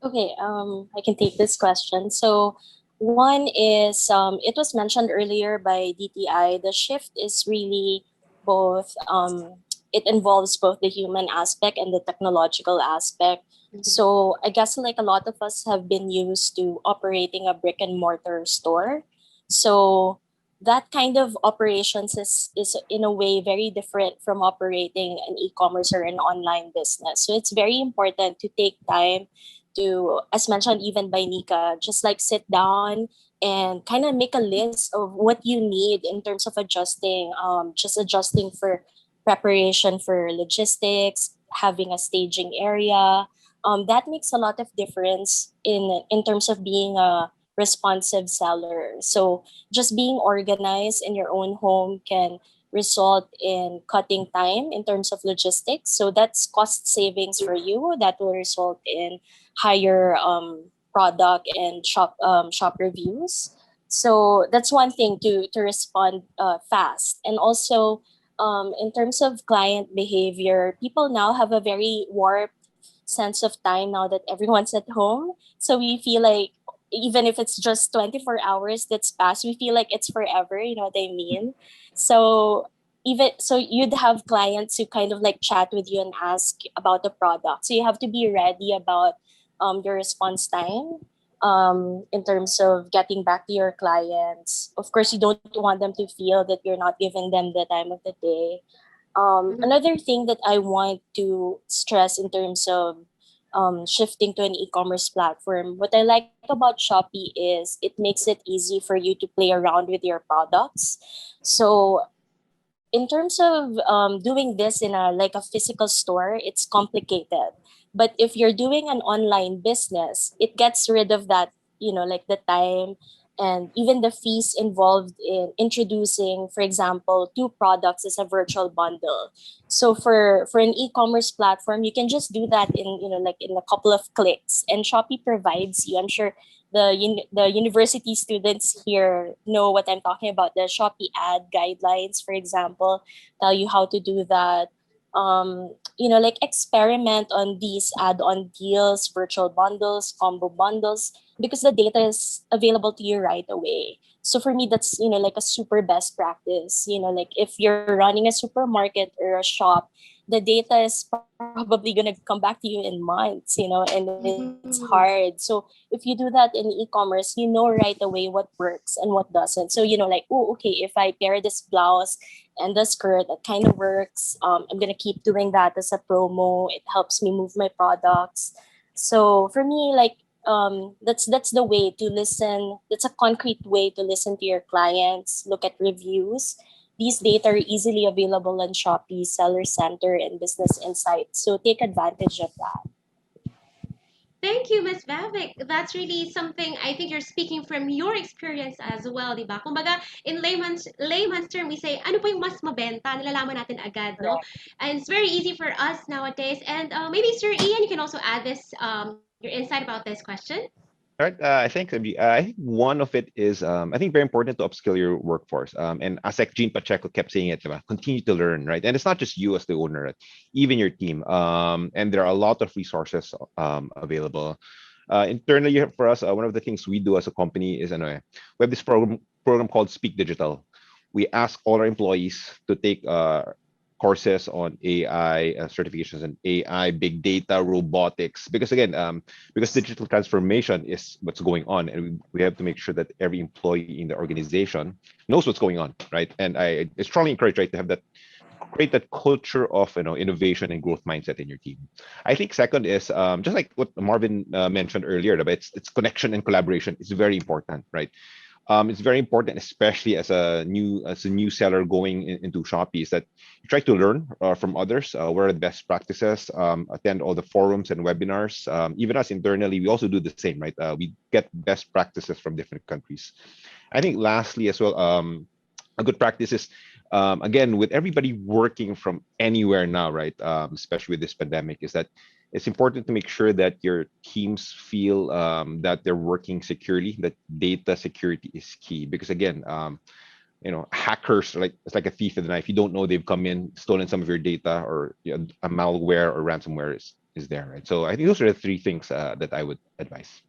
Okay, I can take this question. So one is, it was mentioned earlier by DTI, the shift is really both, it involves both the human aspect and the technological aspect. So I guess like a lot of us have been used to operating a brick and mortar store. So that kind of operations is in a way very different from operating an e-commerce or an online business. So it's very important to take time to, as mentioned even by Nika, just like sit down and kind of make a list of what you need in terms of adjusting, just adjusting for preparation for logistics, having a staging area. That makes a lot of difference in terms of being a responsive seller. So just being organized in your own home can result in cutting time in terms of logistics. So that's cost savings for you. That will result in higher product and shop reviews. So that's one thing to respond fast. And also in terms of client behavior, people now have a very warped sense of time now that everyone's at home. So we feel like even if it's just 24 hours that's passed, we feel like it's forever, you know what I mean? So even so you'd have clients who kind of like chat with you and ask about the product. So you have to be ready about your response time in terms of getting back to your clients. Of course, you don't want them to feel that you're not giving them the time of the day. Another thing that I want to stress in terms of shifting to an e-commerce platform, what I like about Shopee is it makes it easy for you to play around with your products. So in terms of doing this in a like a physical store, it's complicated. But if you're doing an online business, it gets rid of that, you know, like the time and even the fees involved in introducing, for example, two products as a virtual bundle. So for an e-commerce platform, you can just do that in, you know, like in a couple of clicks. And Shopee provides you, I'm sure the university students here know what I'm talking about. The Shopee ad guidelines, for example, tell you how to do that. You know, like experiment on these add-on deals, virtual bundles, combo bundles, because the data is available to you right away. So for me, that's, you know, like a super best practice. You know, like if you're running a supermarket or a shop, the data is probably going to come back to you in months, you know, and it's hard. So if you do that in e-commerce, you know right away what works and what doesn't. So, you know, like, oh, okay, if I pair this blouse and the skirt, that kind of works. I'm going to keep doing that as a promo. It helps me move my products. So for me, like, that's the way to listen. That's a concrete way to listen to your clients, look at reviews. These data are easily available on Shopee, Seller Center, and Business Insights. So take advantage of that. Thank you, Miss Vavic. That's really something I think you're speaking from your experience as well, di ba? Kumbaga, in layman's term, we say, ano po yung mas mabenta? Nalalaman natin agad, no? And it's very easy for us nowadays. And maybe Sir Ian, you can also add this your insight about this question. Right. I think one of it is I think very important to upskill your workforce. And as like Jean Pacheco kept saying it, diba? Continue to learn, right? And it's not just you as the owner, right? Even your team. And there are a lot of resources available. Internally for us, one of the things we do as a company is we have this program called Speak Digital. We ask all our employees to take courses on AI, certifications in AI, big data, robotics. Because again, because digital transformation is what's going on, and we have to make sure that every employee in the organization knows what's going on, right? And I strongly encourage, right, to have that, create that culture of innovation and growth mindset in your team. I think second is just like what Marvin mentioned earlier, about it's connection and collaboration. It's very important, right? It's very important, especially as a new seller going into Shopee, is that you try to learn from others. What are the best practices? Attend all the forums and webinars. Even us internally, we also do the same, right? We get best practices from different countries. I think lastly as well, a good practice is, again, with everybody working from anywhere now, right? Especially with this pandemic, is that it's important to make sure that your teams feel that they're working securely, that data security is key. Because again, hackers, it's like a thief in the night. You don't know they've come in, stolen some of your data, or a malware or ransomware is there, right? So I think those are the three things that I would advise.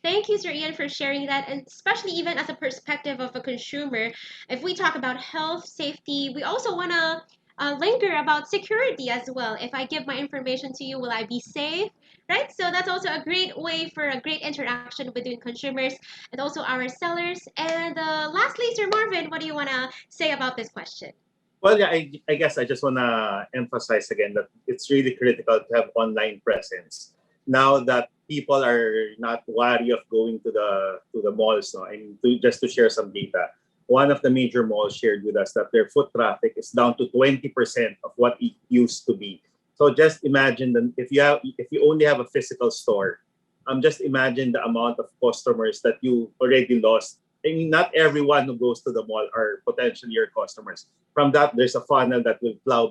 Thank you, Sir Ian, for sharing that, and especially even as a perspective of a consumer. If we talk about health, safety, we also want to linger about security as well. If I give my information to you, will I be safe? Right? So that's also a great way for a great interaction between consumers and also our sellers. And lastly, Sir Marvin, what do you want to say about this question? Well, yeah, I guess I just want to emphasize again that it's really critical to have online presence. Now that people are not wary of going to the malls, no? And just to share some data, one of the major malls shared with us that their foot traffic is down to 20% of what it used to be. So just imagine that if you only have a physical store, just imagine the amount of customers that you already lost. I mean, not everyone who goes to the mall are potentially your customers. From that, there's a funnel that will plow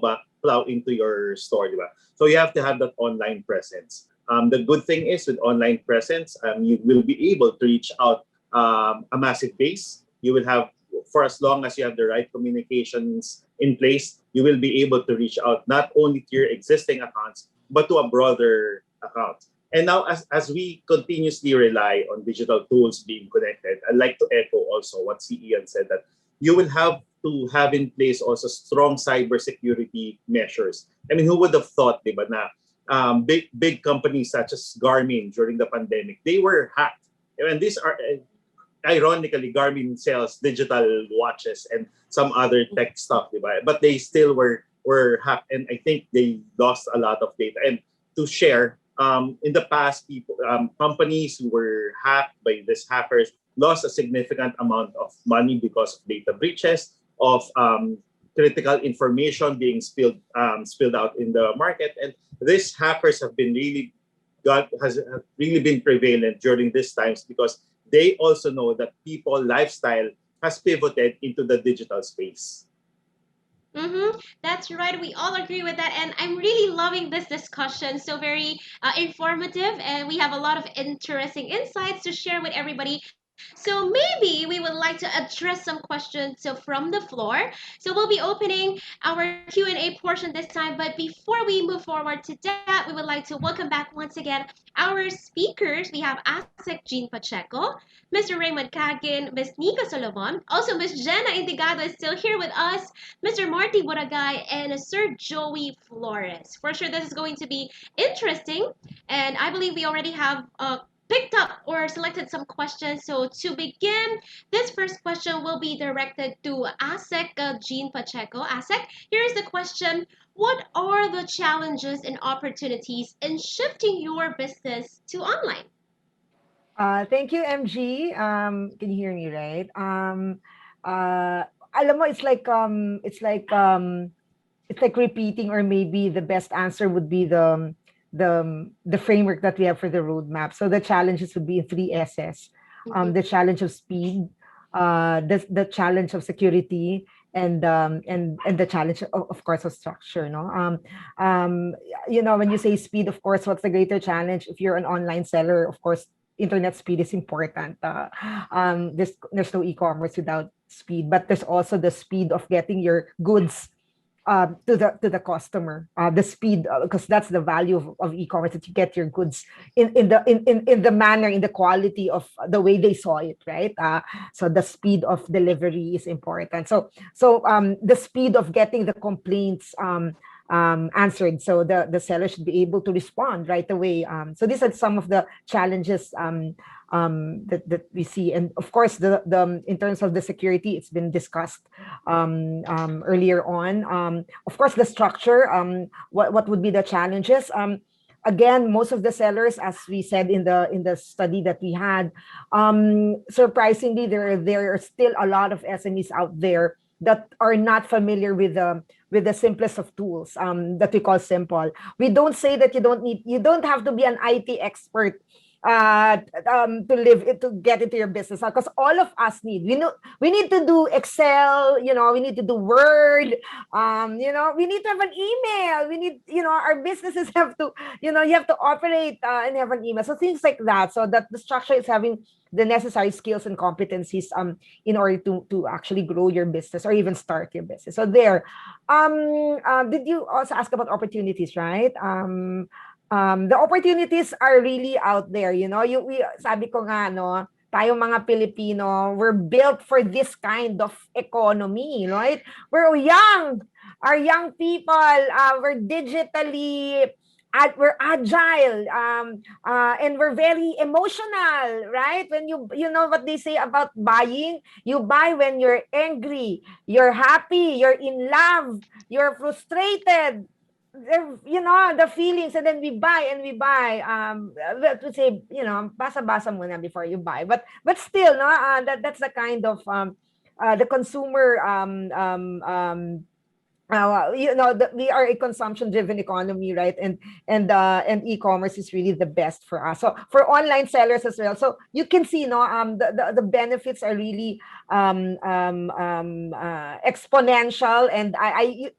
into your store, diba? So you have to have that online presence. The good thing is with online presence, you will be able to reach out a massive base. You will have, for as long as you have the right communications in place, you will be able to reach out not only to your existing accounts, but to a broader account. And now, as we continuously rely on digital tools being connected, I'd like to echo also what Ian said, that you will have to have in place also strong cybersecurity measures. I mean, who would have thought, diba, na big companies such as Garmin during the pandemic, they were hacked. And these are, ironically, Garmin sells digital watches and some other tech stuff, diba? But they still were hacked, and I think they lost a lot of data. And to share, in the past, companies who were hacked by these hackers lost a significant amount of money because of data breaches, of critical information being spilled out in the market. And these hackers have really been prevalent during these times, because they also know that people lifestyle has pivoted into the digital space. That's right. We all agree with that. And I'm really loving this discussion. So very informative. And we have a lot of interesting insights to share with everybody. So maybe we would like to address some questions from the floor. So we'll be opening our Q&A portion this time. But before we move forward to that, we would like to welcome back once again our speakers. We have ASEC Jean Pacheco, Mr. Raymond Kagin, Ms. Nika Solomon. Also, Ms. Jenna Indigado is still here with us, Mr. Marty Buragay, and Sir Joey Flores. For sure, this is going to be interesting. And I believe we already have picked up or selected some questions. So to begin, this first question will be directed to ASEC Jean Pacheco. ASEC, here is the question. What are the challenges and opportunities in shifting your business to online? Thank you, MG. Can you hear me, right? Alam mo, it's like repeating, or maybe the best answer would be the framework that we have for the roadmap. So the challenges would be in 3 S's. The challenge of speed, the challenge of security, and the challenge of course of structure. No, when you say speed, of course, what's the greater challenge? If you're an online seller, of course, internet speed is important. There's no e-commerce without speed, but there's also the speed of getting your goods to the customer, the speed, because that's the value of e-commerce, that you get your goods in the manner, in the quality of the way they saw it, right? So the speed of delivery is important. So the speed of getting the complaints answered, so the seller should be able to respond right away. So these are some of the challenges that we see, and of course the in terms of the security, it's been discussed earlier on. Of course, the structure, what would be the challenges? Again, most of the sellers, as we said in the study that we had, surprisingly, there are still a lot of SMEs out there that are not familiar with the simplest of tools, that we call simple. We don't say that you don't have to be an IT expert to get into your business, because all of us we need to do Excel, we need to do Word, we need to have an email, we need, our businesses have to, you have to operate and have an email, so things like that, so that the structure is having the necessary skills and competencies in order to actually grow your business or even start your business. So there. Did you also ask about opportunities, right? The opportunities are really out there, sabi ko nga, no, tayo mga Pilipino, we're built for this kind of economy, right? We're young. Our young people, we're digitally, we're agile, and we're very emotional, right? When you know what they say about buying, you buy when you're angry, you're happy, you're in love, you're frustrated, the feelings, and then we buy and we buy. To say, basa-basa muna before you buy, but still, no, that's the kind of the consumer we are a consumption-driven economy, right? And e-commerce is really the best for us. So for online sellers as well. So you can see, the benefits are really exponential, and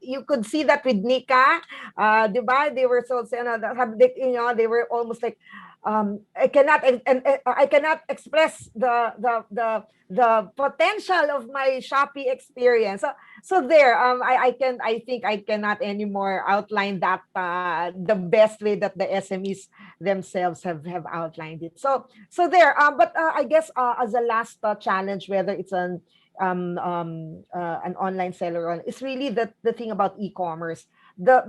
you could see that with Nika, diba? They were so, they were almost like, I cannot express the potential of my Shopee experience. So there, I think I cannot anymore outline that the best way that the SMEs themselves have outlined it. So there, but I guess as a last challenge, whether it's an online seller, or it's really the thing about e-commerce, that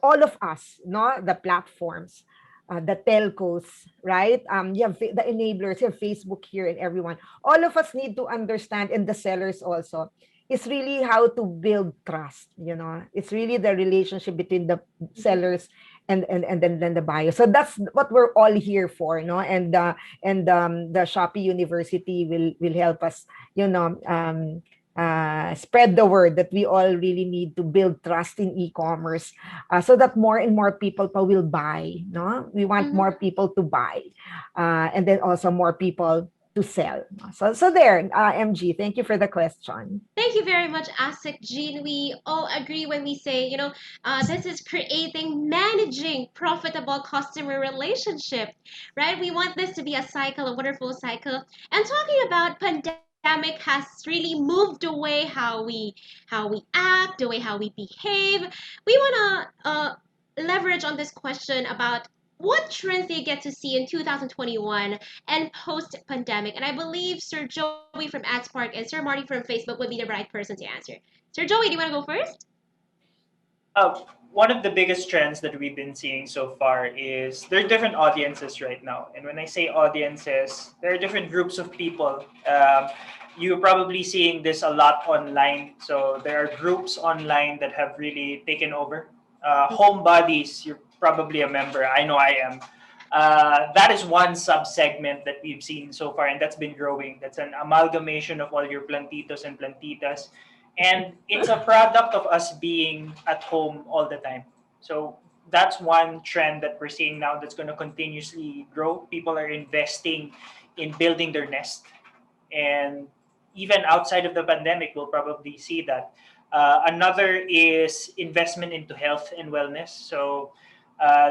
all of us, the platforms, the telcos, right? You have the enablers, you have Facebook here, and everyone. All of us need to understand, and the sellers also, is really how to build trust. It's really the relationship between the sellers and then the buyer. So that's what we're all here for, and the Shopee University will help us, spread the word that we all really need to build trust in e-commerce, so that more and more people will buy. No, we want more people to buy, and then also more people to sell. So there, MG, thank you for the question. Thank you very much, Asik Jean. We all agree when we say, this is managing profitable customer relationship, right? We want this to be a cycle, a wonderful cycle. And talking about pandemic has really moved the way how we act, the way how we behave. We want to leverage on this question about what trends they get to see in 2021 and post-pandemic. And I believe Sir Joey from AdSpark and Sir Marty from Facebook would be the right person to answer. Sir Joey, do you want to go first? One of the biggest trends that we've been seeing so far is there are different audiences right now. And when I say audiences, there are different groups of people. You're probably seeing this a lot online. So there are groups online that have really taken over. Homebodies, you're probably a member. I know I am. That is one sub-segment that we've seen so far, and that's been growing. That's an amalgamation of all your plantitos and plantitas. And it's a product of us being at home all the time. So that's one trend that we're seeing now that's going to continuously grow. People are investing in building their nest. And even outside of the pandemic, we'll probably see that. Another is investment into health and wellness. So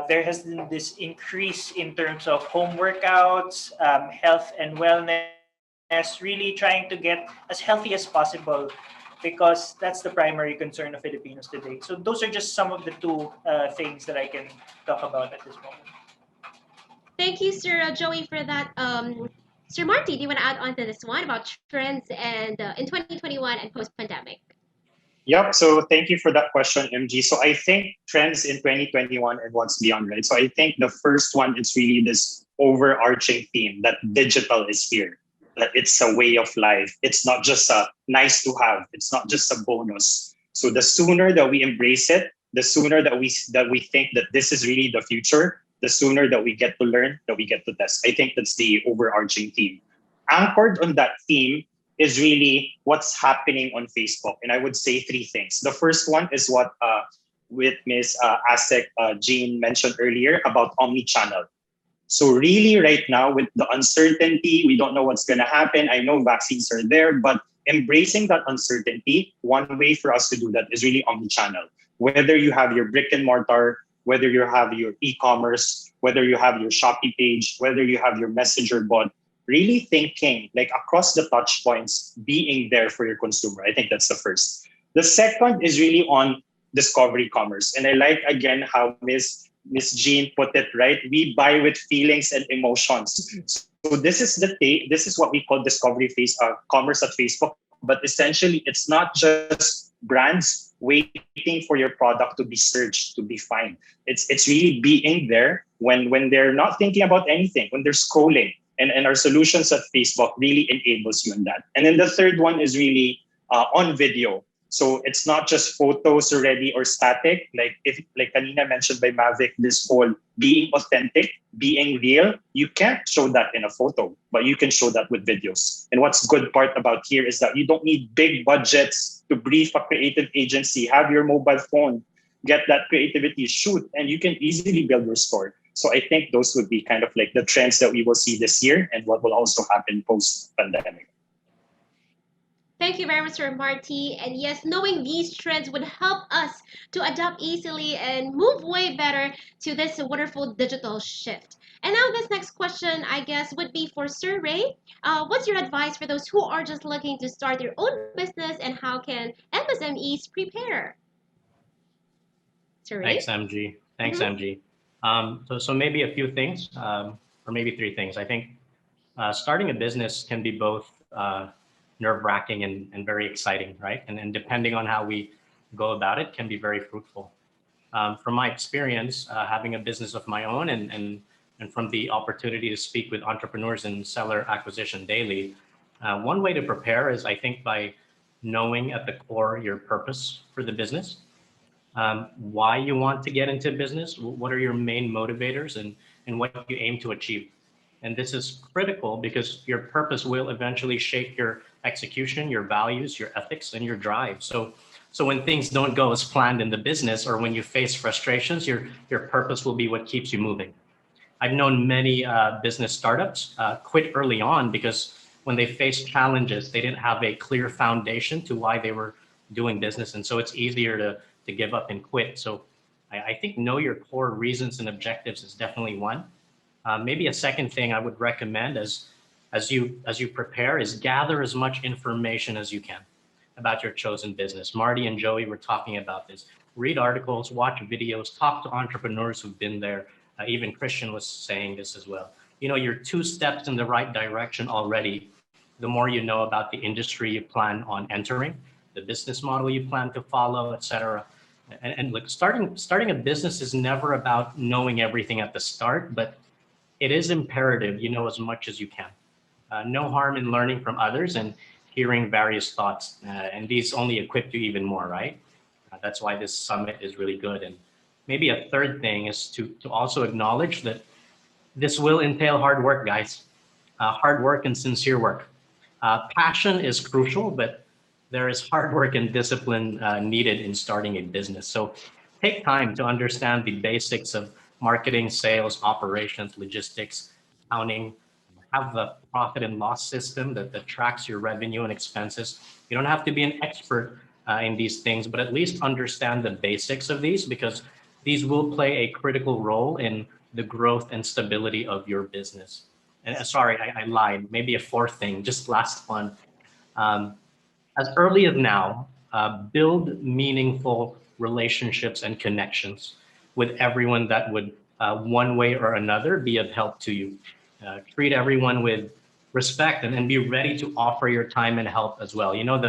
there has been this increase in terms of home workouts, health and wellness, really trying to get as healthy as possible because that's the primary concern of Filipinos today. So those are just some of the two things that I can talk about at this moment. Thank you, Sir Joey, for that. Sir Marty, do you want to add on to this one about trends and in 2021 and post-pandemic? Yep. So thank you for that question, MG. So I think trends in 2021 and what's beyond, right? So I think the first one is really this overarching theme that digital is here, that it's a way of life. It's not just a nice to have. It's not just a bonus. So the sooner that we embrace it, the sooner that we think that this is really the future, the sooner that we get to learn, that we get to test. I think that's the overarching theme. Anchored on that theme is really what's happening on Facebook. And I would say three things. The first one is what with Ms. Asek Jean mentioned earlier about omni-channel. So really right now with the uncertainty, we don't know what's going to happen. I know vaccines are there, but embracing that uncertainty, one way for us to do that is really omni-channel. Whether you have your brick and mortar, whether you have your e-commerce, whether you have your Shopee page, whether you have your messenger bot, really thinking like across the touch points, being there for your consumer. I think that's the first. The second is really on discovery commerce. And I like again how Miss Jean put it, right? We buy with feelings and emotions. So this is what we call discovery commerce at Facebook. But essentially, it's not just brands waiting for your product to be searched, to be found. It's really being there when they're not thinking about anything, when they're scrolling. And our solutions at Facebook really enables you in that. And then the third one is really on video. So it's not just photos already or static, like Kanina mentioned by Mavic, this whole being authentic, being real. You can't show that in a photo, but you can show that with videos. And what's good part about here is that you don't need big budgets to brief a creative agency. Have your mobile phone, get that creativity, shoot, and you can easily build your store. So I think those would be kind of like the trends that we will see this year and what will also happen post-pandemic. Thank you very much, Sir Marty. And yes, knowing these trends would help us to adapt easily and move way better to this wonderful digital shift. And now this next question, I guess, would be for Sir Ray. What's your advice for those who are just looking to start their own business and how can MSMEs prepare? Sir Ray? Thanks, MG. Thanks, MG. So maybe a few things, or maybe three things. I think starting a business can be both nerve-wracking and very exciting, right? And depending on how we go about it, can be very fruitful. From my experience, having a business of my own and from the opportunity to speak with entrepreneurs and seller acquisition daily, one way to prepare is, I think, by knowing at the core your purpose for the business, why you want to get into business, what are your main motivators, and what you aim to achieve. And this is critical because your purpose will eventually shape your execution, your values, your ethics, and your drive. So when things don't go as planned in the business, or when you face frustrations, your purpose will be what keeps you moving. I've known many business startups quit early on because when they faced challenges, they didn't have a clear foundation to why they were doing business. And so it's easier to give up and quit. So I think know your core reasons and objectives is definitely one. Maybe a second thing I would recommend as you prepare is gather as much information as you can about your chosen business. Marty and Joey were talking about this. Read articles, watch videos, talk to entrepreneurs who've been there. Even Christian was saying this as well. You know, you're 2 steps in the right direction already. The more you know about the industry you plan on entering, the business model you plan to follow, etc. And look, starting a business is never about knowing everything at the start, but it is imperative you know as much as you can. No harm in learning from others and hearing various thoughts, and these only equip you even more, right? That's why this summit is really good. And maybe a third thing is to also acknowledge that this will entail hard work, guys. Hard work and sincere work. Passion is crucial, but there is hard work and discipline needed in starting a business. So take time to understand the basics of marketing, sales, operations, logistics, accounting. Have the profit and loss system that tracks your revenue and expenses. You don't have to be an expert in these things, but at least understand the basics of these, because these will play a critical role in the growth and stability of your business. And sorry, I lied. Maybe a fourth thing, just last one. as early as now, build meaningful relationships and connections with everyone that would, one way or another, be of help to you. Treat everyone with respect and be ready to offer your time and help as well. You know,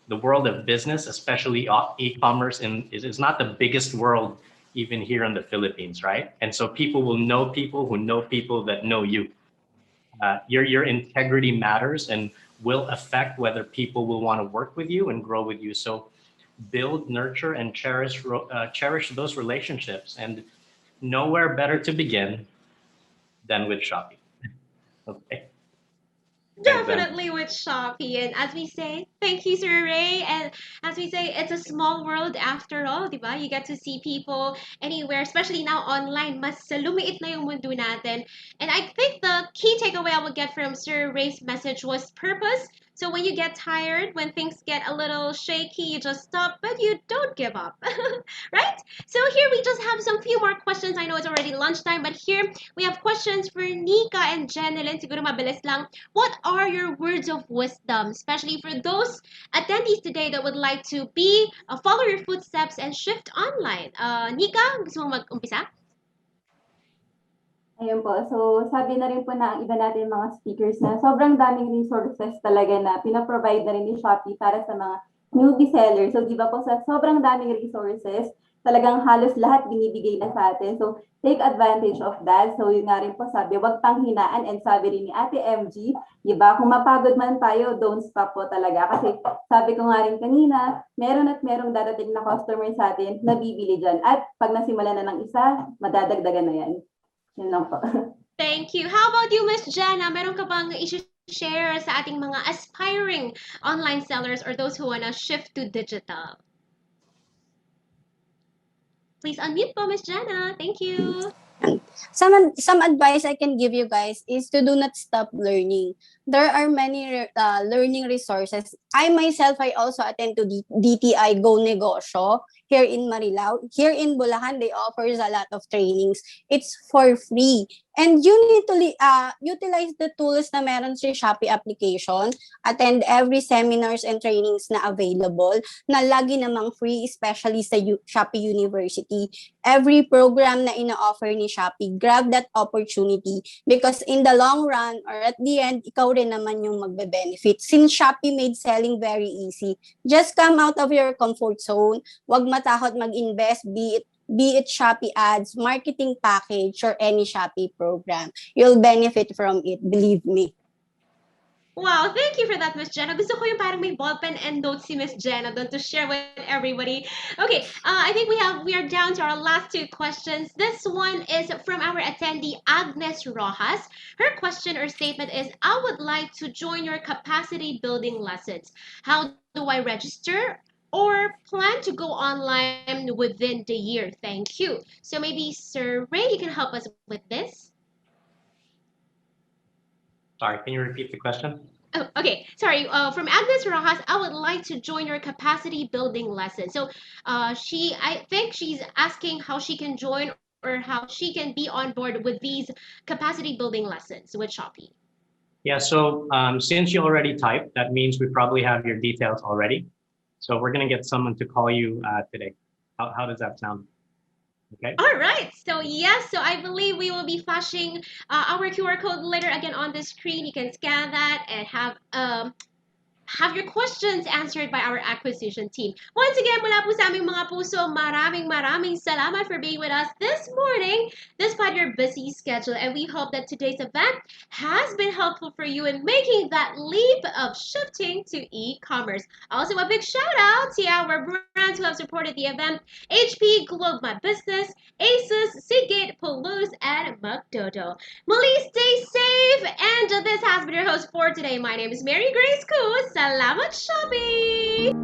the world of business, especially e-commerce, is not the biggest world even here in the Philippines, right? And so people will know people who know people that know you. Your integrity matters and will affect whether people will want to work with you and grow with you. So build, nurture, and cherish those relationships. And nowhere better to begin than with Shopee. Okay. Thanks, Em. Definitely with Shopee. And as we say, thank you, Sir Ray. And as we say, it's a small world after all, di ba? You get to see people anywhere, especially now online. Mas lumiit na yung mundo natin. And I think the key takeaway I would get from Sir Ray's message was purpose. So when you get tired, when things get a little shaky, you just stop, but you don't give up. Right? So here we just have some few more questions. I know it's already lunchtime, but here we have questions for Nika and Jenilyn. Siguro mabilis lang. What are your words of wisdom, especially for those attendees today that would like to follow your footsteps and shift online? Nika, gusto mo mag-umpisa? Ayun po. So, sabi na rin po na ang iba natin mga speakers na sobrang daming resources talaga na pinaprovide na rin ni Shopee para sa mga newbie sellers. So, di ba po sa sobrang daming resources, talagang halos lahat binibigay na sa atin. So, take advantage of that. So, yun nga rin po sabi, wag pang hinaan. And sabi rin ni Ate MG, di ba, kung mapagod man tayo, don't stop po talaga. Kasi sabi ko nga rin kanina, meron at merong darating na customer sa atin na bibili dyan. At pag nasimula na ng isa, madadagdagan na yan. Yun lang po. Thank you. How about you, Miss Jenna? Meron ka bang i-share sa ating mga aspiring online sellers or those who wanna shift to digital? Please unmute po, Miss Jenna. Thank you. Some advice I can give you guys is to do not stop learning. There are many learning resources. I myself, I also attend to DTI Go Negosyo here in Marilao. Here in Bulacan, they offers a lot of trainings. It's for free. And you need to utilize the tools na meron sa Shopee application, attend every seminars and trainings na available, na lagi namang free, especially sa Shopee University. Every program na ina-offer ni Shopee, grab that opportunity because in the long run or at the end, ikaw rin naman yung magbe-benefit. Since Shopee made selling very easy, just come out of your comfort zone. Wag matakot mag-invest, be it Shopee ads, marketing package, or any Shopee program. You'll benefit from it, believe me. Wow, thank you for that, Miss Jenna. Gusto ko yung parang may ballpen and notes si Miss Jenna doon to share with everybody. Okay, I think we are down to our last two questions. This one is from our attendee, Agnes Rojas. Her question or statement is, I would like to join your capacity building lessons. How do I register? Or plan to go online within the year? Thank you. So maybe Sir Ray, you can help us with this. Sorry, can you repeat the question? Oh, okay. Sorry. From Agnes Rojas, I would like to join your capacity building lesson. So, I think she's asking how she can join or how she can be on board with these capacity building lessons with Shopee. Yeah, so since you already typed, that means we probably have your details already. So we're going to get someone to call you today. How does that sound? Okay. All right. So yes, so I believe we will be flashing our QR code later again on the screen. You can scan that and have your questions answered by our acquisition team. Once again, mula po sa aming mga puso, maraming salamat for being with us this morning despite your busy schedule. And we hope that today's event has been helpful for you in making that leap of shifting to e-commerce. Also, a big shout out to our brands who have supported the event: HP, Globe My Business, Asus, Seagate, Pulse, and McDodo. Muli, stay safe. And this has been your host for today. My name is Mary Grace Koo. Salamat, Shopee!